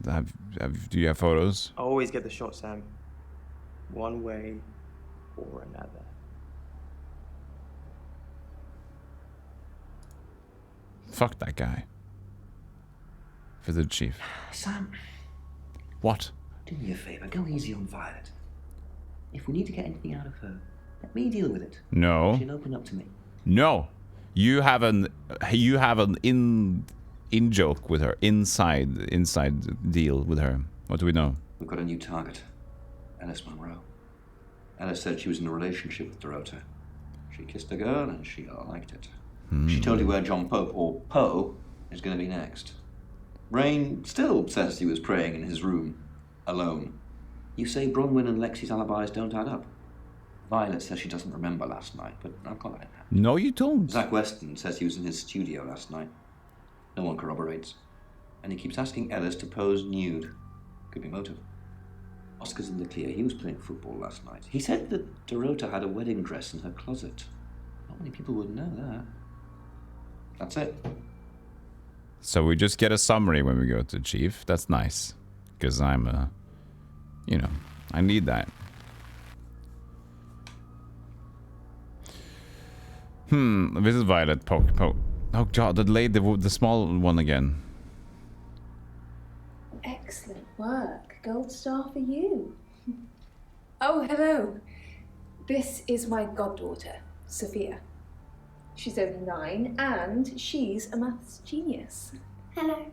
Do you have photos? I always get the shot, Sam. One way or another. Fuck that guy. Visit Chief. Sam. What? Do me a favor, go easy on Violet. If we need to get anything out of her, let me deal with it. No. She'll open up to me. No. You have an in joke with her. Inside deal with her. What do we know? We've got a new target. Ellis Monroe. Ellis said she was in a relationship with Dorota. She kissed a girl and she liked it. She told you where John Pope, or Poe, is going to be next. Rain still says he was praying in his room, alone. You say Bronwyn and Lexi's alibis don't add up. Violet says she doesn't remember last night, but I've got that. No, you don't. Zach Weston says he was in his studio last night. No one corroborates. And he keeps asking Ellis to pose nude. Could be motive. Oscar's in the clear. He was playing football last night. He said that Dorota had a wedding dress in her closet. Not many people would know that. That's it. So we just get a summary when we go to Chief. That's nice. Because I'm I need that. This is Violet. Poke. Oh god, the small one again. Excellent work. Gold star for you. Oh, hello. This is my goddaughter, Sophia. She's only 9 and she's a maths genius. Hello.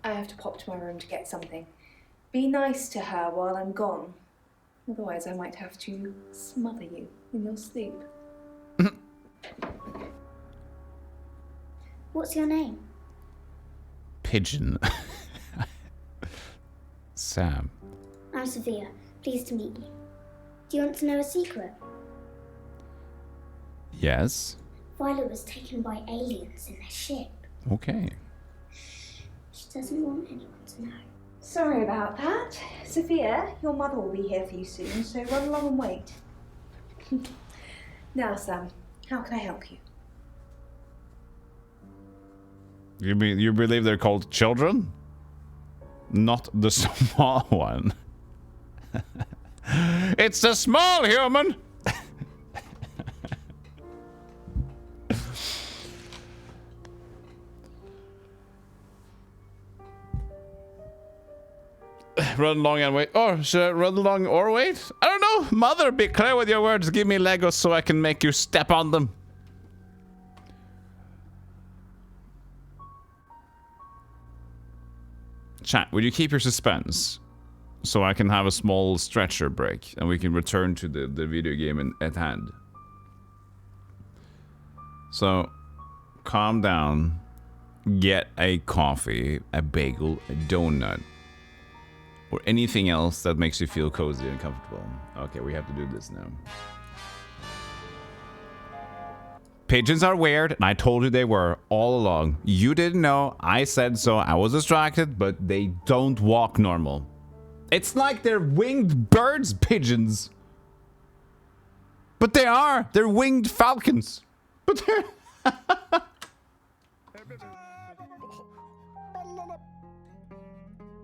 I have to pop to my room to get something. Be nice to her while I'm gone. Otherwise I might have to smother you in your sleep. What's your name? Pigeon. Sam. I'm Sophia. Pleased to meet you. Do you want to know a secret? Yes. Violet was taken by aliens in their ship. Okay. She doesn't want anyone to know. Sorry about that. Sophia, your mother will be here for you soon, so run along and wait. Now, Sam, how can I help you? You believe they're called children? Not the small one. It's the small human! Run along and wait. Or should I run along or wait? I don't know. Mother, be clear with your words. Give me Legos so I can make you step on them. Chat, will you keep your suspense? So I can have a small stretcher break and we can return to the video game at hand. So, calm down. Get a coffee, a bagel, a donut. Or anything else that makes you feel cozy and comfortable. Okay, we have to do this now. Pigeons are weird, and I told you they were all along. You didn't know, I said so, I was distracted, but they don't walk normal. It's like they're winged birds, pigeons. But they are, they're winged falcons. But they're...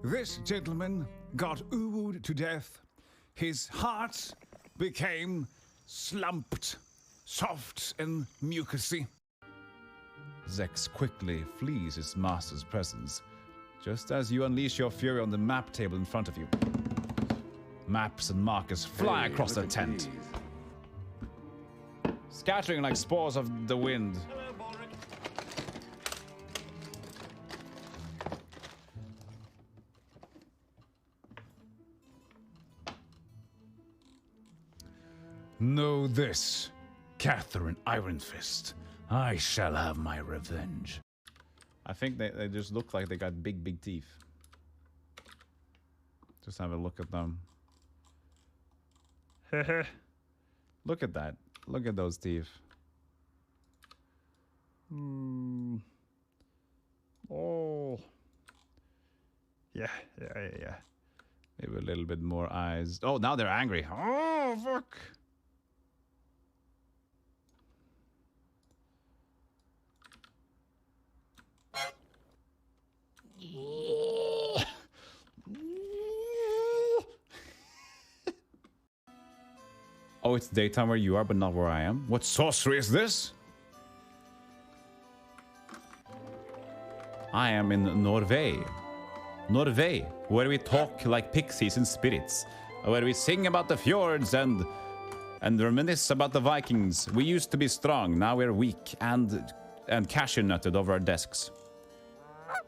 This gentleman got ooed to death. His heart became slumped, soft and mucousy. Zex quickly flees his master's presence, just as you unleash your fury on the map table in front of you. Maps and markers fly across the tent, scattering like spores of the wind. Know this, Catherine Ironfist. I shall have my revenge. I think they just look like they got big teeth. Just have a look at them. Look at that. Look at those teeth. Oh. Yeah. Maybe a little bit more eyes. Oh, now they're angry. Oh, fuck. Oh, it's daytime where you are, but not where I am. What sorcery is this? I am in Norway. Norway, where we talk like pixies and spirits. Where we sing about the fjords and reminisce about the Vikings. We used to be strong, now we're weak and cashew nutted over our desks.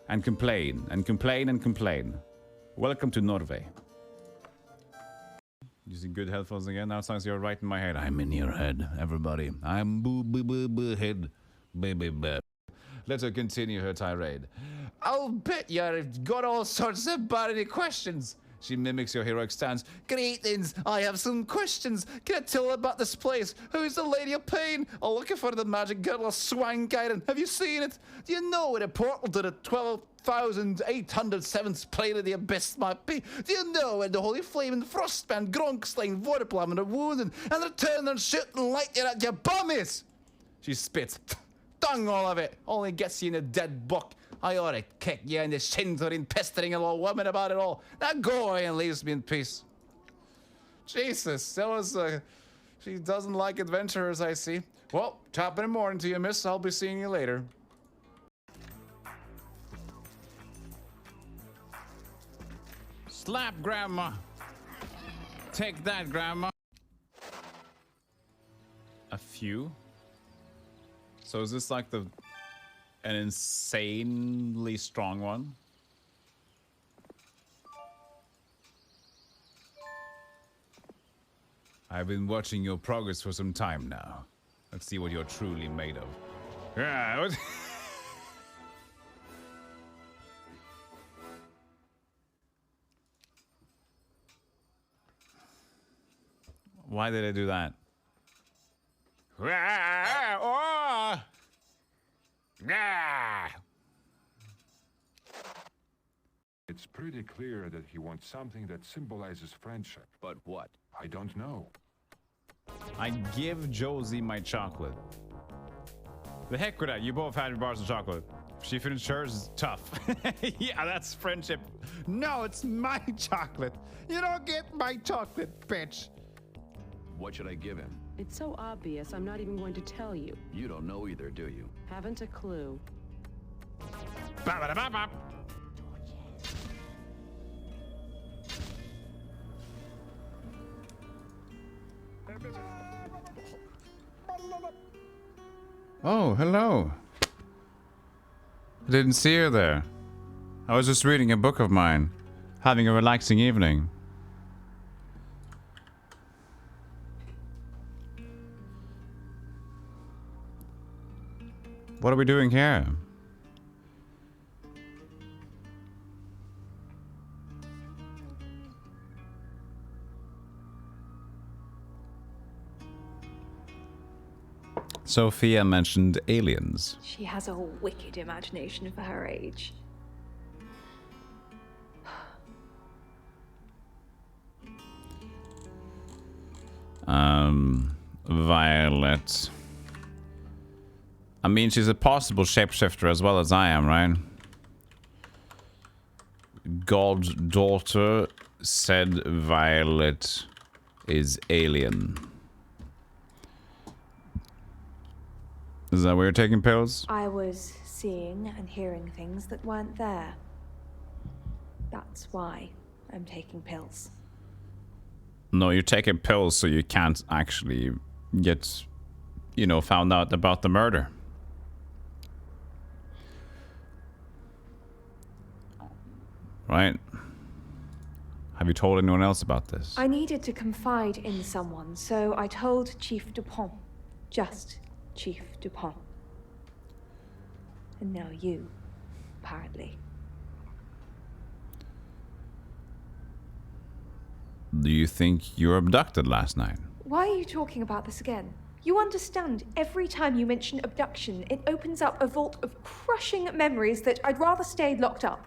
And complain, and complain, and complain. Welcome to Norway. Using good headphones again. Now sounds you're right in my head. I'm in your head, everybody. I'm boo head. Baby. Let her continue her tirade. I'll bet you've got all sorts of burning questions. She mimics your heroic stance. Greetings, I have some questions. Can I tell about this place? Who's the Lady of Pain? I'm looking for the magic girl of Swank Island. Have you seen it? Do you know where the portal to the 12,807th plane of the abyss might be? Do you know where the Holy Flame and Frostband, Gronkstein, Vorplam, and the Wounded, and the Turn and Shoot and Light you at your bum is? She spits. Dung all of it. Only gets you in a dead buck. I ought to kick you in the shins for pestering a little woman about it all. Now go away and leave me in peace. Jesus, that was she doesn't like adventurers, I see. Well, top in the morning to you, miss. I'll be seeing you later. Slap, Grandma. Take that, Grandma. A few? So is this like an insanely strong one? I've been watching your progress for some time now. Let's see what you're truly made of. Yeah. Why did I do that? It's pretty clear that he wants something that symbolizes friendship. But what? I don't know. I give Josie my chocolate. The heck with that, you both had your bars of chocolate. She finished hers, is tough. Yeah, that's friendship. No, it's my chocolate. You don't get my chocolate, bitch. What should I give him? It's so obvious, I'm not even going to tell you. You don't know either, do you? Haven't a clue. Ba-ba-da-ba-ba. Oh, hello. I didn't see her there. I was just reading a book of mine, having a relaxing evening. What are we doing here? Sophia mentioned aliens. She has a wicked imagination for her age. Violet. I mean, she's a possible shapeshifter as well as I am, right? Goddaughter said Violet is alien. Is that where you're taking pills? I was seeing and hearing things that weren't there. That's why I'm taking pills. No, you're taking pills so you can't actually get, you know, found out about the murder. Right? Have you told anyone else about this? I needed to confide in someone, so I told Chief Dupont. Just Chief Dupont. And now you, apparently. do you think you were abducted last night? Why are you talking about this again? You understand, every time you mention abduction, it opens up a vault of crushing memories that I'd rather stay locked up.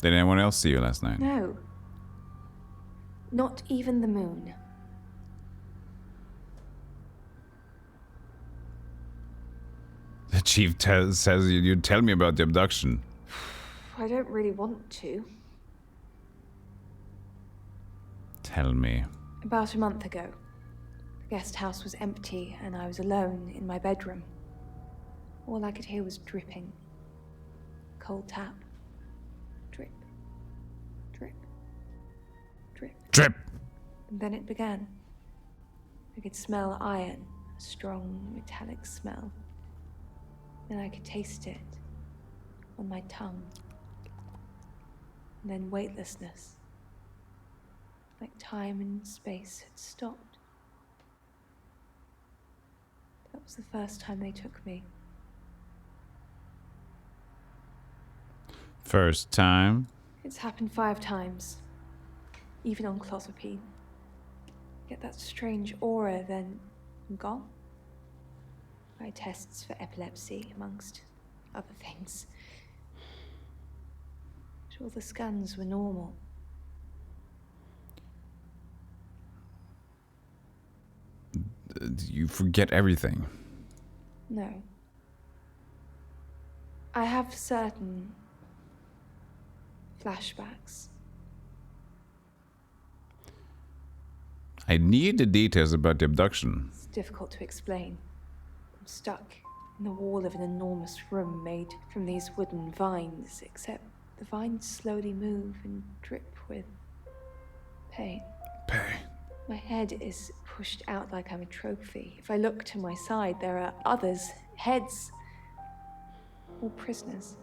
Did anyone else see you last night? No. Not even the moon. The chief says you'd tell me about the abduction. I don't really want to. Tell me. About a month ago, the guest house was empty and I was alone in my bedroom. All I could hear was dripping. Cold tap. Drip. Drip. Drip. Drip! And then it began. I could smell iron, a strong metallic smell. Then I could taste it on my tongue. And then weightlessness. Like time and space had stopped. That was the first time they took me. First time? It's happened 5 times. Even on clozapine. Get that strange aura, then I'm gone. Eye tests for epilepsy, amongst other things. But all the scans were normal. You forget everything. No. I have certain flashbacks. I need the details about the abduction. It's difficult to explain. I'm stuck in the wall of an enormous room made from these wooden vines, except the vines slowly move and drip with pain. Pain. My head is pushed out like I'm a trophy. If I look to my side, there are others, heads, all prisoners,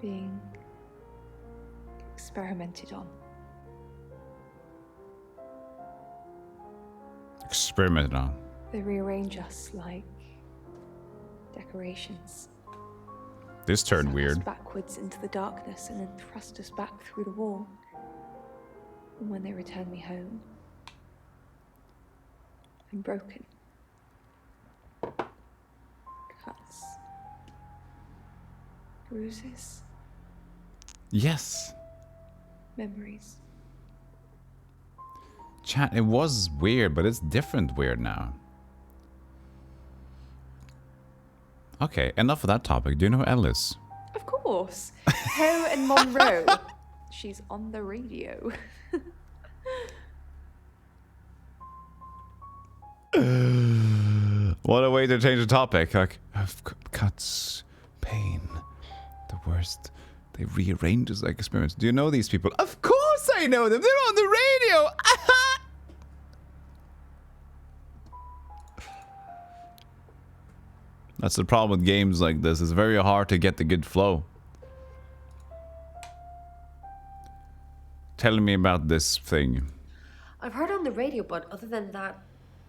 being experimented on. Experimented on. They rearrange us like decorations. This turned weird. Us backwards into the darkness and then thrust us back through the wall. And when they return me home, I'm broken. Cuts. Bruises. Yes. Memories. Chat, it was weird, but it's different weird now. Okay, enough of that topic. Do you know Ellis? Of course. Ho and Monroe. She's on the radio. What a way to change the topic. Like, cuts, pain, the worst. They rearrange us like experiments. Do you know these people? Of course I know them. They're on the radio. That's the problem with games like this. It's very hard to get the good flow. Tell me about this thing. I've heard on the radio, but other than that,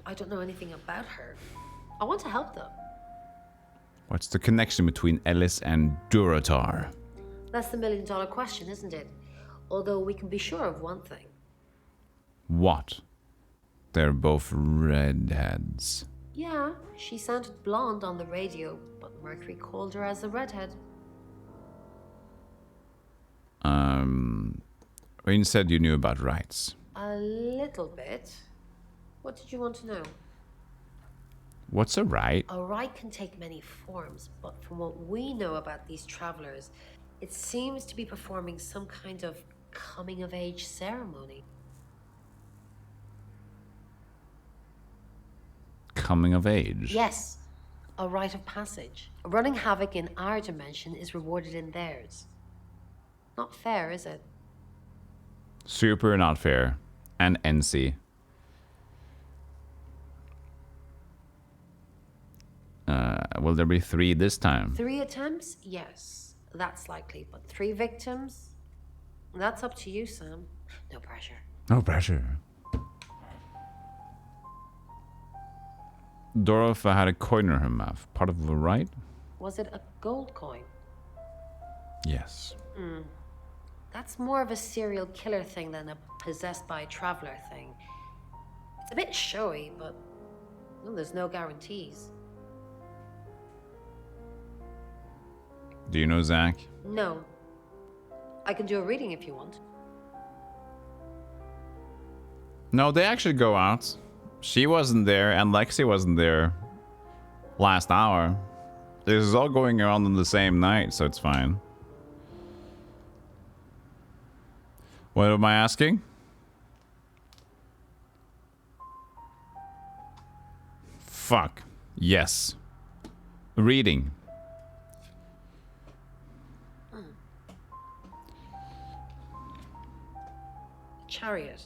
I don't know anything about her. I want to help them. What's the connection between Ellis and Durotar? That's the $1 million question, isn't it? Although we can be sure of one thing. What? They're both redheads. Yeah, she sounded blonde on the radio, but Mercury called her as a redhead. Rain said you knew about rights. A little bit. What did you want to know? What's a right? A rite can take many forms, but from what we know about these travelers, it seems to be performing some kind of coming-of-age ceremony. Coming of age? Yes, a rite of passage. Running havoc in our dimension is rewarded in theirs. Not fair, is it? Super not fair. And NC. Will there be 3 this time? 3 attempts? Yes, that's likely. But 3 victims? That's up to you, Sam. No pressure. No pressure. Dorothy had a coin in her mouth. Part of a rite? Was it a gold coin? Yes. That's more of a serial killer thing than a possessed by a traveler thing. It's a bit showy, but well, there's no guarantees. Do you know Zach? No. I can do a reading if you want. No, they actually go out. She wasn't there, and Lexi wasn't there last hour. This is all going on the same night, so it's fine. What am I asking? Fuck. Yes. Reading. Chariot.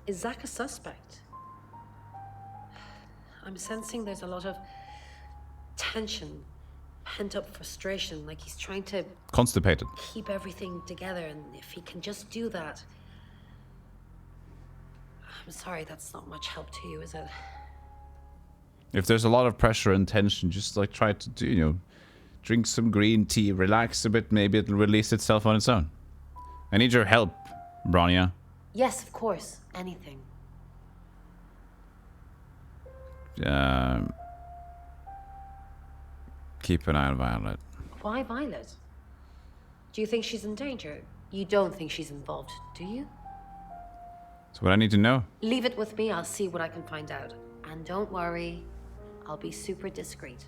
Is Zach a suspect? I'm sensing there's a lot of tension, pent-up frustration, like he's trying to Constipated. keep everything together, and if he can just do that... I'm sorry, that's not much help to you, is it? If there's a lot of pressure and tension, just like try to do, you know, drink some green tea, relax a bit, maybe it'll release itself on its own. I need your help, Bronya. Yes, of course. Anything. Keep an eye on Violet. Why Violet? Do you think she's in danger? You don't think she's involved, do you? That's what I need to know. Leave it with me, I'll see what I can find out. And don't worry, I'll be super discreet.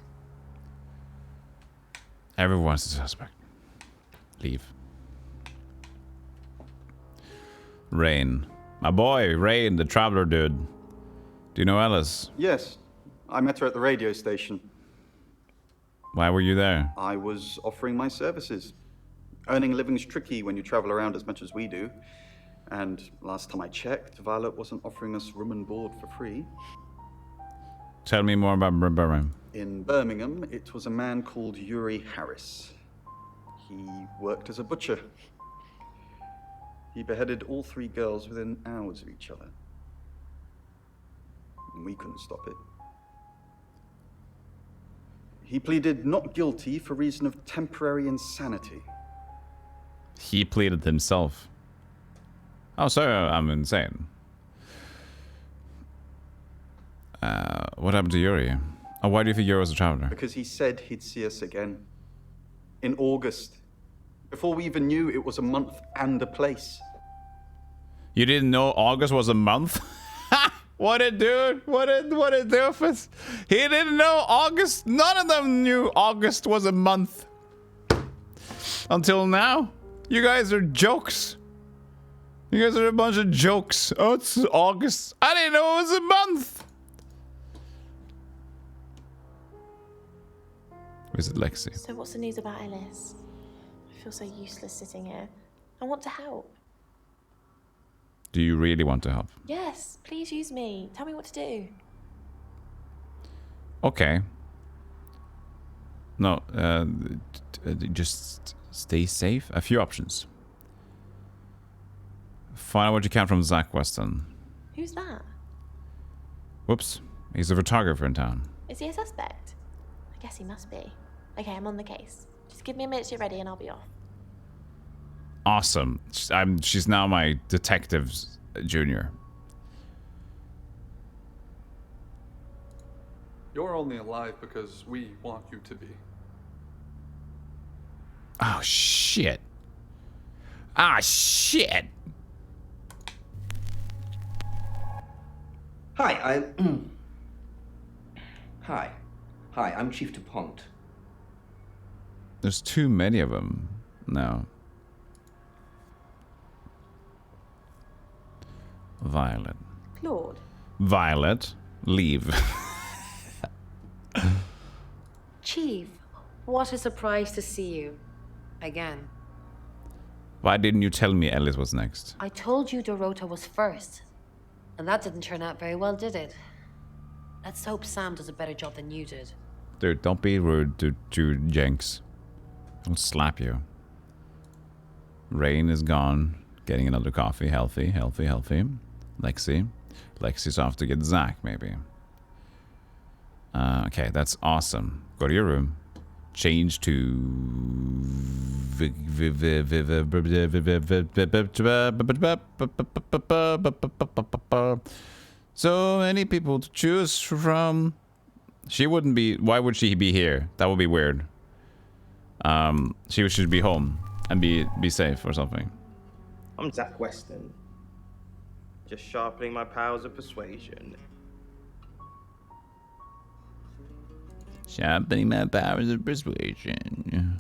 Everyone's a suspect. Leave. Rain. My boy, Rain, the traveler dude. Do you know Alice? Yes, I met her at the radio station. Why were you there? I was offering my services. Earning a living's tricky when you travel around as much as we do. And last time I checked, Violet wasn't offering us room and board for free. Tell me more about Birmingham. In Birmingham, it was a man called Yuri Harris. He worked as a butcher. He beheaded all 3 girls within hours of each other. And we couldn't stop it. He pleaded not guilty for reason of temporary insanity. He pleaded himself. Oh, sorry, I'm insane. What happened to Yuri? Oh, why do you think Yuri was a traveler? Because he said he'd see us again. In August. Before we even knew it was a month and a place. You didn't know August was a month? What a dude! What a doofus! He didn't know August. None of them knew August was a month. Until now. You guys are jokes. You guys are a bunch of jokes. Oh, it's August. I didn't know it was a month. Visit Lexi. So what's the news about Ellis? I feel so useless sitting here. I want to help. Do you really want to help? Yes, please use me. Tell me what to do. Okay. No, just stay safe. A few options. Find out what you can from Zach Weston. Who's that? Whoops. He's a photographer in town. Is he a suspect? I guess he must be. Okay, I'm on the case. Just give me a minute to get ready and I'll be off. Awesome. She's now my detective's junior. You're only alive because we want you to be. Oh, shit. Ah, shit. Hi, Hi, I'm Chief DuPont. There's too many of them now. Violet. Claude. Violet, leave. Chief, what a surprise to see you. Again. Why didn't you tell me Ellis was next? I told you Dorota was first. And that didn't turn out very well, did it? Let's hope Sam does a better job than you did. Dude, don't be rude to Jenks. I'll slap you. Rain is gone. Getting another coffee. Healthy. Lexi's off to get Zach, maybe. Okay, that's awesome. Go to your room. change to so many people to choose from. She wouldn't be. Why would she be here? That would be weird. She should be home and be safe or something. I'm Zach Weston. Just sharpening my powers of persuasion. Sharpening my powers of persuasion.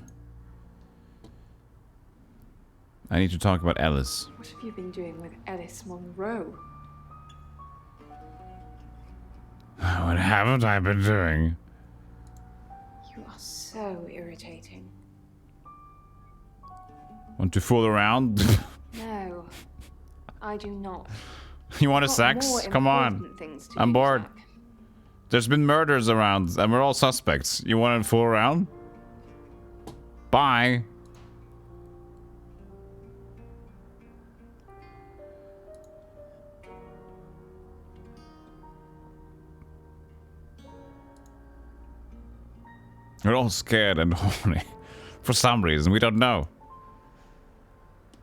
I need to talk about Ellis. What have you been doing with Ellis Monroe? What haven't I been doing? You are so irritating. Want to fool around? No, I do not. You want a Got sex? more Come on. important things to I'm do, bored. Jack. There's been murders around and we're all suspects. You want to fool around? Bye. We're all scared and horny. For some reason, we don't know.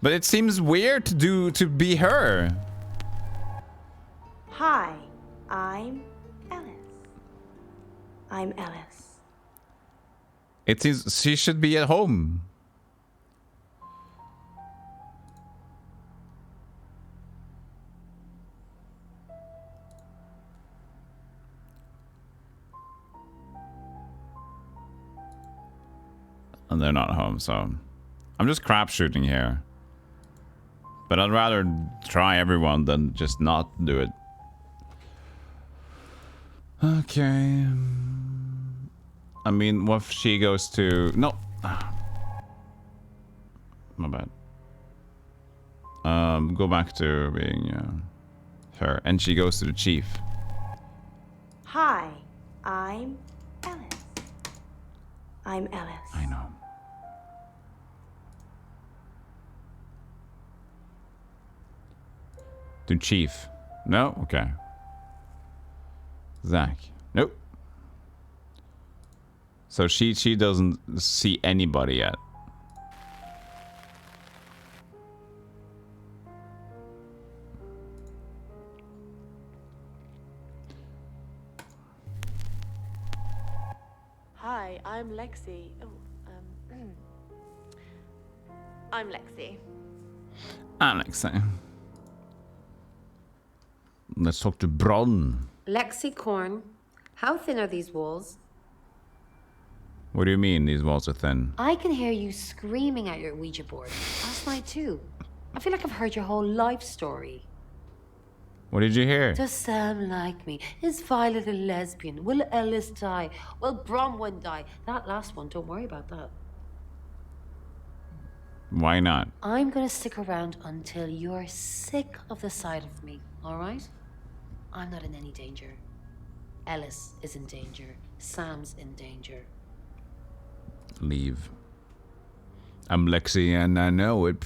But it seems weird to be her. Hi, I'm Ellis. I'm Ellis. It seems she should be at home. And they're not home, so I'm just crap shooting here. But I'd rather try everyone than just not do it. Okay. I mean, what if she goes to... No. My bad. Go back to being her. And she goes to the chief. Hi, I'm Ellis. I'm Ellis. I know. To chief. No? Okay. Zach. Nope. So she doesn't see anybody yet. Hi, I'm Lexi. Oh, I'm Lexi. Alexa. Let's talk to Bron. Lexicorn, how thin are these walls? What do you mean these walls are thin? I can hear you screaming at your Ouija board. Last night too. I feel like I've heard your whole life story. What did you hear? Does Sam like me? Is Violet a lesbian? Will Ellis die? Will Bronwyn die? That last one, don't worry about that. Why not? I'm gonna stick around until you're sick of the sight of me, alright? I'm not in any danger. Ellis is in danger. Sam's in danger. Leave. I'm Lexi and I know it.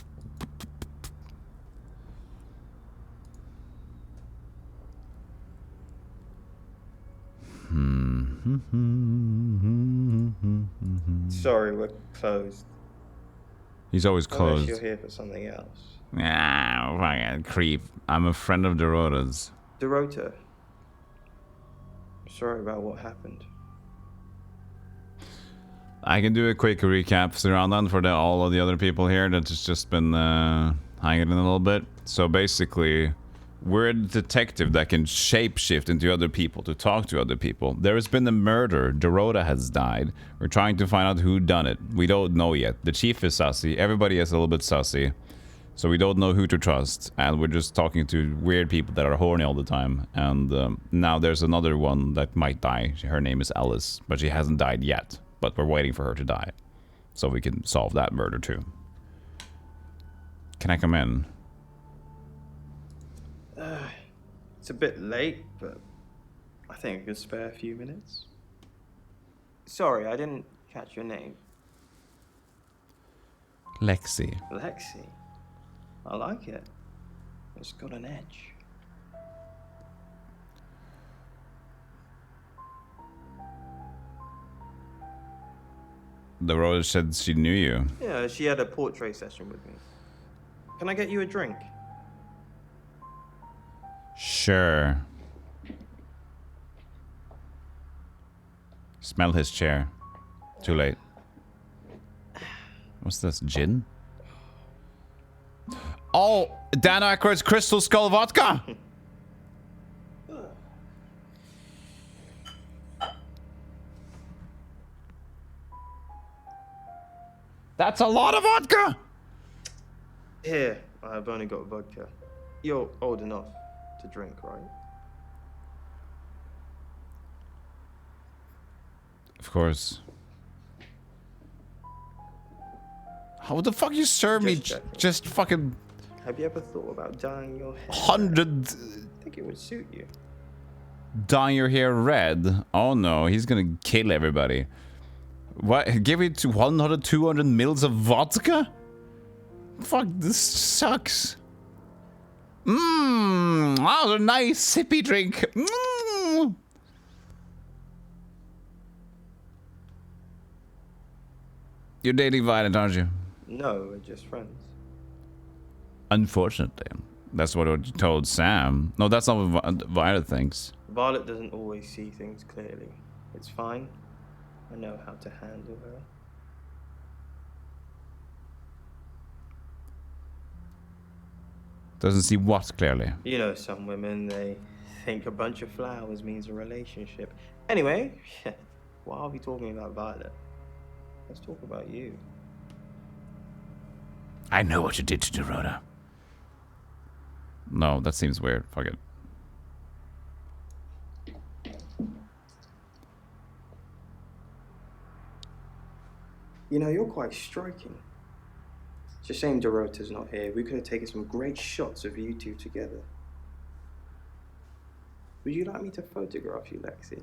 Sorry, we're closed. He's always closed. Unless you're here for something else. Ah, fucking creep. I'm a friend of Dorota's. Dorota. Sorry about what happened. I can do a quick recap, Surroundland, for all of the other people here that's just been hanging in a little bit. So basically, we're a detective that can shapeshift into other people to talk to other people. There has been a murder. Dorota has died. We're trying to find out who done it. We don't know yet. The chief is sussy. Everybody is a little bit sussy. So we don't know who to trust. And we're just talking to weird people that are horny all the time. And now there's another one that might die. Her name is Alice, but she hasn't died yet. But we're waiting for her to die. So we can solve that murder too. Can I come in? It's a bit late, but I think I could spare a few minutes. Sorry, I didn't catch your name. Lexi. Lexi. I like it. It's got an edge. The Rhoda said she knew you. Yeah, she had a portrait session with me. Can I get you a drink? Sure. Smell his chair. Too late. What's this? Gin? Oh! Dan Aykroyd's Crystal Skull Vodka! That's a lot of vodka! Here, I've only got vodka. You're old enough to drink, right? Of course. How the fuck you serve me just fucking... Have you ever thought about dyeing your hair? 100... I think it would suit you. Dye your hair red? Oh no, he's gonna kill everybody. What? Give it to 100, 200 mils of vodka? Fuck, this sucks. Mmm, oh, a nice sippy drink. Mmm. You're dating Violet, aren't you? No, we're just friends. Unfortunately. That's what you told Sam. No, that's not what Violet thinks. Violet doesn't always see things clearly. It's fine. I know how to handle her. Doesn't see what clearly. You know, some women, they think a bunch of flowers means a relationship. Anyway, why are we talking about Violet? Let's talk about you. I know what you did to Dorota. No, that seems weird. Fuck it. You know, you're quite striking. It's a shame Dorota's not here. We could have taken some great shots of you two together. Would you like me to photograph you, Lexi?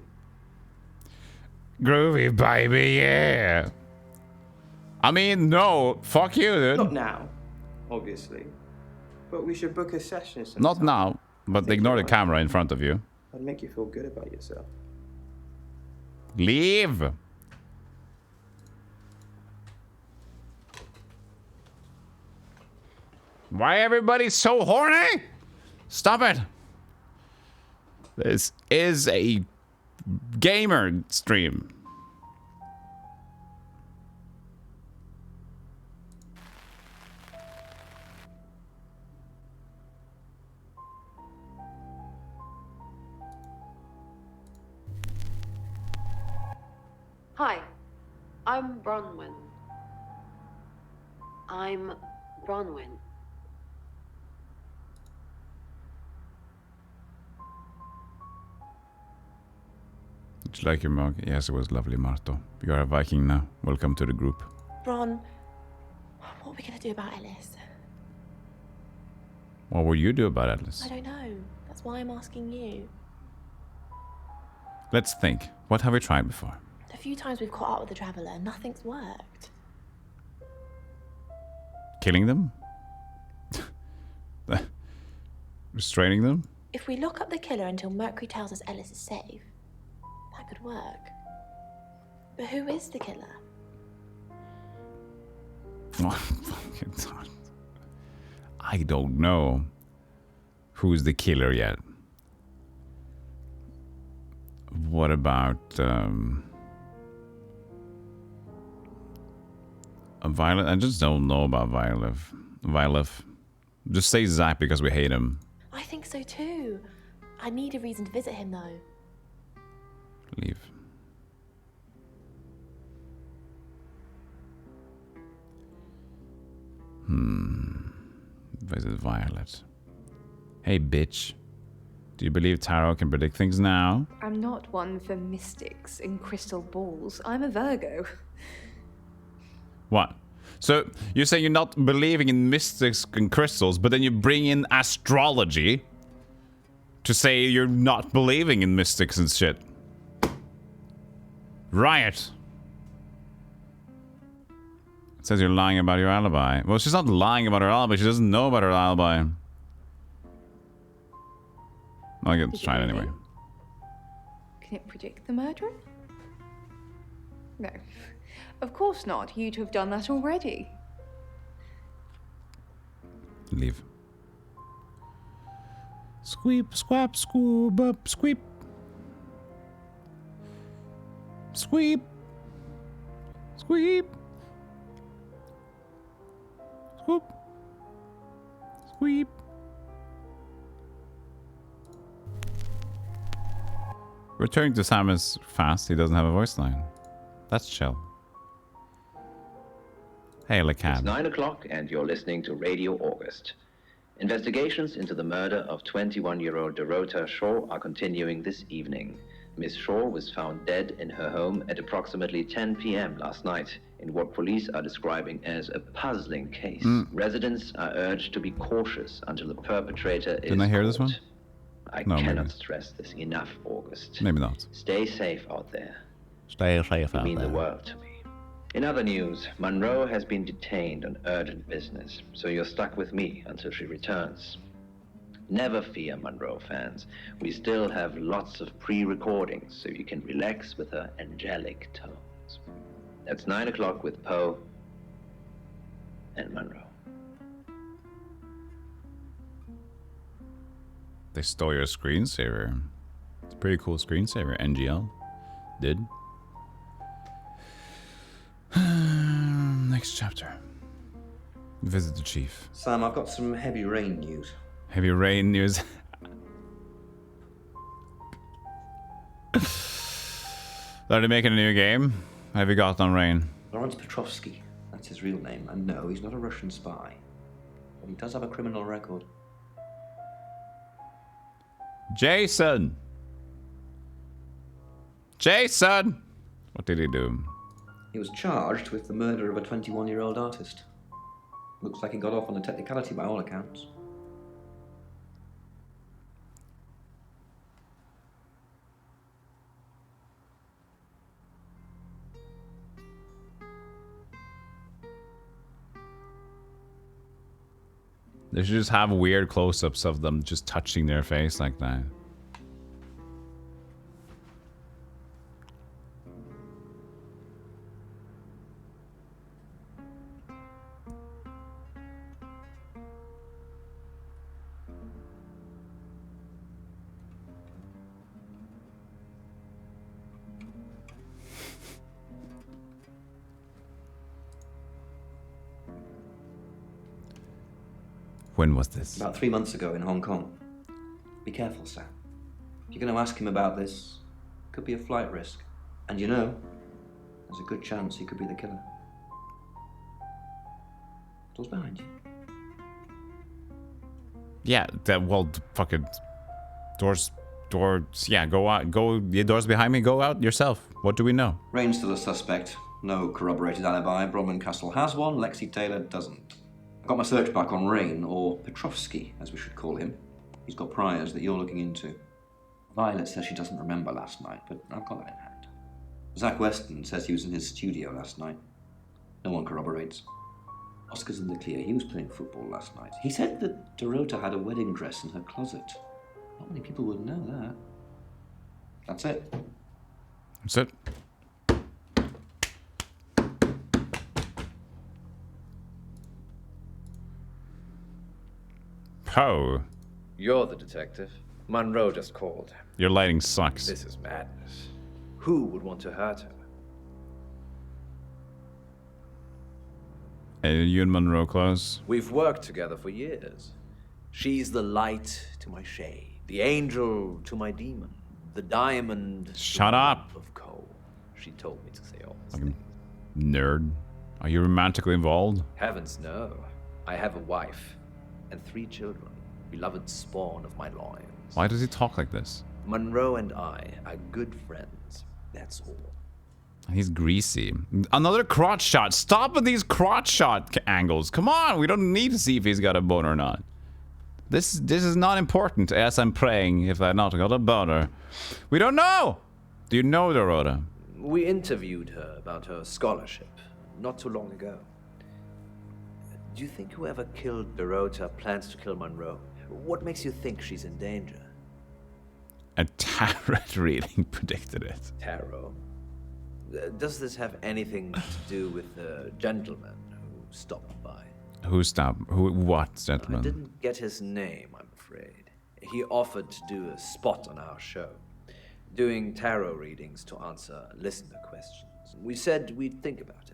Groovy, baby, yeah. I mean, no. Fuck you, dude. Not now, obviously. But we should book a session sometime. Not now, but ignore the camera in front of you. I'd make you feel good about yourself. Leave. Why everybody so horny? Stop it. This is a gamer stream. Hi, I'm Bronwyn. I'm Bronwyn. Did you like your mug? Yes, it was lovely, Marto. You are a Viking now. Welcome to the group. Bron, what are we going to do about Ellis? What will you do about Atlas? I don't know. That's why I'm asking you. Let's think. What have we tried before? The few times we've caught up with the Traveller, nothing's worked. Killing them? Restraining them? If we lock up the killer until Mercury tells us Ellis is safe, that could work. But who is the killer? I don't know who's the killer yet. What about Violet? I just don't know about Violet. Just say Zach because we hate him. I think so too. I need a reason to visit him though. Leave. Visit Violet. Hey, bitch. Do you believe tarot can predict things now? I'm not one for mystics and crystal balls. I'm a Virgo. What? So you're saying you're not believing in mystics and crystals, but then you bring in astrology to say you're not believing in mystics and shit. Riot. It says you're lying about your alibi. Well, she's not lying about her alibi. She doesn't know about her alibi. I'll get to try it anyway. Can it predict the murderer? No, of course not. You'd have done that already. Leave. Squeep, squap, scoob up, squeep. Squeep. Squeep. Squoop. Squeep. Returning to Sam is fast. He doesn't have a voice line. That's chill. Hey, Lacab. It's 9 o'clock and you're listening to Radio August. Investigations into the murder of 21-year-old Dorota Shaw are continuing this evening. Miss Shaw was found dead in her home at approximately 10 p.m. last night in what police are describing as a puzzling case. Residents are urged to be cautious until the perpetrator is Didn't I hear caught. this one? I No, cannot maybe. stress this enough, August. Maybe not. Stay safe out there. Stay safe You out mean there. the world to me. In other news, Monroe has been detained on urgent business, so you're stuck with me until she returns. Never fear, Monroe fans. We still have lots of pre-recordings, so you can relax with her angelic tones. That's 9 o'clock with Poe and Monroe. They stole your screensaver. It's a pretty cool screensaver. NGL did. Next chapter. Visit the chief. Sam, I've got some heavy rain news. Heavy rain news. Are they making a new game? Have you got on rain? Lawrence Petrovsky, that's his real name. And no, he's not a Russian spy. But he does have a criminal record. Jason! Jason! What did he do? He was charged with the murder of a 21-year-old artist. Looks like he got off on a technicality by all accounts. They should just have weird close-ups of them just touching their face like that. When was this? About 3 months ago in Hong Kong. Be careful, Sam. If you're going to ask him about this, it could be a flight risk. And you know, there's a good chance he could be the killer. Door's behind you. Yeah, well, fucking doors, yeah, go out, the doors behind me, go out yourself. What do we know? Rain's still a suspect. No corroborated alibi. Bronwyn Castle has one, Lexi Taylor doesn't. I got my search back on Rain, or Petrovsky, as we should call him. He's got priors that you're looking into. Violet says she doesn't remember last night, but I've got that in hand. Zach Weston says he was in his studio last night. No one corroborates. Oscar's in the clear. He was playing football last night. He said that Dorota had a wedding dress in her closet. Not many people would know that. That's it. That's it. Poe. You're the detective. Monroe just called. Your lighting sucks. This is madness. Who would want to hurt her? You and Monroe close? We've worked together for years. She's the light to my shade, the angel to my demon, the diamond. Shut up. Of coal. She told me to say all this. Fucking nerd. Are you romantically involved? Heavens no. I have a wife and 3 children, beloved spawn of my loins. Why does he talk like this? Monroe and I are good friends. That's all. He's greasy. Another crotch shot. Stop with these crotch shot angles. Come on, we don't need to see if he's got a boner or not. This is not important, as I'm praying if I've not got a boner. We don't know! Do you know Dorota? We interviewed her about her scholarship not too long ago. Do you think whoever killed Dorota plans to kill Monroe? What makes you think she's in danger? A tarot reading predicted it. Tarot? Does this have anything to do with the gentleman who stopped by? Who stopped? Who? What I gentleman? didn't get his name, I'm afraid. He offered to do a spot on our show, doing tarot readings to answer listener questions. We said we'd think about it.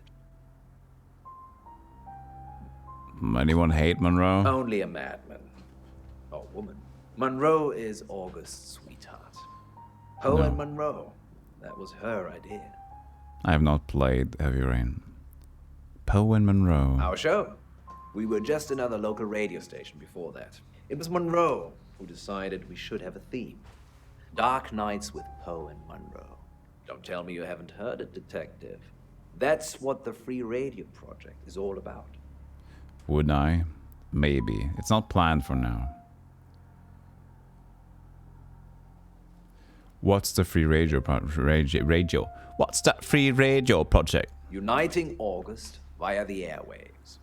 Anyone hate Monroe? Only a madman. Or woman. Monroe is August's sweetheart. Poe and Monroe. That was her idea. I have not played Heavy Rain. Poe and Monroe. Our show. We were just another local radio station before that. It was Monroe who decided we should have a theme. Dark Nights with Poe and Monroe. Don't tell me you haven't heard it, detective. That's what the Free Radio Project is all about. Would I? Maybe. It's not planned for now. What's the Free Radio Radio? What's that Free Radio Project? Uniting August via the airwaves.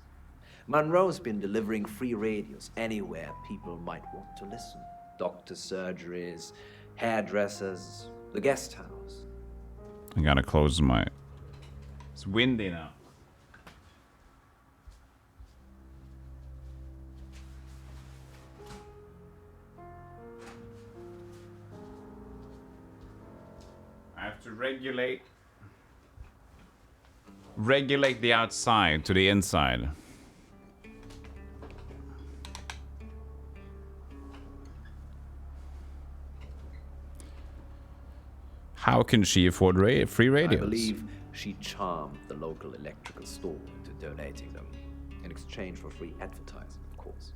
Monroe's been delivering free radios anywhere people might want to listen. Doctor surgeries, hairdressers, the guest house. I gotta close my... It's windy now. I have to regulate the outside to the inside. How can she afford free radios? I believe she charmed the local electrical store into donating them in exchange for free advertising, of course.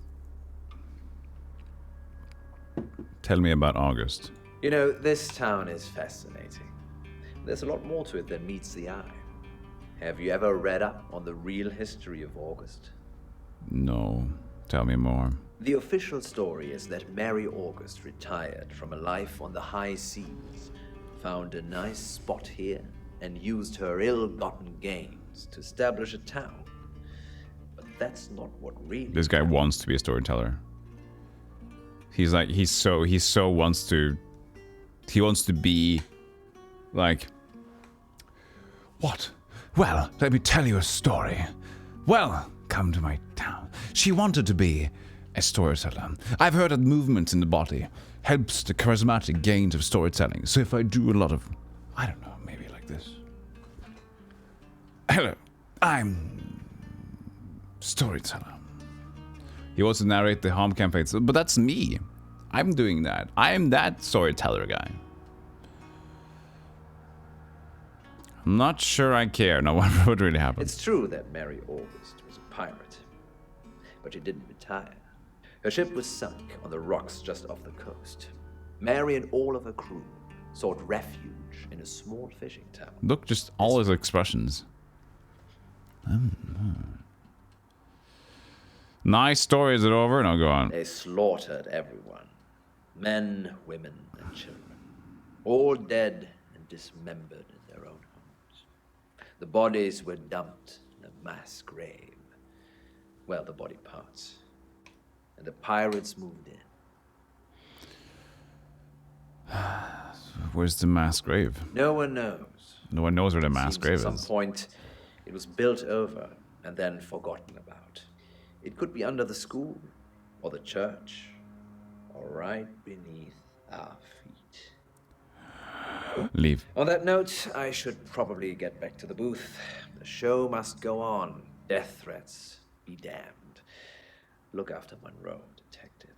Tell me about August. You know, this town is fascinating. There's a lot more to it than meets the eye. Have you ever read up on the real history of August? No. Tell me more. The official story is that Mary August retired from a life on the high seas, found a nice spot here, and used her ill-gotten gains to establish a town. But that's not what really... This guy wants to be a storyteller. He's like, he wants to be like, what? Well, let me tell you a story. Well, come to my town. She wanted to be a storyteller. I've heard that movement in the body helps the charismatic gains of storytelling. So if I do a lot of, I don't know, maybe like this. Hello, I'm storyteller. He wants to narrate the home campaigns, but that's me. I'm doing that. I'm that storyteller guy. I'm not sure I care. No, what would really happen? It's true that Mary August was a pirate, but she didn't retire. Her ship was sunk on the rocks just off the coast. Mary and all of her crew sought refuge in a small fishing town. Look, just all his expressions. Nice story. Is it over? No, go on. They slaughtered everyone. Men, women, and children. All dead and dismembered in their own homes. The bodies were dumped in a mass grave. Well, the body parts. And the pirates moved in. Where's the mass grave? No one knows. No one knows where the mass grave is. At some point, it was built over and then forgotten about. It could be under the school, or the church, or right beneath our feet. Leave. On that note, I should probably get back to the booth. The show must go on. Death threats be damned. Look after Monroe, detective.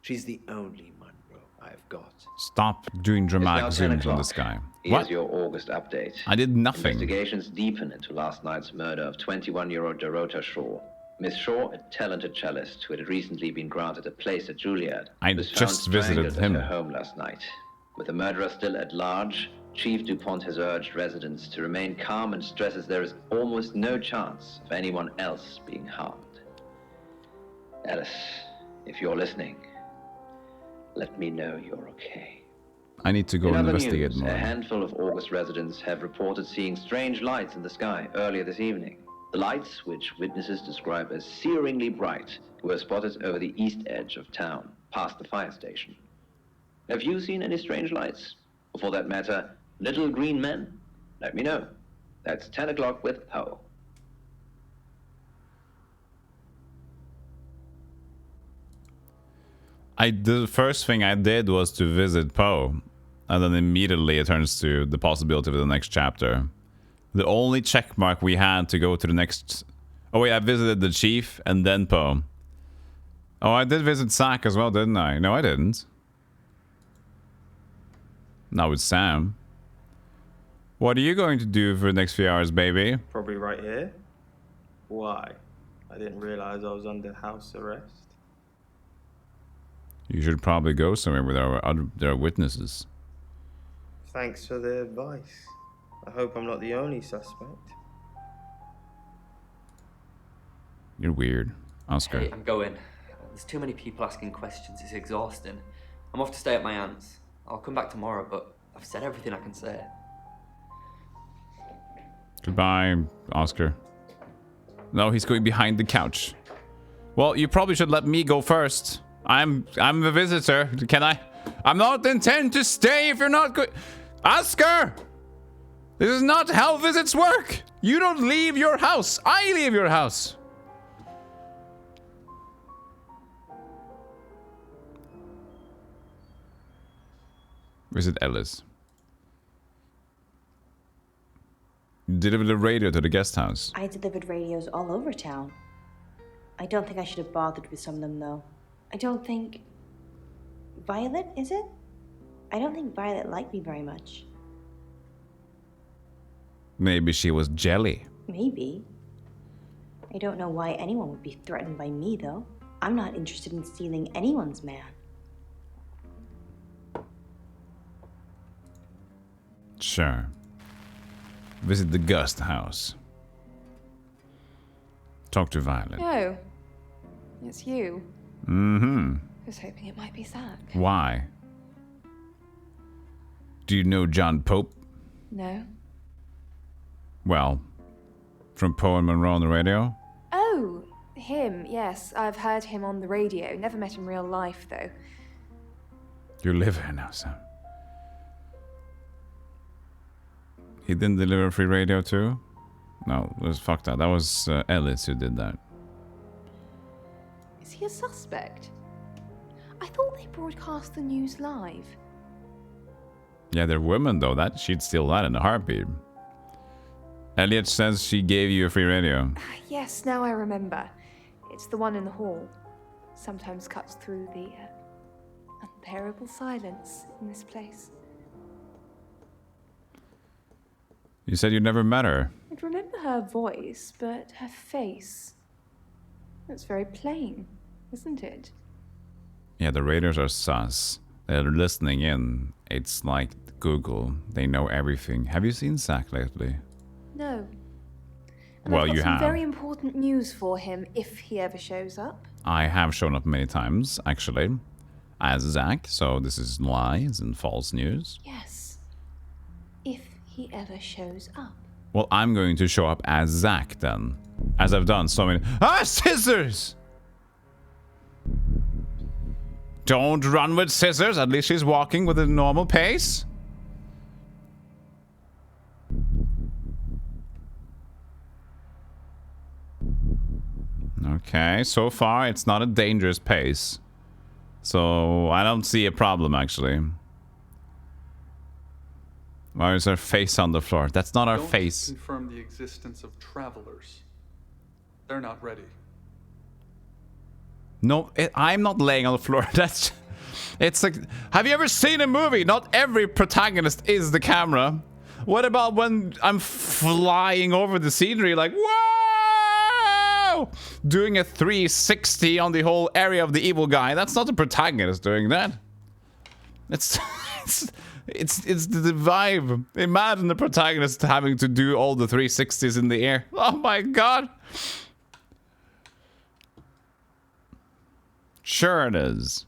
She's the only Monroe I've got. Stop doing dramatic It's now 10 zooms on o'clock. this guy. Here's What? your August update. I did nothing. Investigations deepen into last night's murder of 21-year-old Dorota Shaw. Miss Shaw, a talented cellist who had recently been granted a place at Juilliard, I was just found visited strangled him. at her home last night. With the murderer still at large, Chief DuPont has urged residents to remain calm and stresses there is almost no chance of anyone else being harmed. Alice, if you're listening, let me know you're okay. I need to go In and other investigate news, more. a handful of August residents have reported seeing strange lights in the sky earlier this evening. The lights, which witnesses describe as searingly bright, were spotted over the east edge of town, past the fire station. Have you seen any strange lights? Or for that matter, little green men? let me know. That's 10 o'clock with Poe. The first thing I did was to visit Poe, and then immediately it turns to the possibility of the next chapter. The only check mark we had to go to the next... Oh wait, I visited the chief and then Poe. Oh, I did visit Zach as well, didn't I? No, I didn't. Not with Sam. What are you going to do for the next few hours, baby? Probably right here. Why? I didn't realize I was under house arrest. You should probably go somewhere with our witnesses. Thanks for the advice. I hope I'm not the only suspect. You're weird, Oscar. Hey, I'm going. There's too many people asking questions. It's exhausting. I'm off to stay at my aunt's. I'll come back tomorrow, but I've said everything I can say. Goodbye, Oscar. No, he's going behind the couch. Well, you probably should let me go first. I'm a visitor. Can I? I'm not intending to stay if you're not good. Oscar! This is not how visits work. You don't leave your house. I leave your house. Visit Ellis. Deliver the radio to the guest house. I delivered radios all over town. I don't think I should have bothered with some of them, though. I don't think... Violet, is it? I don't think Violet liked me very much. Maybe she was jelly. Maybe. I don't know why anyone would be threatened by me, though. I'm not interested in stealing anyone's man. Sure. Visit the guest house. Talk to Violet. Oh, it's you. Mm-hmm. I was hoping it might be Zach. Why? Do you know John Pope? No. Well, from Poe and Monroe on the radio? Oh, him, yes. I've heard him on the radio. Never met in real life, though. You live here now, Sam. He didn't deliver free radio too? No, it was fuck that. That was Ellis who did that. Is he a suspect? I thought they broadcast the news live. Yeah, they're women though. That she'd steal that in a heartbeat. Elliot says she gave you a free radio. Yes, now I remember. It's the one in the hall. Sometimes cuts through the unbearable silence in this place. You said you never met her. I'd remember her voice, but her face... It's very plain, isn't it? Yeah, the raiders are sus. They're listening in. It's like Google. They know everything. Have you seen Zach lately? No. And Well, I've got you some have. very important news for him if he ever shows up. I have shown up many times, actually, as Zach. So this is lies and false news. Yes. If he ever shows up. Well, I'm going to show up as Zach then. As I've done so many... Ah, scissors! Don't run with scissors. At least she's walking with a normal pace. Okay, so far it's not a dangerous pace. So I don't see a problem, actually. Why is her face on the floor? That's not our Don't face. confirm the existence of travelers. They're not ready. No, I'm not laying on the floor. That's... It's like... Have you ever seen a movie? Not every protagonist is the camera. What about when I'm flying over the scenery like, whoa! Doing a 360 on the whole area of the evil guy. That's not the protagonist doing that. It's... It's the vibe. Imagine the protagonist having to do all the 360s in the air. Oh my god. Sure it is.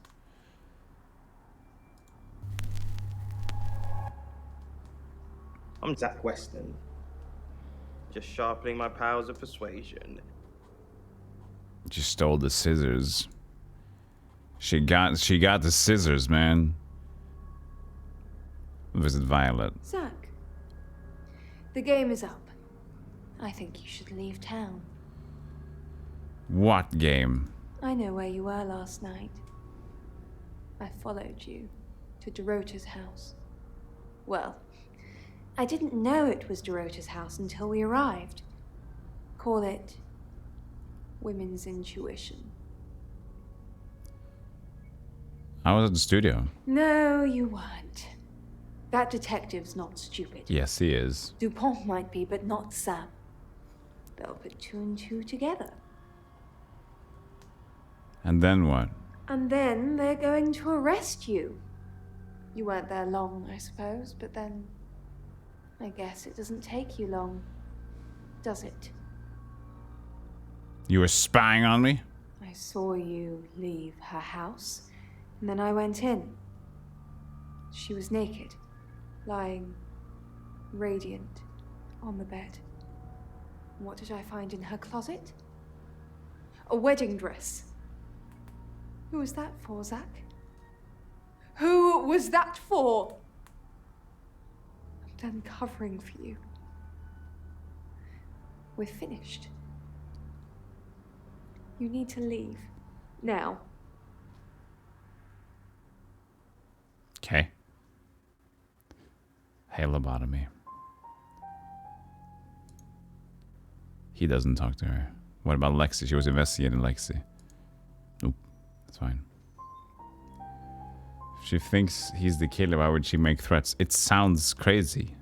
I'm Zach Weston. Just sharpening my powers of persuasion. She stole the scissors. She got the scissors, man. Visit Violet. Zach, The game is up. I think you should leave town. What game? I know where you were last night. I followed you to Dorota's house. Well, I didn't know it was Dorota's house until we arrived. Call it women's intuition. I was at the studio. No, you weren't. That detective's not stupid. Yes, he is. Dupont might be, but not Sam. They'll put 2 and 2 together. And then what? And then they're going to arrest you. You weren't there long, I suppose, but then I guess it doesn't take you long, does it? You were spying on me? I saw you leave her house, and then I went in. She was naked, lying radiant on the bed. What did I find in her closet? A wedding dress. Who was that for, Zach? Who was that for? I'm done covering for you. We're finished. You need to leave. Now. Okay. Hey, lobotomy. He doesn't talk to her. What about Lexi? She was investigating Lexi. Nope. That's fine. If she thinks he's the killer, why would she make threats? It sounds crazy.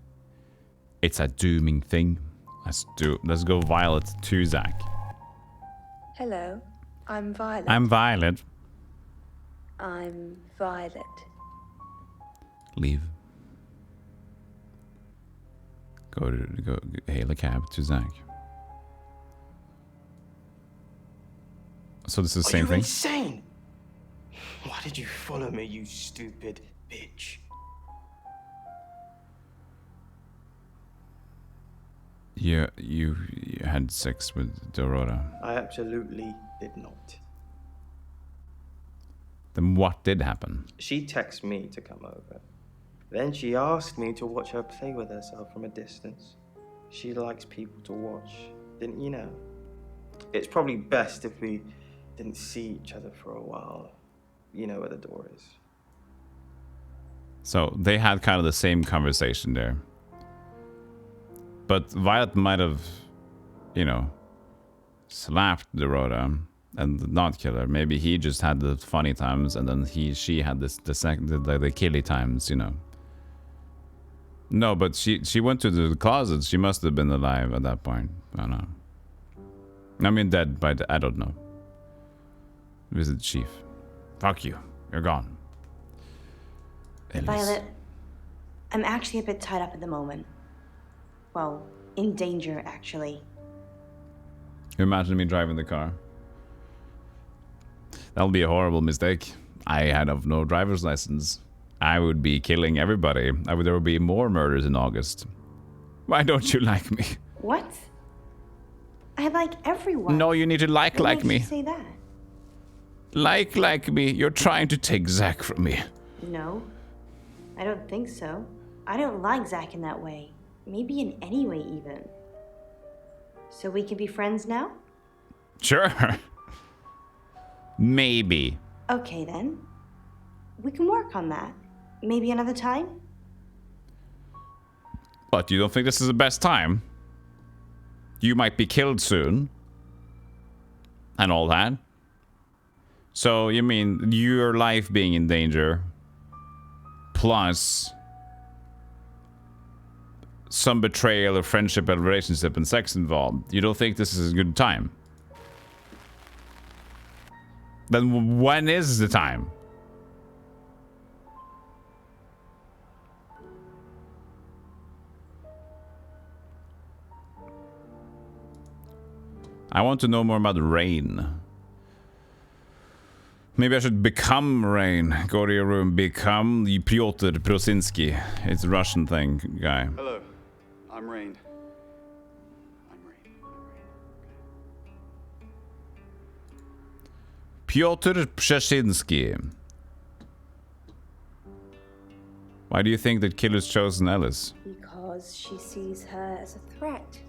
It's a dooming thing. Let's go Violet to Zach. Hello, I'm Violet. I'm Violet. I'm Violet. Leave. Go hail a cab to Zach. So this is the same thing? Are you insane? Why did you follow me, you stupid bitch? You had sex with Dorota. I absolutely did not. Then what did happen? She texted me to come over. Then she asked me to watch her play with herself from a distance. She likes people to watch, didn't you know? It's probably best if we didn't see each other for a while. You know where the door is. So they had kind of the same conversation there. But Violet might have, slapped Dorota and not kill her. Maybe he just had the funny times and then she had the killy times, No, but she went to the closet. She must have been alive at that point. I don't know. I mean dead by I don't know. Visit Chief. Fuck you. You're gone. Ellis. Violet, I'm actually a bit tied up at the moment. Well, in danger, actually. You imagine me driving the car? That would be a horrible mistake. I had no driver's license. I would be killing everybody. There would be more murders in August. Why don't you like me? What? I like everyone. No, you need to like What me. makes you say that? Like me. You're trying to take Zach from me. No, I don't think so. I don't like Zach in that way. Maybe in any way, even. So we can be friends now? Sure. Maybe. Okay, then. We can work on that. Maybe another time? But you don't think this is the best time? You might be killed soon. And all that. So, you mean your life being in danger, plus some betrayal of friendship and relationship and sex involved. You don't think this is a good time? Then when is the time? I want to know more about Rain. Maybe I should become Rain. Go to your room, become Pyotr Prosinski. It's a Russian thing, guy. Hello, I'm Rain. Pyotr Przesinski. Why do you think that killer's chosen Ellis? Because because she sees her as a threat.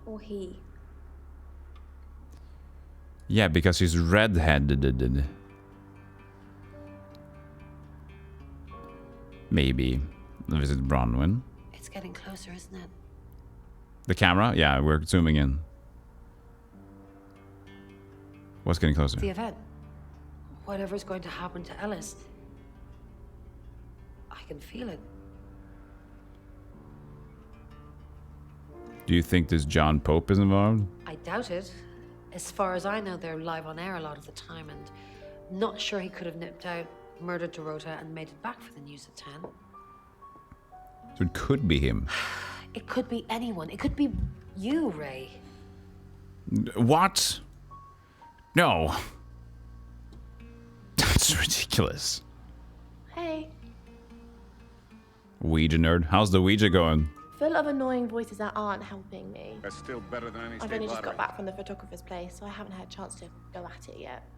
Or he. Yeah, because she's red-headed. Maybe. Visit Bronwyn. It's getting closer, isn't it? The camera? Yeah, we're zooming in. What's getting closer? The event. Whatever's going to happen to Ellis. I can feel it. Do you think this John Pope is involved? I doubt it. As far as I know, they're live on air a lot of the time, and I'm not sure he could have nipped out, murdered Dorota, and made it back for the news at 10. So it could be him. It could be anyone. It could be you, Ray. What? No. That's ridiculous. Hey. Ouija nerd. How's the Ouija going? Full of annoying voices that aren't helping me. That's still better than any I've only just got back from the photographer's place, so I haven't had a chance to go at it yet.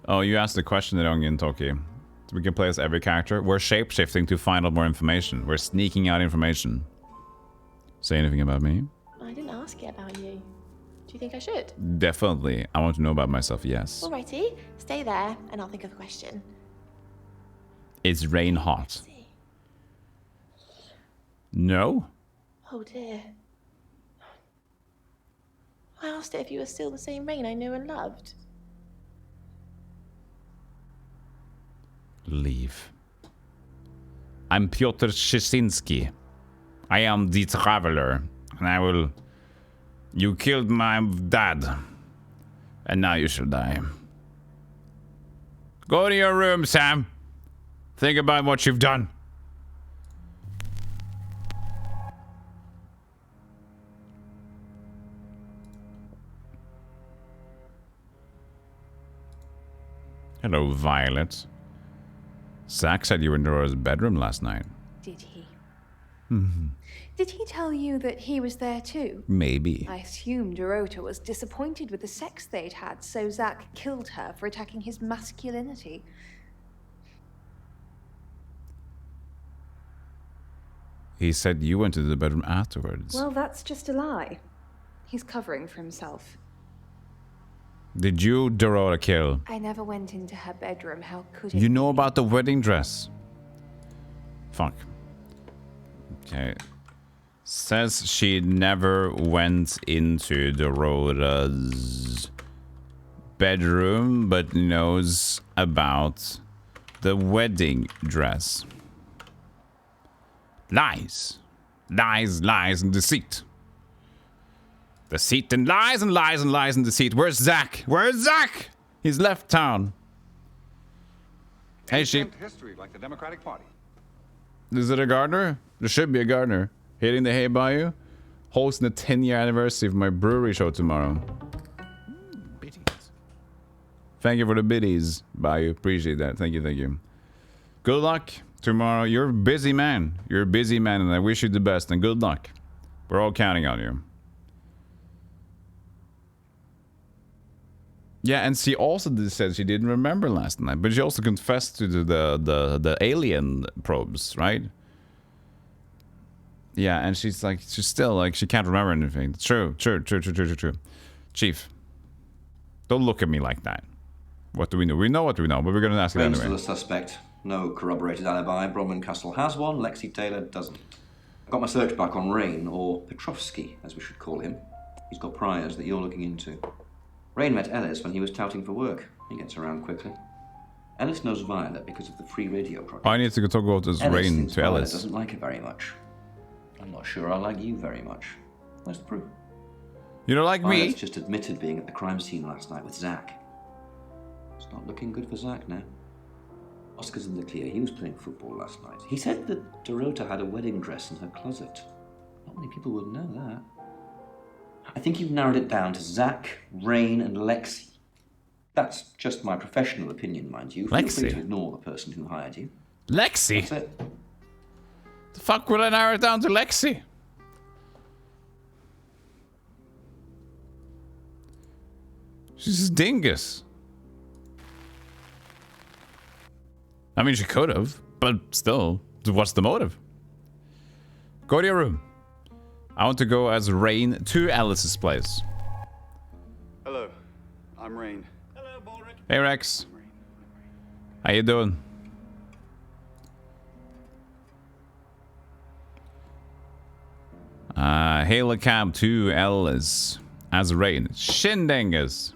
Oh, you asked the question that Onion Toki. So we can play as every character. We're shapeshifting to find out more information. We're sneaking out information. Say anything about me? I didn't ask you about you. Do you think I should? Definitely. I want to know about myself, yes. Alrighty, stay there and I'll think of a question. Is rain hot? No? Oh dear. I asked it if you were still the same Rain I knew and loved. Leave. I'm Pyotr Szczecinski. I am the traveler. And I will... You killed my dad. And now you shall die. Go to your room, Sam. Think about what you've done. Hello, Violet. Zach said you were in Dora's bedroom last night. Did he? Mm-hmm. Did he tell you that he was there too? Maybe. I assumed Dorota was disappointed with the sex they'd had, so Zach killed her for attacking his masculinity. He said you went to the bedroom afterwards. Well, that's just a lie. He's covering for himself. Did you, Dorota, kill? I never went into her bedroom. How could it? You know about the wedding dress. Fuck. Okay. Says she never went into Dorota's bedroom, but knows about the wedding dress. Lies. Lies, lies, and deceit. Deceit and lies and lies and lies and deceit. Where's Zach? Where's Zach? He's left town. Hey, sheep. History like the Democratic Party. Is it a gardener? There should be a gardener. Hitting the hay bayou. Hosting the 10-year anniversary of my brewery show tomorrow. Biddies. Thank you for the biddies, bayou. Appreciate that. Thank you, thank you. Good luck tomorrow. You're a busy man. You're a busy man, and I wish you the best, and good luck. We're all counting on you. Yeah, and she also said she didn't remember last night, but she also confessed to the alien probes, right? Yeah, and she's like, she's still like, she can't remember anything. True. Chief, don't look at me like that. What do we know? We know what we know, but we're going to ask it Rain's anyway. still a suspect. No corroborated alibi. Bronwyn Castle has one. Lexi Taylor doesn't. I got my search back on Rain, or Petrovsky, as we should call him. He's got priors that you're looking into. Rain met Ellis when he was touting for work. He gets around quickly. Ellis knows Violet because of the free radio project. I need to go talk about this Rain to Violet Ellis. Doesn't like it very much. I'm not sure I like you very much. Where's the proof? You don't like me? Violet's just admitted being at the crime scene last night with Zach. It's not looking good for Zach now. Oscar's in the clear. He was playing football last night. He said that Dorota had a wedding dress in her closet. Not many people would know that. I think you've narrowed it down to Zach, Rain, and Lexi. That's just my professional opinion, mind you. Feel free to ignore the person who hired you. Lexi? That's it. The fuck would I narrow it down to Lexi? She's a dingus. I mean, she could have, But still, what's the motive? Go to your room. I want to go as Rain to Alice's place. Hello, I'm Rain. Hey Rex. How you doing? Hail a cab to Alice as Rain. Shindingus.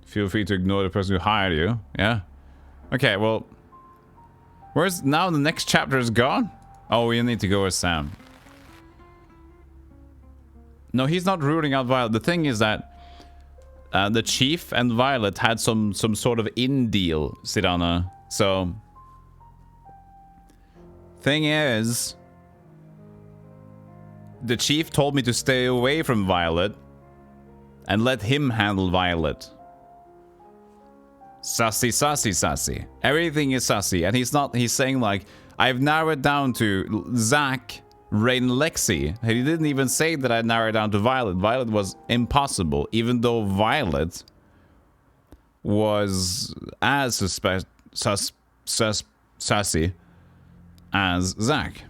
Feel free to ignore the person who hired you. Yeah. Okay, well. Where's now the next chapter is gone? Oh, we need to go with Sam. No, he's not ruling out Violet. The thing is that the Chief and Violet had some sort of in deal, Sidana. So thing is, the Chief told me to stay away from Violet and let him handle Violet. Sassy, sassy, sassy. Everything is sassy. And he's saying like, I've narrowed down to Zach, Rain, Lexi. He didn't even say that I narrowed down to Violet. Violet was impossible, even though Violet was as sassy as Zach.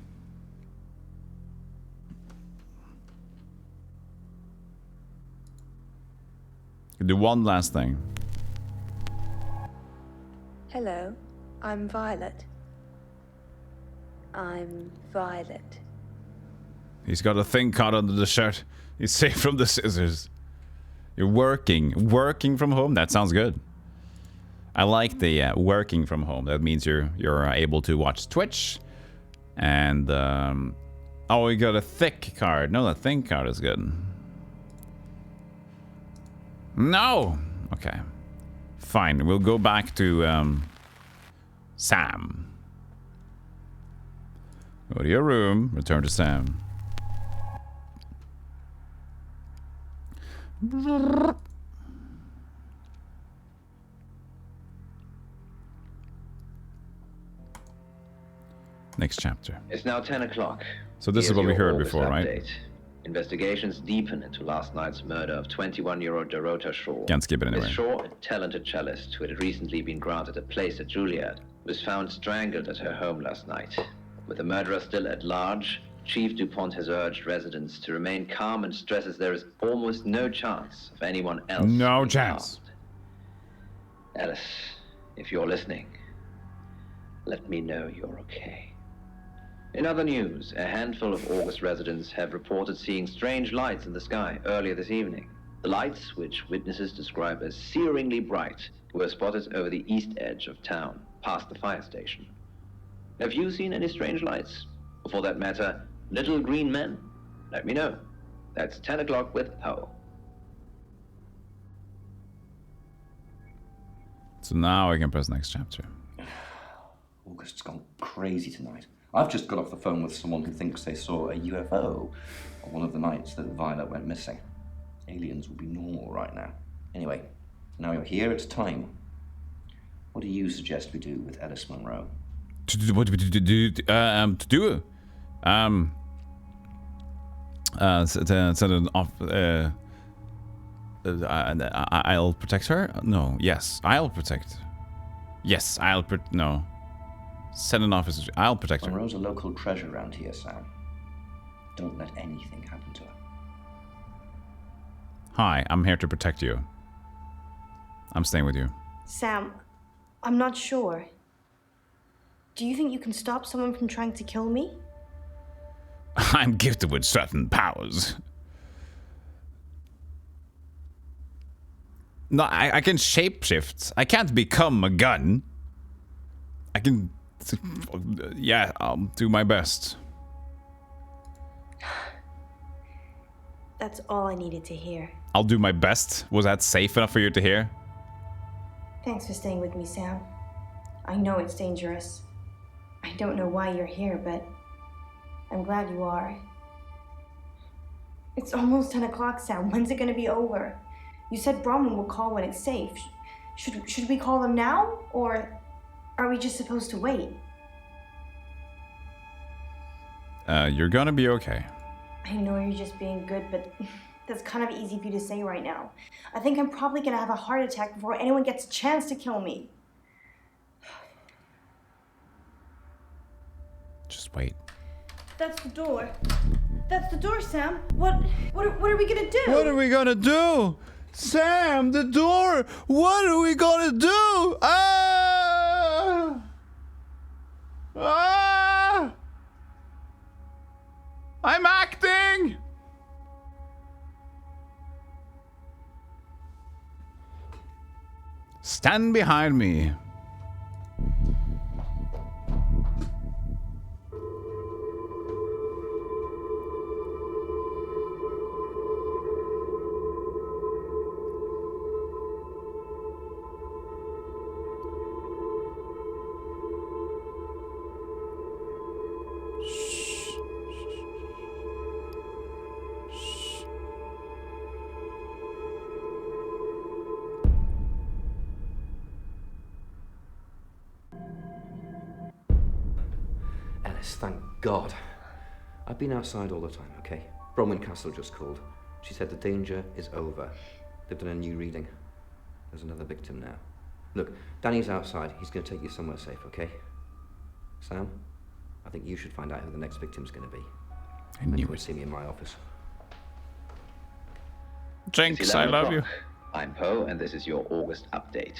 Do one last thing. Hello, I'm Violet. I'm Violet. He's got a thing caught under the shirt. He's safe from the scissors. You're working from home. That sounds good. I like the working from home. That means you're able to watch Twitch. And oh, we got a thick card. No, the thin card is good. No. Okay. Fine. We'll go back to Sam. Go to your room. Return to Sam. Next chapter. It's now 10 o'clock. So this is what we heard before, right? Update. Investigations deepen into last night's murder of 21-year-old Dorota Shaw. Can't skip it anyway. Miss Shaw, a talented cellist who had recently been granted a place at Juilliard, was found strangled at her home last night. With the murderer still at large, Chief DuPont has urged residents to remain calm and stresses there is almost no chance of anyone else. No chance. Harmed. Alice, if you're listening, let me know you're okay. In other news, a handful of August residents have reported seeing strange lights in the sky earlier this evening. The lights, which witnesses describe as searingly bright, were spotted over the east edge of town, past the fire station. Have you seen any strange lights? Or for that matter, little green men? Let me know. That's 10 o'clock with Poe. So now I can press next chapter. August's gone crazy tonight. I've just got off the phone with someone who thinks they saw a UFO on one of the nights that Violet went missing. Aliens will be normal right now. Anyway, now you're here, it's time. What do you suggest we do with Ellis Monroe? What do we do? Send an off. I'll protect her. No. Yes. I'll protect. Yes. No. Send an officer. I'll protect her. Monroe's a local treasure around here, Sam. Don't let anything happen to her. Hi. I'm here to protect you. I'm staying with you. Sam, I'm not sure. Do you think you can stop someone from trying to kill me? I'm gifted with certain powers. No, I can shapeshift. I can't become a gun. I can... Yeah, I'll do my best. That's all I needed to hear. I'll do my best. Was that safe enough for you to hear? Thanks for staying with me, Sam. I know it's dangerous. I don't know why you're here, but I'm glad you are. It's almost 10 o'clock, Sam. When's it gonna be over? You said Bronwyn will call when it's safe. Should we call them now? Or are we just supposed to wait? You're gonna be okay. I know you're just being good, but that's kind of easy for you to say right now. I think I'm probably gonna have a heart attack before anyone gets a chance to kill me. Just wait. That's the door. That's the door, Sam. What are we gonna do? What are we gonna do? Sam, the door! What are we gonna do? Ah! Ah! I'm acting! Stand behind me. Alice, thank God. I've been outside all the time, okay? Bronwyn Castle just called. She said the danger is over. They've done a new reading. There's another victim now. Look, Danny's outside. He's going to take you somewhere safe, okay? Sam, I think you should find out who the next victim's going to be. I knew it. See me in my office. Jenks, I love you. I'm Poe, and this is your August update.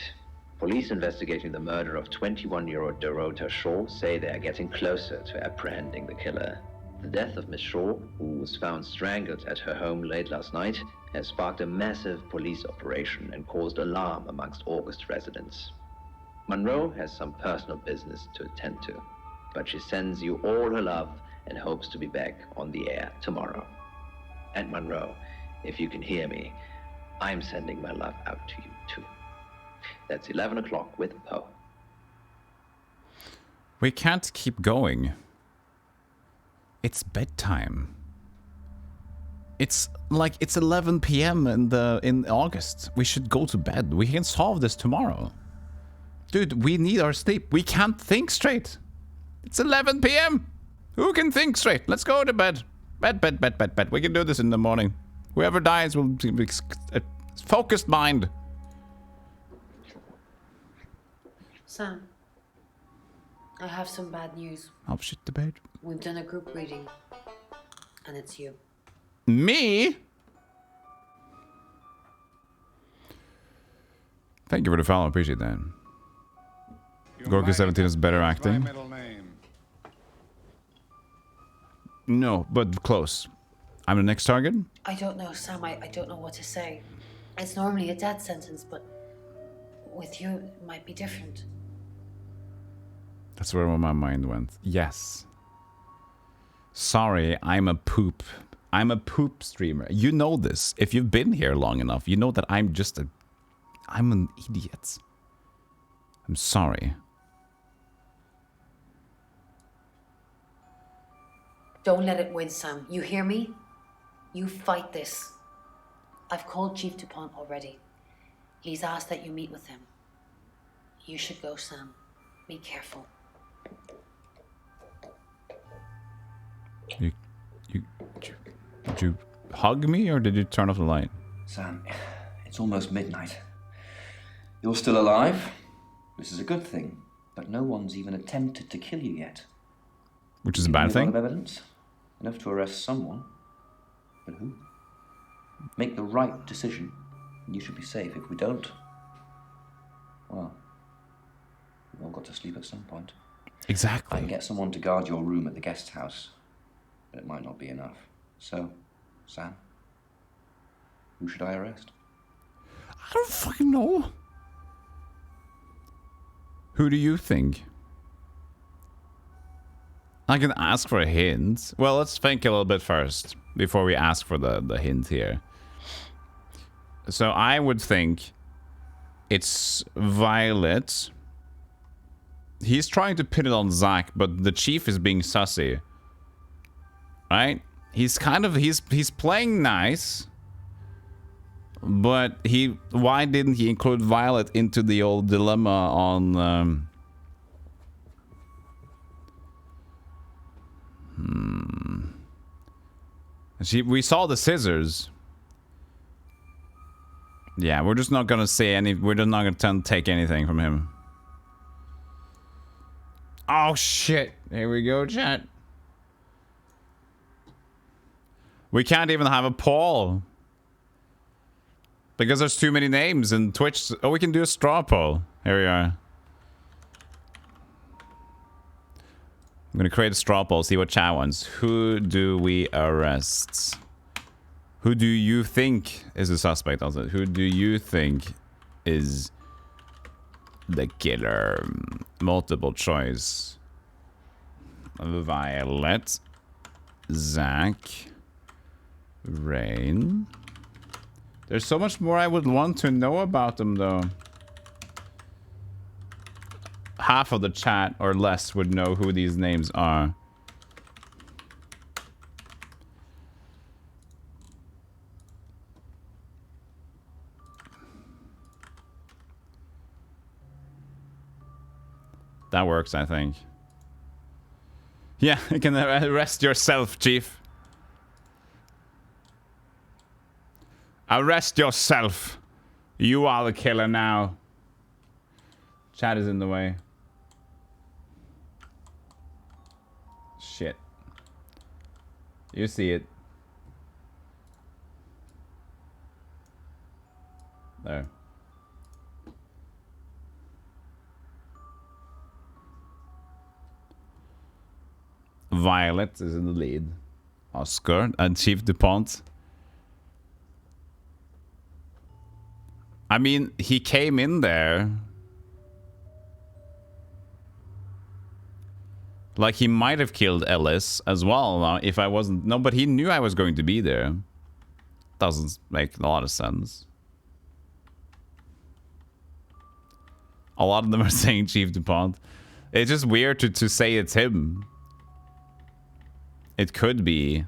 Police investigating the murder of 21-year-old Dorota Shaw say they are getting closer to apprehending the killer. The death of Miss Shaw, who was found strangled at her home late last night, has sparked a massive police operation and caused alarm amongst August residents. Monroe has some personal business to attend to, but she sends you all her love and hopes to be back on the air tomorrow. And Monroe, if you can hear me, I'm sending my love out to you too. That's 11 o'clock with Poe. We can't keep going. It's bedtime. It's like it's 11 p.m. in August. We should go to bed. We can solve this tomorrow. Dude, we need our sleep. We can't think straight. It's 11 p.m. Who can think straight? Let's go to bed. Bed. We can do this in the morning. Whoever dies will be a focused mind. Sam, I have some bad news. I'll shit the bed. We've done a group reading, and it's you. Me? Thank you for the follow. Appreciate that. Gorka17 is better acting. No, but close. I'm the next target? I don't know, Sam. I don't know what to say. It's normally a death sentence, but with you, it might be different. That's where my mind went. Yes. Sorry, I'm a poop. I'm a poop streamer. You know this. If you've been here long enough, you know that I'm an idiot. I'm sorry. Don't let it win, Sam. You hear me? You fight this. I've called Chief DuPont already. He's asked that you meet with him. You should go, Sam. Be careful. Did you hug me or did you turn off the light? Sam, it's almost midnight. You're still alive. This is a good thing, but no one's even attempted to kill you yet. Which is a bad thing? A lot of evidence. Enough to arrest someone. But who? Make the right decision, and you should be safe. If we don't, well, we've all got to sleep at some point. Exactly. I can get someone to guard your room at the guest house, but it might not be enough. So, Sam, who should I arrest? I don't fucking know. Who do you think? I can ask for a hint. Well, let's think a little bit first before we ask for the hint here. So I would think it's Violet. He's trying to pin it on Zach, but the chief is being sussy. Right? He's playing nice. But why didn't he include Violet into the old dilemma on we saw the scissors. Yeah, we're just not gonna say we're just not gonna take anything from him. Oh shit. Here we go, chat. We can't even have a poll. Because there's too many names in Twitch. Oh, we can do a straw poll. Here we are. I'm gonna create a straw poll, see what chat wants. Who do we arrest? Who do you think is the suspect? Also, who do you think is the killer? Multiple choice. Violet. Zach. Rain. There's so much more I would want to know about them, though. Half of the chat or less would know who these names are. That works, I think. Yeah, you can arrest yourself, Chief. Arrest yourself. You are the killer now. Chat is in the way. Shit. You see it. There. Violet is in the lead. Oscar and Chief DuPont. I mean, he came in there. Like, he might have killed Ellis as well if I wasn't... No, but he knew I was going to be there. Doesn't make a lot of sense. A lot of them are saying Chief DuPont. It's just weird to say it's him. It could be.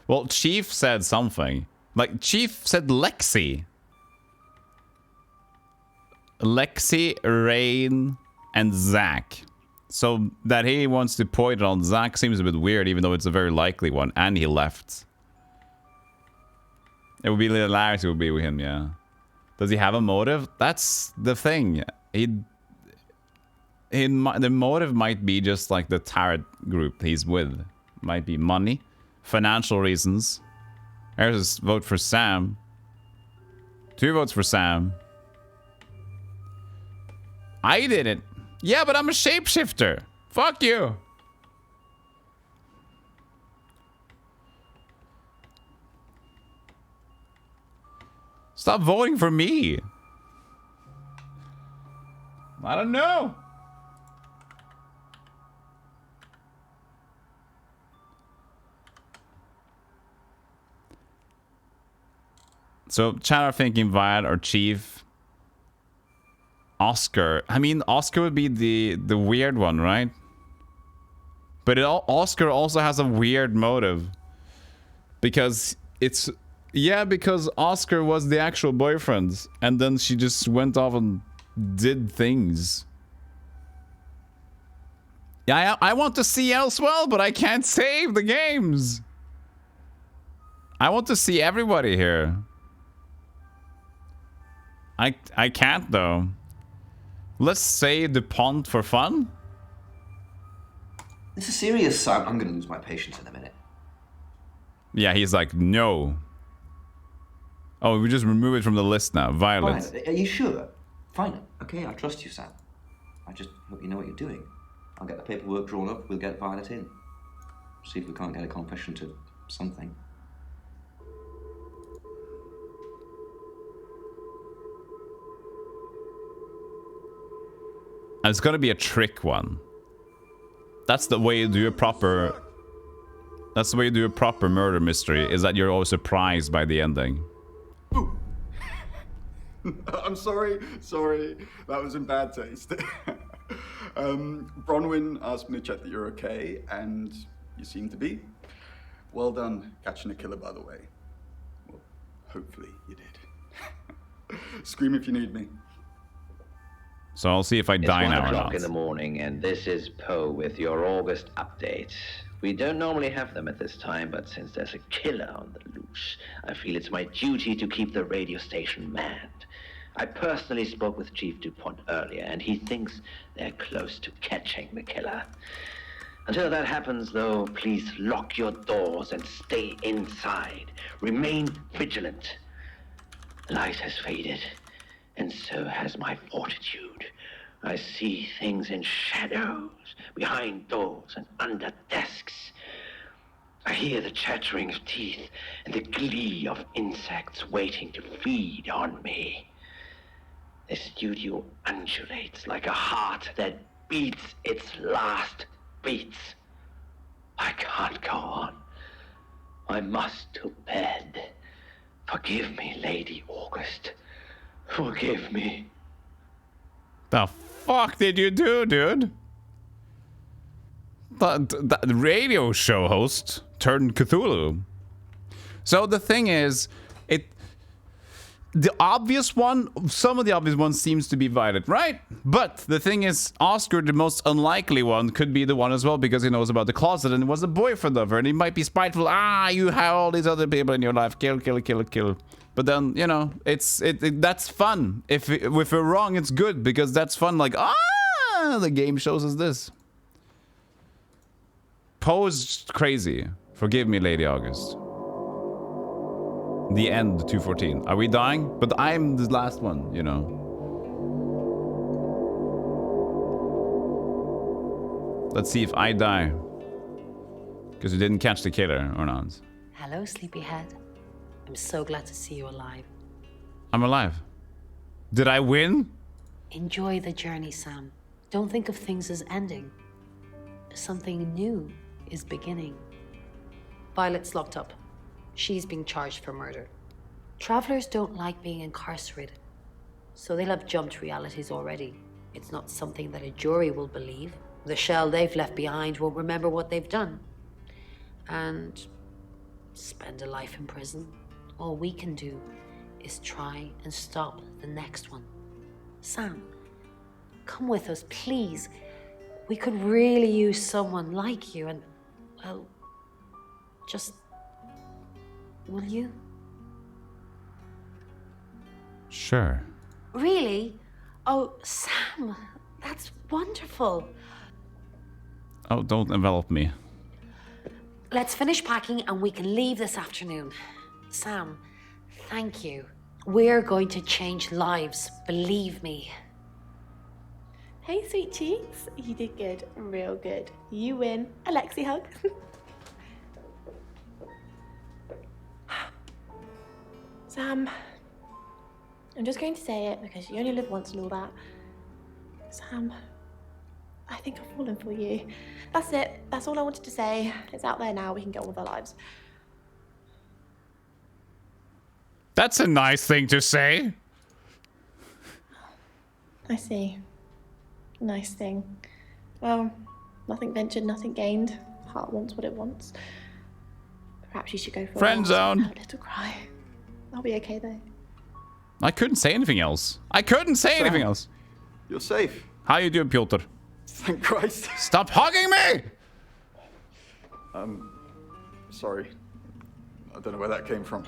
Well, Chief said something. Like, Chief said Lexi. Lexi, Rain, and Zach. So that he wants to point it on Zach seems a bit weird, even though it's a very likely one. And he left. It would be hilarious. It would be with him, yeah. Does he have a motive? That's the thing. The motive might be just like the tarot group he's with. Might be money, financial reasons. There's a vote for Sam. 2 votes for Sam. I did it. Yeah, but I'm a shapeshifter. Fuck you. Stop voting for me. I don't know. So, chat are thinking Violet or Chief. Oscar. I mean, Oscar would be the weird one, right? But Oscar also has a weird motive. Because it's... Yeah, because Oscar was the actual boyfriend. And then she just went off and did things. Yeah, I want to see elsewhere, but I can't save the games. I want to see everybody here. I can't, though. Let's say DuPont for fun. This is serious, Sam. I'm going to lose my patience in a minute. Yeah, he's like, no. Oh, we just remove it from the list now. Violence. Fine. Are you sure? Fine. Okay, I trust you, Sam. I just hope you know what you're doing. I'll get the paperwork drawn up. We'll get Violet in. See if we can't get a confession to something. And it's gonna be a trick one. That's the way you do a proper... That's the way you do a proper murder mystery, is that you're always surprised by the ending. I'm sorry. That was in bad taste. Bronwyn asked me to check that you're okay, and you seem to be. Well done catching a killer, by the way. Well, hopefully you did. Scream if you need me. So I'll see if I die now or not. It's 1 o'clock in the morning, and this is Poe with your August update. We don't normally have them at this time, but since there's a killer on the loose, I feel it's my duty to keep the radio station manned. I personally spoke with Chief DuPont earlier, and he thinks they're close to catching the killer. Until that happens, though, please lock your doors and stay inside. Remain vigilant. The light has faded, and so has my fortitude. I see things in shadows, behind doors and under desks. I hear the chattering of teeth and the glee of insects waiting to feed on me. The studio undulates like a heart that beats its last beats. I can't go on. I must to bed. Forgive me, Lady August. Forgive me. The fuck did you do, dude? The radio show host turned Cthulhu. So the thing is, the obvious one, some of the obvious ones seems to be Violet, right? But the thing is, Oscar, the most unlikely one, could be the one as well because he knows about the closet and was a boyfriend of her, and he might be spiteful. You have all these other people in your life. Kill, kill, kill, kill. But then, you know, that's fun. If we're wrong, it's good because that's fun. Like, the game shows us this. Poe's crazy. Forgive me, Lady August. The end, 214. Are we dying? But I'm the last one, you know. Let's see if I die. Because you didn't catch the killer or not. Hello, sleepyhead. I'm so glad to see you alive. I'm alive. Did I win? Enjoy the journey, Sam. Don't think of things as ending. Something new is beginning. Violet's locked up. She's being charged for murder. Travelers don't like being incarcerated, so they'll have jumped realities already. It's not something that a jury will believe. The shell they've left behind won't remember what they've done. And spend a life in prison. All we can do is try and stop the next one. Sam, come with us, please. We could really use someone like you and, well, just... Will you? Sure. Really? Oh, Sam, that's wonderful. Oh, don't envelop me. Let's finish packing and we can leave this afternoon. Sam, thank you. We're going to change lives, believe me. Hey, sweet cheeks. You did good. Real good. You win. Alexi hug. Sam, I'm just going to say it because you only live once and all that. Sam, I think I've fallen for you. That's it. That's all I wanted to say. It's out there now. We can get on with our lives. That's a nice thing to say. I see. Nice thing. Well, nothing ventured, nothing gained. Heart wants what it wants. Perhaps you should go for Friend zone. Have a little cry. I'll be okay though. I couldn't say anything else. I couldn't say anything else. You're safe. How you doing, Piotr? Thank Christ. Stop hugging me! Sorry. I don't know where that came from.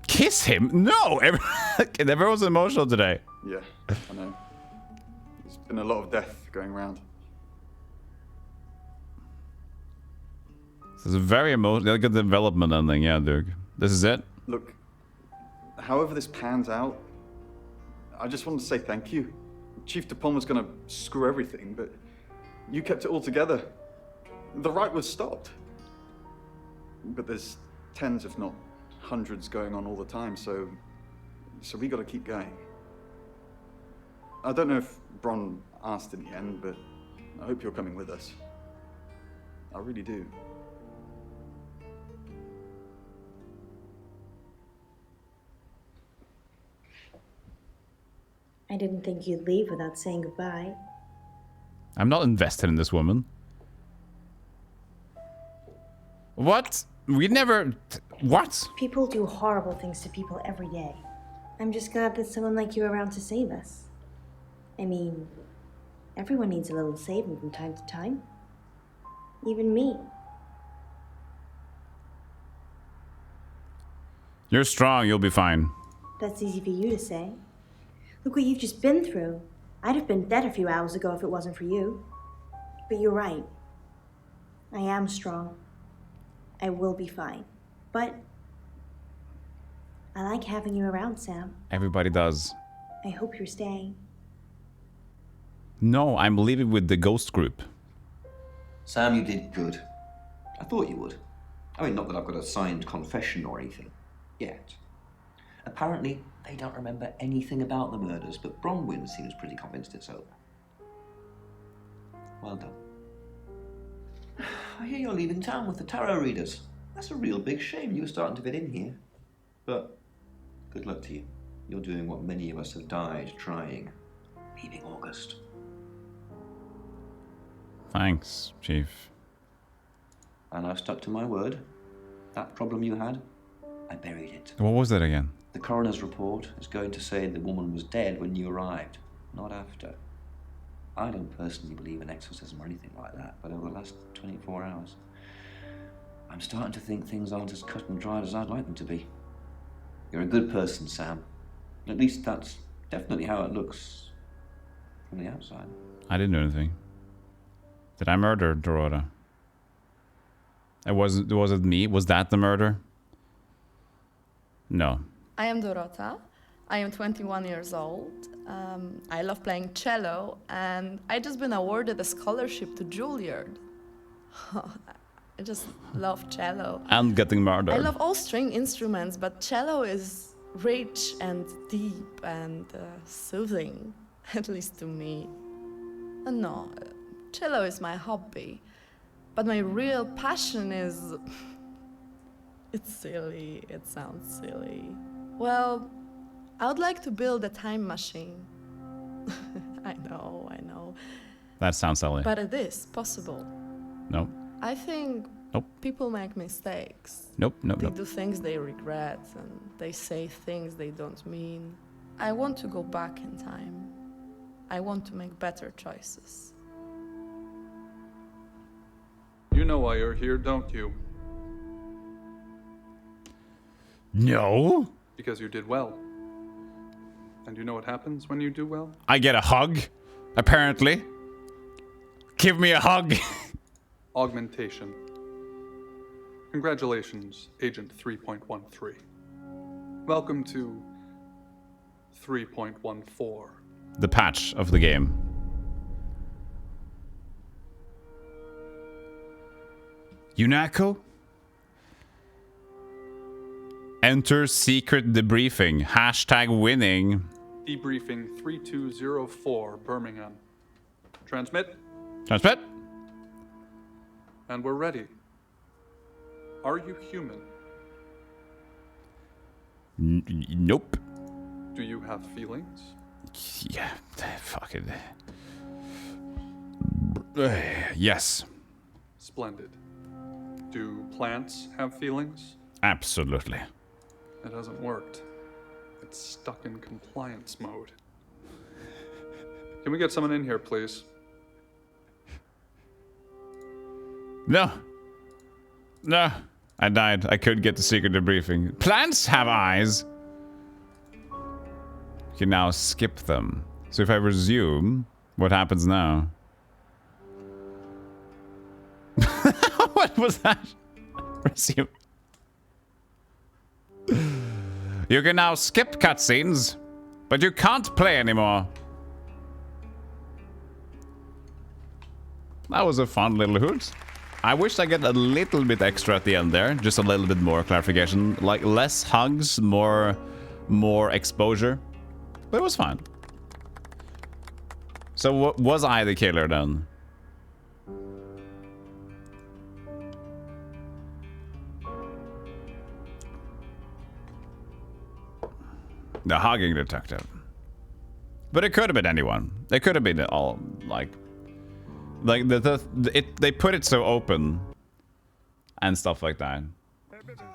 Kiss him? No! Everyone's emotional today. Yeah, I know. There's been a lot of death going around. This is a very emotional, good development ending, yeah, Duke. This is it? Look, however this pans out, I just wanted to say thank you. Chief DuPont was gonna screw everything, but you kept it all together. The right was stopped. But there's tens, if not hundreds, going on all the time, so we gotta keep going. I don't know if Bron asked in the end, but I hope you're coming with us. I really do. I didn't think you'd leave without saying goodbye. I'm not invested in this woman. What? We never... What? People do horrible things to people every day. I'm just glad there's someone like you around to save us. I mean, Everyone needs a little saving from time to time. Even me. You're strong, you'll be fine. That's easy for you to say. Look what you've just been through. I'd have been dead a few hours ago if it wasn't for you. But you're right. I am strong. I will be fine. But I like having you around, Sam. Everybody does. I hope you're staying. No, I'm leaving with the ghost group. Sam, you did good. I thought you would. I mean, not that I've got a signed confession or anything. Yet. Apparently, they don't remember anything about the murders, but Bronwyn seems pretty convinced it's over. Well done. I hear you're leaving town with the tarot readers. That's a real big shame. You were starting to fit in here. But good luck to you. You're doing what many of us have died trying. Leaving August. Thanks, Chief. And I've stuck to my word. That problem you had, I buried it. What was that again? The coroner's report is going to say the woman was dead when you arrived, not after. I don't personally believe in exorcism or anything like that, but over the last 24 hours, I'm starting to think things aren't as cut and dried as I'd like them to be. You're a good person, Sam. At least that's definitely how it looks from the outside. I didn't do anything. Did I murder Dorota? Was it me? Was that the murder? No. I am Dorota. I am 21 years old. I love playing cello, and I just been awarded a scholarship to Juilliard. I just love cello. And getting murdered. I love all string instruments, but cello is rich and deep and soothing, at least to me. No, cello is my hobby, but my real passion is... It's silly, it sounds silly. Well, I would like to build a time machine. I know. That sounds silly. But it is possible. Nope. I think people make mistakes. Nope. They do things they regret, and they say things they don't mean. I want to go back in time. I want to make better choices. You know why you're here, don't you? No. Because you did well. And you know what happens when you do well? I get a hug, apparently. Give me a hug. Augmentation. Congratulations, Agent 3.13. Welcome to 3.14. The patch of the game. UNACO? Enter secret debriefing. Hashtag winning. Debriefing 3204, Birmingham. Transmit. Transmit. And we're ready. Are you human? Nope. Do you have feelings? Yeah, fuck it. Yes. Splendid. Do plants have feelings? Absolutely. It hasn't worked. It's stuck in compliance mode. Can we get someone in here, please? No. I died. I couldn't get the secret debriefing. Plants have eyes. You can now skip them. So if I resume, what happens now? What was that? Resume. You can now skip cutscenes, but you can't play anymore. That was a fun little hoot. I wish I get a little bit extra at the end there. Just a little bit more clarification. Like less hugs, more exposure. But it was fine. So was I the killer then? The hugging detective. But it could have been anyone. It could have been all like they put it so open and stuff like that.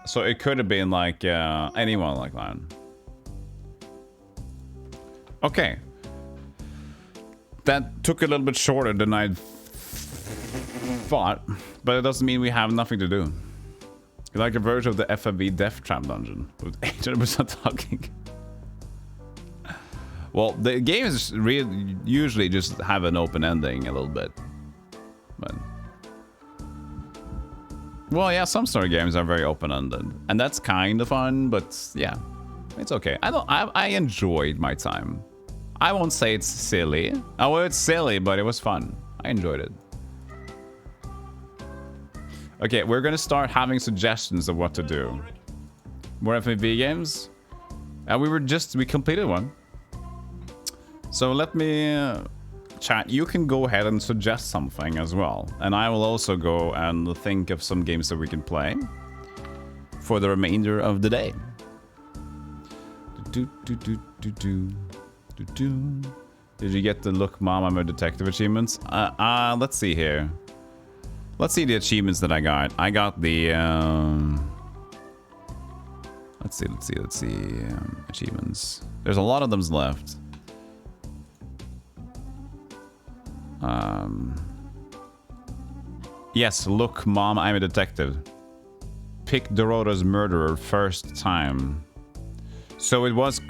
So it could have been like anyone like that. Okay. That took a little bit shorter than I thought, but it doesn't mean we have nothing to do. Like a version of the FMV Death Trap dungeon with 800% talking. Well, the games usually just have an open ending a little bit, but well, yeah, some story games are very open-ended, and that's kind of fun. But yeah, it's okay. I enjoyed my time. I won't say it's silly. Oh, it's silly, but it was fun. I enjoyed it. Okay, we're gonna start having suggestions of what to do. More FMV games, and we completed one. So let me chat. You can go ahead and suggest something as well, and I will also go and think of some games that we can play for the remainder of the day. Did you get the Look Mom, I'm a Detective achievements? Let's see here. Let's see the achievements that I got. I got the let's see achievements. There's a lot of them left. Yes, look, Mom, I'm a detective. Pick Dorota's murderer first time. So it was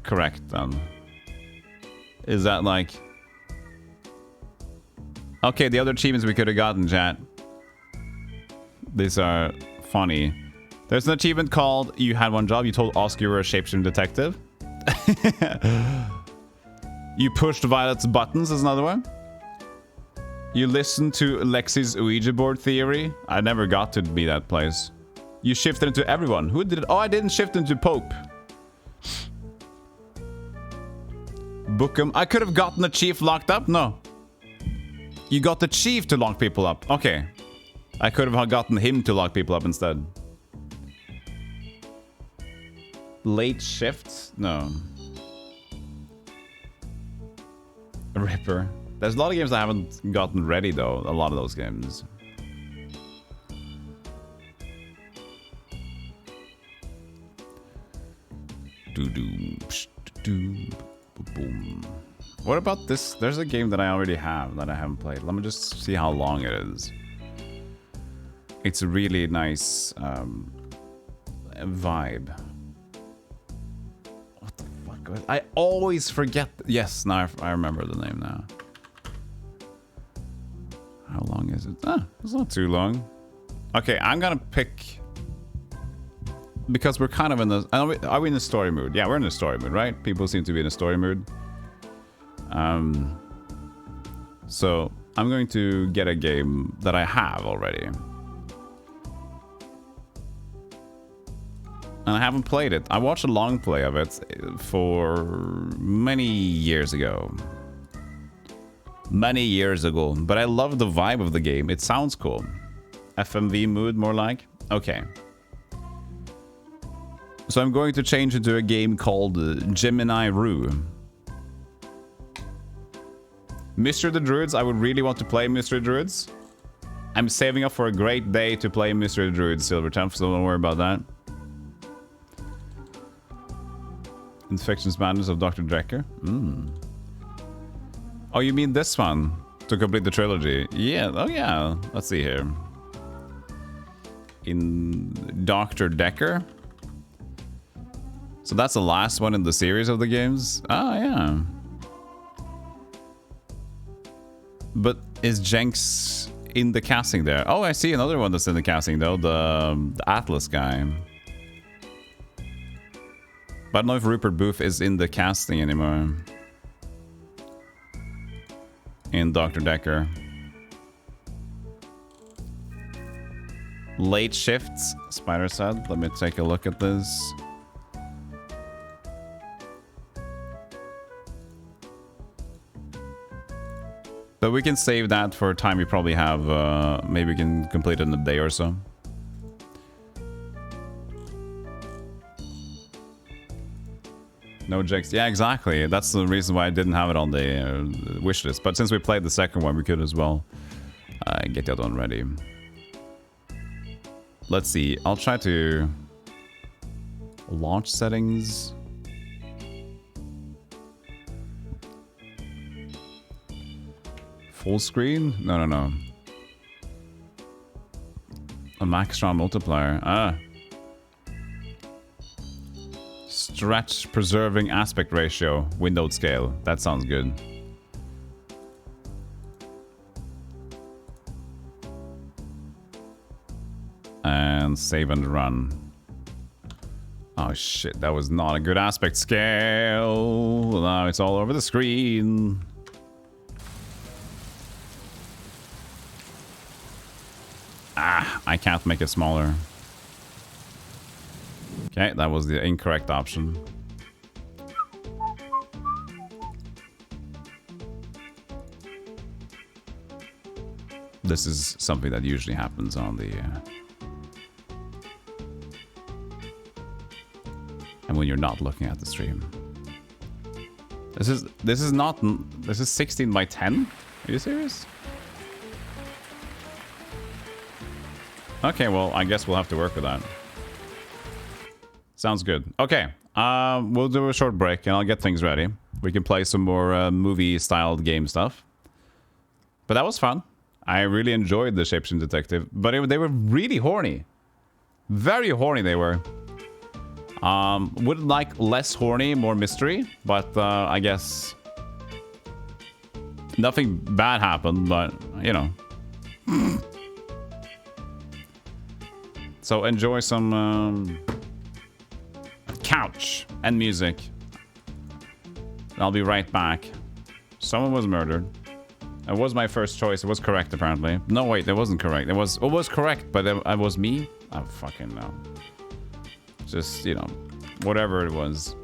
correct then. Is that like... Okay, the other achievements we could have gotten, chat. These are funny. There's an achievement called You Had One Job. You told Oscar you were a shapeshifting detective. You pushed Violet's buttons is another one. You listened to Lexi's Ouija board theory. I never got to be that place. You shifted into everyone. Who did it? Oh, I didn't shift into Pope. Bookham. I could have gotten the chief locked up. No. You got the chief to lock people up. Okay. I could have gotten him to lock people up instead. Late shifts? No. Ripper. There's a lot of games I haven't gotten ready though. A lot of those games. Boom. What about this? There's a game that I already have that I haven't played. Let me just see how long it is. It's a really nice vibe. What the fuck? I always forget. Yes, now I remember the name now. How long is it? Ah, it's not too long. Okay, I'm gonna pick... Because we're kind of in the... Are we in the story mood? Yeah, we're in the story mood, right? People seem to be in a story mood. So, I'm going to get a game that I have already. And I haven't played it. I watched a long play of it for many years ago. Many years ago. But I love the vibe of the game. It sounds cool. FMV mood, more like. Okay. So I'm going to change into a game called Gemini Rue. Mystery of the Druids. I would really want to play Mystery of the Druids. I'm saving up for a great day to play Mystery of the Druids, Silvertooth, so don't worry about that. Infections Madness of Dr. Drecker. Oh, you mean this one? To complete the trilogy? Yeah, oh yeah. Let's see here. In Dr. Decker. So that's the last one in the series of the games? Oh, yeah. But is Jenks in the casting there? Oh, I see another one that's in the casting though. The Atlas guy. But I don't know if Rupert Booth is in the casting anymore. In Dr. Decker. Late shifts, Spider said. Let me take a look at this. So we can save that for a time we probably have. Maybe we can complete it in a day or so. No Jenks. Yeah, exactly. That's the reason why I didn't have it on the wish list. But since we played the second one, we could as well get the other one ready. Let's see. I'll try to launch settings. full screen? No. A max strong multiplier. Ah. Stretch preserving aspect ratio. Windowed scale. That sounds good. And save and run. Oh shit, that was not a good aspect scale. Now it's all over the screen. Ah, I can't make it smaller. Okay, that was the incorrect option. This is something that usually happens on the... and when you're not looking at the stream. This is 16 by 10? Are you serious? Okay, well, I guess we'll have to work with that. Sounds good. Okay, we'll do a short break and I'll get things ready. We can play some more movie-styled game stuff. But that was fun. I really enjoyed the Shapeshifting Detective, but they were really horny. Very horny they were. Would like less horny, more mystery, but I guess nothing bad happened, but you know. So enjoy some couch and music. I'll be right back. Someone was murdered. It was my first choice. It was correct, apparently. No, wait, it wasn't correct. It was correct, but it was me? I fucking know. Just, you know, whatever it was.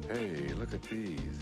Hey, look at these.